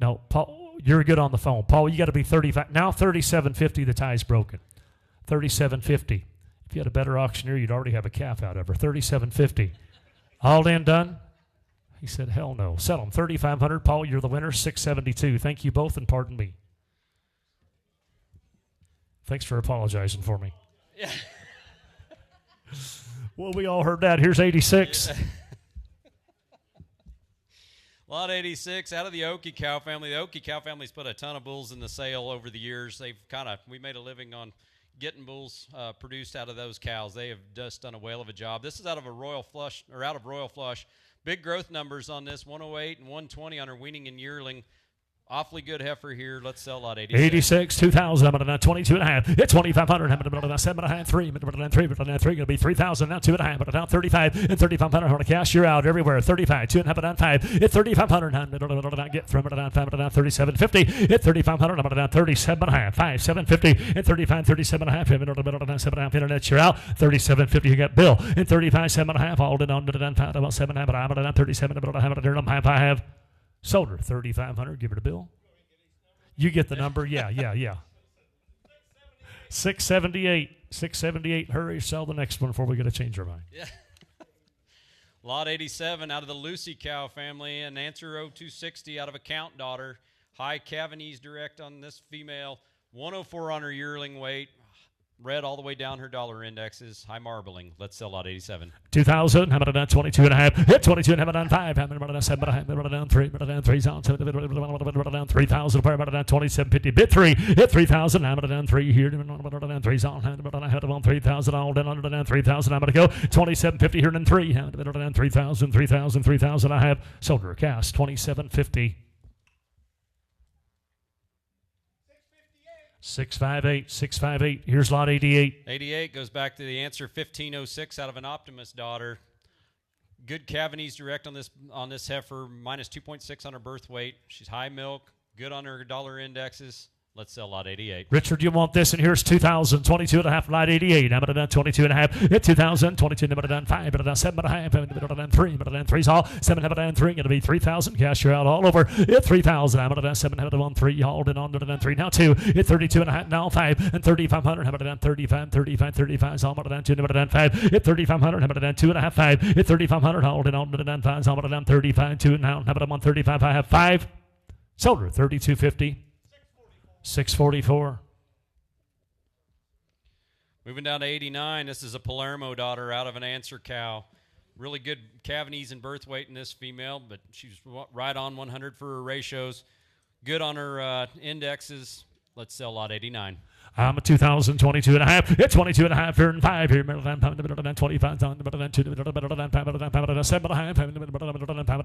No, Paul, you're good on the phone. Paul, you got to be 35. Now 37.50, the tie's broken. 37.50. If you had a better auctioneer, you'd already have a calf out of her. 37.50. All in, done? He said, hell no. Sell them. 3,500. Paul, you're the winner. 672. Thank you both, and pardon me. Thanks for apologizing for me. Yeah. Well, we all heard that. Here's 86. Yeah. Lot 86 out of the Okie cow family. The Okie cow family's put a ton of bulls in the sale over the years. We made a living on getting bulls produced out of those cows. They have just done a whale of a job. This is out of Royal Flush. Big growth numbers on this, 108 and 120 on her weaning and yearling. Awfully good heifer here. Let's sell lot 86. 86, 2,000. I'm at 22 and a half. It's 2,500. I'm at 7 and a half, 3. I'm at 3. Going to be 3,000. Now 2 and a half. But now 35 and 3,500. I'm going to cash you out everywhere. 35, 2 and a half. At 5. It's 3,500. I'm going to get from it at 5. At 37.50. It's 3,500. I'm at 37 and a half. 5, 750. And 35, 37 and a half. I'm at 7 and a half. Internet, you're out. 37.50. You got Bill. And 35, 7 and a half. All in on to the 5. About 7 and a half. But I'm at 37. But I have sold her 3,500. Give her to Bill. You get the number. Yeah. 678. 678. Hurry, sell the next one before we get to change our mind. Yeah. Lot 87 out of the Lucy cow family. An answer 0260 out of a count daughter. High Pawenee direct on this female. 104 on her yearling weight. Red all the way down her dollar indexes. High marbling. Let's sell lot 87. 2,000. How about it? 22 and a half. Hit 22 and a half. Down 5. How about it? 7. How about it? Down 3. Down 3. Down 3,000. How about it? 27.50. Bit 3. Hit 3,000. How about it? Down 3 here. Down 3. How about I had on 3,000. All down under down 3,000. I'm going to go 27.50 here and 3. How about it? Down 3,000. 3,000. I have sold her cast 27.50. 658. Here's lot 88. 88 goes back to the answer 1506 out of an Optimist daughter. Good Pawenee's direct on this heifer, minus 2.6 on her birth weight. She's high milk, good on her dollar indexes. Let's sell lot 88. Richard, you want this, and here's 2,000, 22 and a half, lot 88. I'm at a 22 and a half. Hit 2,000, 22, I'm at 5, but 7 and a half, I'm at 3, but 3's all. 7, I'm at 3, going to be 3,000. Cash you out all over. Hit 3,000, I'm at 7, I'm at 3, holding on to 3. Now 2, hit 32 and a half, now 5, and 3,500. I'm at 35, so I'm at 2, I'm at 5. Hit 3,500, I'm at 2 and a half, 5. Hit 3,500, holding on to 5, so I'm at 35, 2 now, I'm at 35, I have 5. Sold her, 32.50. 644. Moving down to 89, this is a Palermo daughter out of an answer cow. Really good Pawenees and birth weight in this female, but she's right on 100 for her ratios. Good on her indexes. Let's sell lot 89. I'm a 2,000, 22 and a half. It's 22 and a half here and 5 here. 25, 7 and a half.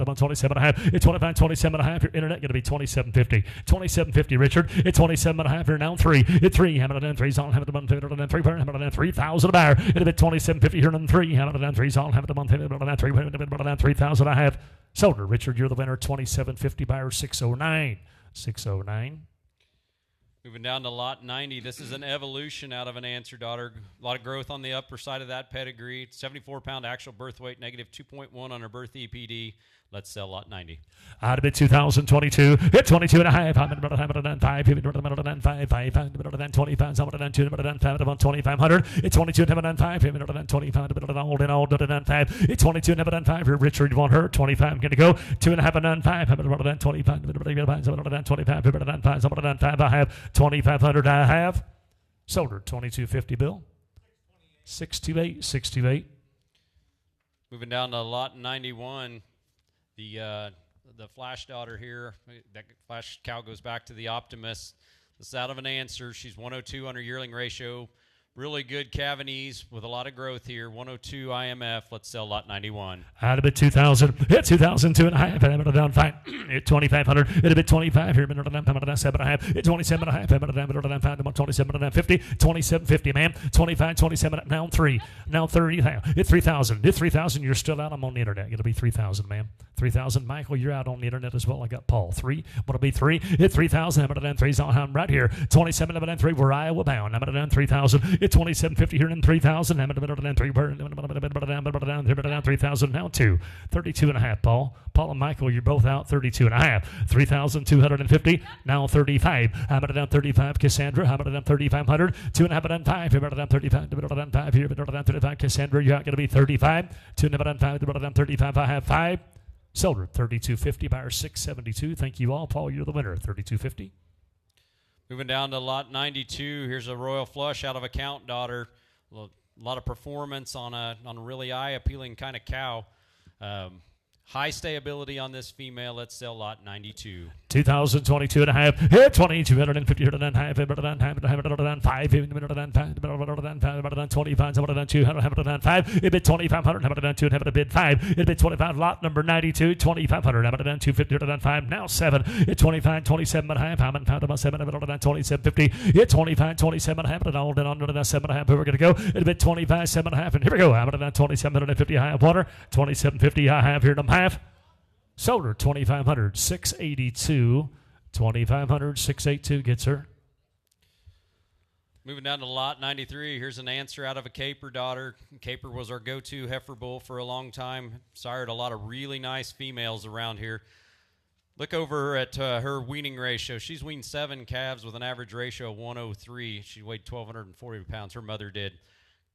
27 and a half. It's 25, 27 and a half. Your internet going to be 27.50. 27.50, Richard. It's 27 and a half here now 3. It's 3. How about 3's on? How about 3,000 a buyer. It'll be 27.50 here and 3. How about 3's on? How about 3,000 I have. Sold her, Richard. You're the winner. 27.50 buyer 609. 609. Moving down to lot 90, this is an evolution out of an answer daughter. A lot of growth on the upper side of that pedigree. 74-pound actual birth weight, negative 2.1 on her birth EPD. Let's sell lot 90. Out of it, 2022. Hit 22 and a half. I'm at 5. Hit 5. 5. 25. I'm at 2. I'm at 2,500. It's 22 and a half. 5. Hit 25. All in all. 5. It's 22 and a half. 5. Here, Richard, you want her? 25. I'm going to go 2 and a half and 5. I'm at 25. I'm at 25. I'm at 5. I have 2,500. I have sold her 22.50. Bill. 628. Moving down to lot 91. The flash daughter here, that flash cow goes back to the Optimist. This is out of an answer. She's 102 on her yearling ratio. Really good Pawenees with a lot of growth here. 102 IMF. Let's sell lot 91. Out of it, 2,000. Hit 2,002 and a half. I'm at down 5. Hit 2,500. Hit a bit 25 here. I'm at 7 and a half. Hit 27 and a half. I'm at 5. I'm 27 and a half. 50. 27.50, man. 25, 27. Now 3. Now 30. Hit 3,000. Hit 3,000. You're still out. I'm on the internet. It'll be 3,000, man. 3,000. Michael, you're out on the internet as well. I got Paul. 3. What'll be 3? Hit 3,000. I'm at 3. I'm right here. 27. I'm at 3. We're Iowa bound. I'm at 3,000. It's 27.50 here in 3,000. Down 3,000. Now 32.5, Paul. Paul and Michael, you're both out 32.5. 3,250. Now 35. Hammer down 35. Cassandra. Hammer down 3,500. 2.5 down 5. Hammer down 35. Down 5 here. Down 35. Cassandra, you're out going to be 35. 2.5 down 5. Down 35. I have 5. Sold 32.50. Buyer 672. Thank you all. Paul, you're the winner. 32.50. Moving down to lot 92. Here's a royal flush out of account daughter. A lot of performance on a really eye-appealing kind of cow. High stayability on this female. Let's sell lot 92. 2022.5. Hit 2,250. Hit down 5. Hit down 5. Hit down 5. Hit down 5. Hit down 25. Hit down 2. Hit down 5. Hit bid 2,500. Hit down 2. Hit down bid 5. Hit bid 25. Lot number 92. 2,500. Hit down 250. Hit down 5. Now 7. Hit 25. 27.5. How many pound about 7? Hit down 27.50. Hit 25. 27.5. Hit all down under that 7.5. We're going to go. Hit bid 25. 7.5. And here we go. Hit down 27.50. I have water. 27.50. I have here them half. Sold her 2,500, 682. 2,500, 682 gets her. Moving down to lot 93, here's an answer out of a Caper daughter. Caper was our go-to heifer bull for a long time. Sired a lot of really nice females around here. Look over at her weaning ratio. She's weaned 7 calves with an average ratio of 103. She weighed 1,240 pounds. Her mother did.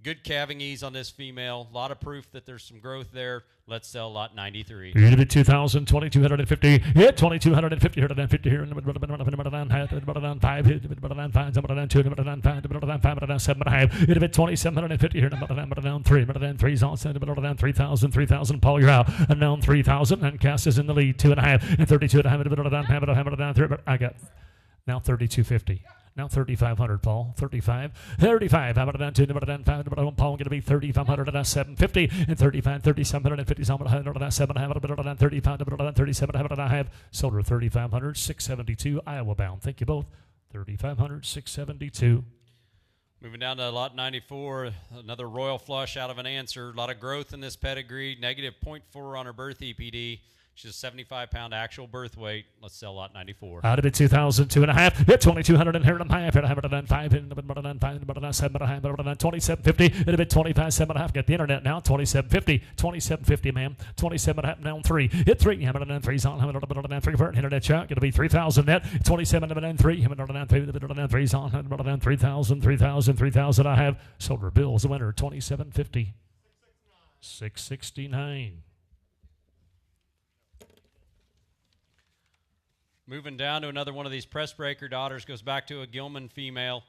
Good calving ease on this female. A lot of proof that there's some growth there. Let's sell lot 93. You're going to be 2,000, 2,250. Hit 2,250. Here to 50 here. Down 5. Down 5. Down 5. Down 2. Down 5. Down 7.5. Hit a bit 2,750 here. Down 3. Down 3. Down 3,000. 3,000. Paul, you're out. And down 3,000. And Cass is in the lead. 2.5. And 32. Down 3. I got now 3,250. Now 3,500, Paul. 35. 35. How about down 2? Down 5. Paul going to be 3,500 and 750. And 35. 3,750. Down 7. Down 35. Down 37. How about I have sold her 3,500, 672. Iowa bound. Thank you both. 3,500, 672. Moving down to lot 94, another royal flush out of an answer. A lot of growth in this pedigree. Negative 0.4 on her birth EPD. She's a 75-pound actual birth weight. Let's sell lot 94. Out of it, 2,000, 2.5. Hit 2,200 and here and half. Hit 5. Hit 7.5. 27.50. Hit a bit 25, 7.5. Get the internet now. 27.50. 27.50, ma'am. 27.5 down 3. Hit 3. Hammer down 3's on. Hammer down 3 for internet shot. Going to be 3,000 net. 27 down 3. Hammer down 3. Down 3's on. Hammer down 3,000. 3,000. 3,000. I have sold her. Bill's the winner. 27.50. 669. Moving down to another one of these press breaker daughters, goes back to a Gilman female.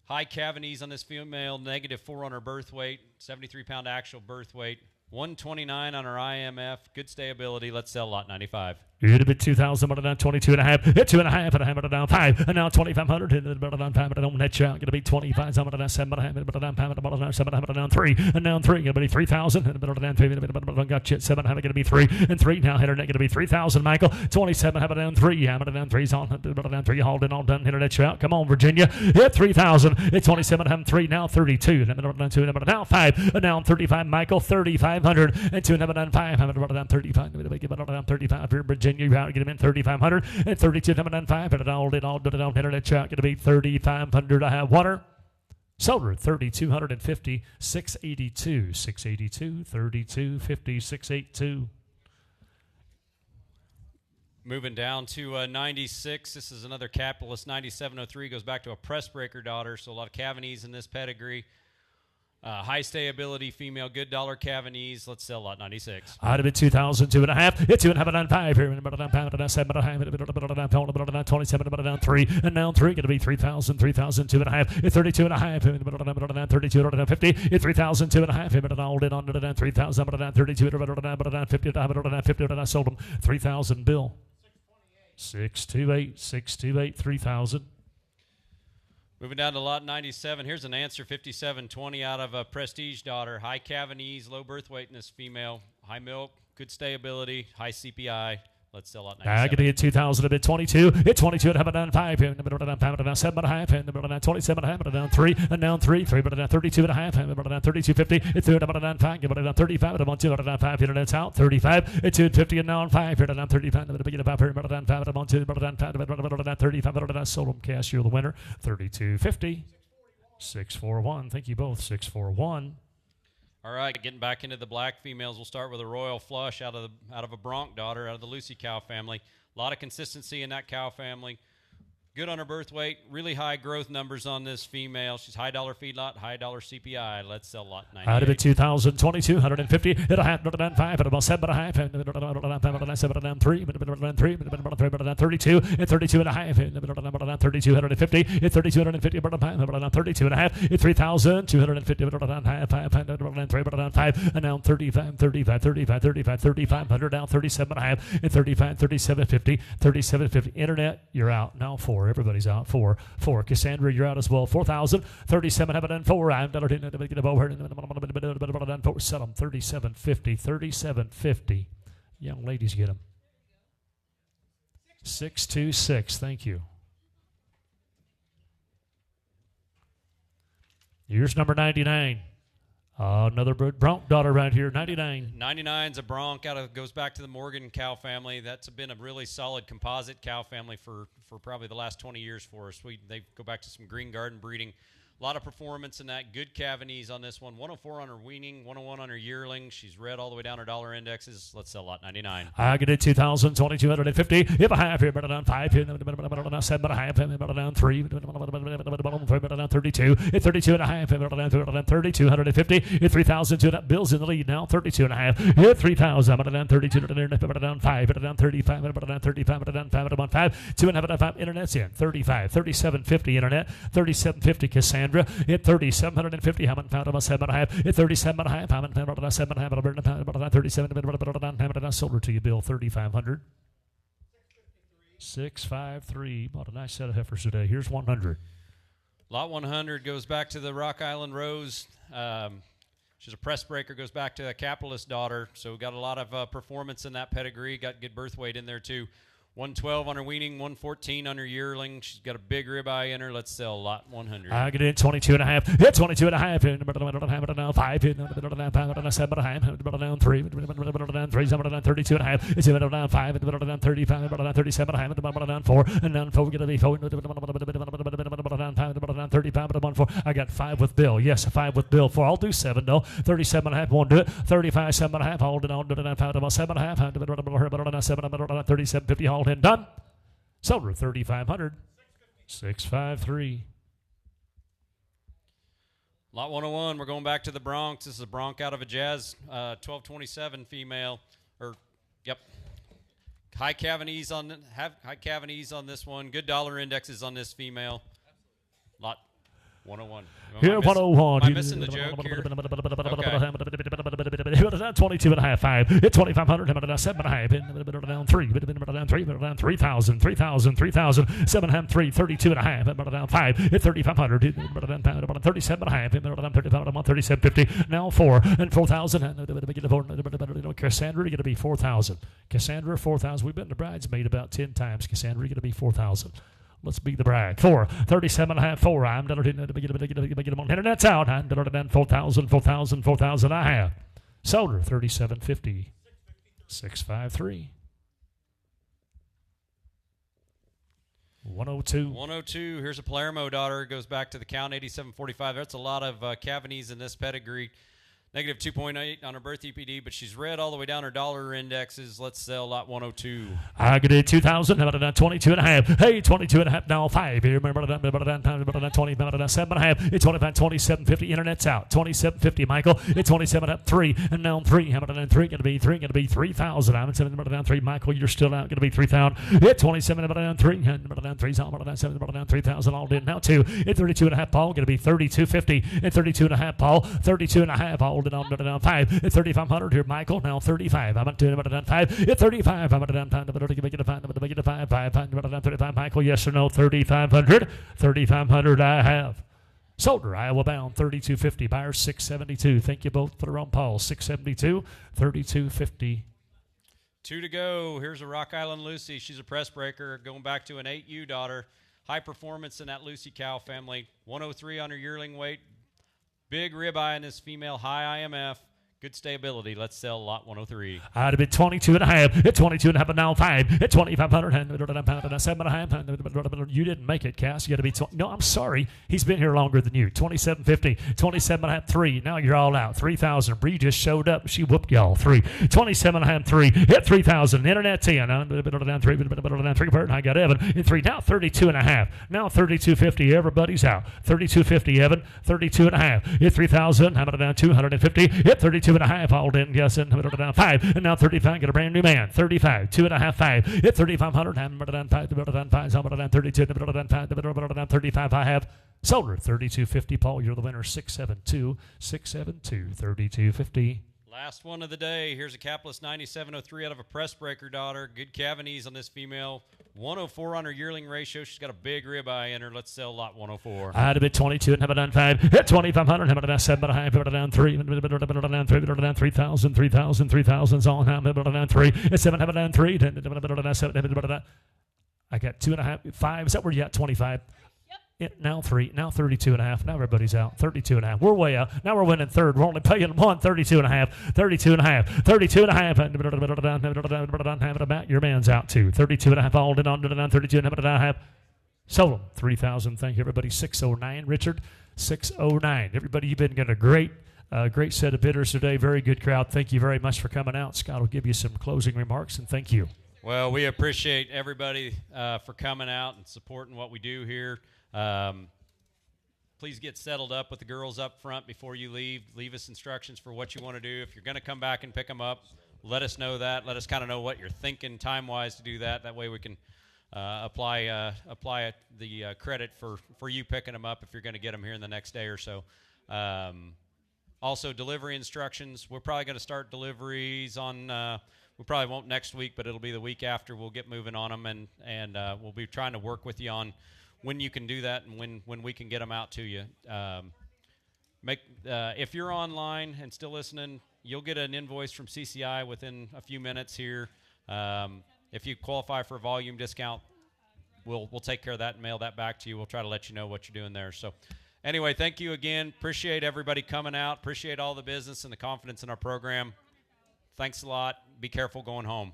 High cavities on this female, negative 4 on her birth weight, 73-pound actual birth weight, 129 on her IMF, good stayability. Let's sell lot 95. You're a bit 2,000, but down 22.5. Hit 2.5, and a hammer down 5. And now 2,500. Hit it down 5, but don't net shot. Going to be 25. Down 7, but down 5, down 7, down 3. And down 3. Going to be 3,000. And down 3. Got you 7. Going to be 3. And 3 now. Hit her net. Going to be 3,000. Michael 27. Hammer down 3. Hammer down 3's on. Down 3. Hauled in all done. Hit her net shot. Come on, Virginia. Hit 3,000. It's 27. Having 3 now 32. Down 2. Now 5. And down 35. Michael 3,500. And 2. Down 5. Hammer down 35. Down 35 here. Virginia. You're out. Get him in 3,500 and 32. Down 5. Hit it all. Did all. Did it all. Internet shot. Going to be 3,500. I have water. Sold her 3,250. 682. 682. 3250. 682. Moving down to 96. This is another capitalist. 9703 goes back to a press breaker daughter. So a lot of cavities in this pedigree. High stayability female, good dollar cavities. Let's sell lot 96. Out of it, 2,000, 2.5. It's 2.5 down 5 here. Down 7, down 27, down 3, and down 3. Going to be 3,000, 3,000, 2.5. It's 32.5. Down 32, down 50. It's 3,000, 2.5. All in on down 3,000, down 32, down 50, down 50. I sold them 3,000. Bill. 628, 628, 3,000. Moving down to lot 97, here's an answer 5720 out of a prestige daughter. High cavities, low birth weight in this female. High milk, good stayability, high CPI. Let's sell lot 97. I could be at 2,000, a bit 22. Hit 22 and have it down 5. And down 5, down 7.5. And down 27.5. Down 3. And down 3. 3. But down 32.5. And down 32.50. It's 3. Down 5. Give it down 35. And 2. Down 5. Here and it's out. 35. It's 2.50 and down 5. Here down 35. And beginning of 5. Here down 5. And 2. Down 5. Down 35. Down sold them. Cash. You're the winner. 32.50. 641. Thank you both. 641. All right, getting back into the black females, we'll start with a Royal Flush out of a bronc daughter, out of the Lucy cow family. A lot of consistency in that cow family. Good on her birth weight, really high growth numbers on this female. She's high dollar feedlot, high dollar CPI. Let's sell lot 98. Out of it, 2022, 150. Hit a half, better than 5, about 7 and a half, 7 and 3, 32, and 32 and a half, 32, 150, it's 32, 150, 32 and a half, it's 3,250, 5, and now 35, 3,500, now 37 and a half, and 35, 3750, 3750. Internet, you're out. Now 4. Everybody's out. 4. Cassandra, you're out as well. 4,000. 37, have it done 4. I'm done. Sell them. 3750. 3750. Young ladies get them. 626. Thank you. Here's number 99. Another bronc daughter right here, 99. 99's a bronc goes back to the Morgan cow family. That's been a really solid composite cow family for probably the last 20 years for us. They go back to some green garden breeding. A lot of performance in that. Good Cavanese on this one. 104 on her weaning, 101 on her yearling. She's red all the way down her dollar indexes. Let's sell lot 99. I get it 2,000, 2,250. If a half here, better down 5 here, better down 7 and a half, better down 3, better down 32. It's 32 and a half, better down 3,250. It's 3,000. Bill's in the lead now, 32 and a half. Hit 3,000, better down 32, better down 5, better down 35, better down 35, better down 5, better down 5. 2 and a half, 5. Internet's in. 35, 3750 internet, 3750 Cassandra. At 3,750, haven't found about 7 and a half. At 37 and a half, haven't found about 7 and a half. About 37, haven't sold her to you, Bill. 3,500. 653. Bought a nice set of heifers today. Here's 100. Lot 100 goes back to the Rock Island Rose. She's a press breaker, goes back to a capitalist daughter. So got a lot of performance in that pedigree. Got good birth weight in there too. 112 on her weaning, 114 on her yearling. She's got a big ribeye in her. Let's sell lot 100. I get in 22 and a half. Hit 22 and a half. 5, 7 and a half. 3, 32 and a half. It's 5, 35, 37 and a half, 4, and then 4 going to be 4. 35, 4. I got 5 with Bill. Yes, 5 with Bill. 4. I'll do 7 though. 37 and a half. Won't do it. 35, 7 and a half. Hold it on. 7 and a half. 37, 50. Hold in. Done. Sold her 3,500. 653. Lot 101, we're going back to the Bronx. This is a bronc out of a Jazz 1227 female. Yep. High Cavanese on this one. Good dollar indexes on this female. Lot 101. Here, 101. Am I missing the joke here? Okay. 22 and a half, 5. Hit 2,500. 7 and a half. Down 3. Down 3,000. 3,000. 7 and a half, 3. 32 and a half. Down 5. Hit 3,500. 37 and a half. 37.50. Now 4 and 4,000. Cassandra, you're going to be 4,000. Cassandra, 4,000. We've been to bridesmaid about 10 times. Cassandra, you're going to be 4,000. Let's beat the bride. 4, 37 and a half, 4. I'm done. Internet's out. I'm done. 4,000, 4,000, 4,000. I have. Sold her 37.50. 653. 102. 102. Here's a Palermo daughter. Goes back to the count 87.45. That's a lot of Cavanese in this pedigree. Negative 2.8 on her birth EPD, but she's red all the way down her dollar indexes. Let's sell lot 102. I get it 2,000. How about 22 and a half? Hey, 22 and a half. Now 5 here. Remember that 20, 7 and a half. It's 25, 27.50. Internet's out. 27.50. Michael. It's 27 up 3 and now 3. How about 3? Going to be 3. Going to be 3,000. I'm at 7 down 3. Michael, you're still out. Going to be 3,000. It's 27 down 3. Down 3. 7 down 3,000. All in now 2. It's 32 and a half. Paul. Going to be 32.50. It's 32 and a half. Paul. 32 and a half. All down 5. It's 3,500 here, Michael. Now 35. I'm at 2. Down 5. It's 35. I'm at down 5. Make it a 5. 35. Michael, yes or no? 3,500. 3,500 I have. Sold her, Iowa bound, 32.50. Buyer 672. Thank you both. Put her on Paul. 672. 32.50. 2 to go. Here's a Rock Island Lucy. She's a press breaker, going back to an 8U daughter. High performance in that Lucy cow family. 103 on her yearling weight. Big ribeye in this female, high IMF. Good stability. Let's sell lot 103. I'd have been 22.5. At 22.5, now 5. At 2,500 and 7.5. You didn't make it, Cass. You got to be. No, I'm sorry. He's been here longer than you. 27.50. 27.5. 3. Now you're all out. 3,000. Bree just showed up. She whooped y'all. 3. 27.5. 3. Hit 3,000. Internet 10. Down 3. Down 3. I got Evan. In 3. Now 32.5. Now 32.50. Everybody's out. 32.50. Evan. 32.5. Hit 3,000. How about down 250? Hit 32.5. All in. Yes. And down 5. And now 35. Get a brand new man. 35. 2.5. 5. Hit 3,500. Hammer down 5. Down 5. Hammer down 32. Down 5. Down 35. I have sold her. 32.50. Paul, you're the winner. 672. 672. 32.50. Last one of the day. Here's a capitalist 9703 out of a press breaker daughter. Good Pawenees on this female. 104 on her yearling ratio. She's got a big ribeye in her. Let's sell lot 104. I'd have been 22 and have it down 5. Hit 2,500. Have it down 7. Have it down 3. Have it down 3. Down 3,000. 3,000. 3,000's on. Have it down 3. At 7. Have it down 3. Have it down 7. I got 2.5. 5. Is that where you got 25? Now 3, now 32.5. Now everybody's out. 32.5. We're way out. Now we're winning third. We're only paying 1. 32.5. 32.5. 32.5. About your man's out too. 32.5. All in on 32.5. Sold them. 3,000. Thank you, everybody. 609. Richard, 609. Everybody, you've been getting a great set of bidders today. Very good crowd. Thank you very much for coming out. Scott will give you some closing remarks, and thank you. Well, we appreciate everybody for coming out and supporting what we do here. Please get settled up with the girls up front before you leave. Leave us instructions for what you want to do. If you're going to come back and pick them up, let us know that. Let us kind of know what you're thinking time-wise to do that. That way we can apply the credit for you picking them up if you're going to get them here in the next day or so. Also, delivery instructions. We're probably going to start deliveries on we probably won't next week, but it'll be the week after. We'll get moving on them, and we'll be trying to work with you on when you can do that and when we can get them out to you. If you're online and still listening, you'll get an invoice from CCI within a few minutes here. If you qualify for a volume discount, we'll take care of that and mail that back to you. We'll try to let you know what you're doing there. So anyway, thank you again. Appreciate everybody coming out. Appreciate all the business and the confidence in our program. Thanks a lot. Be careful going home.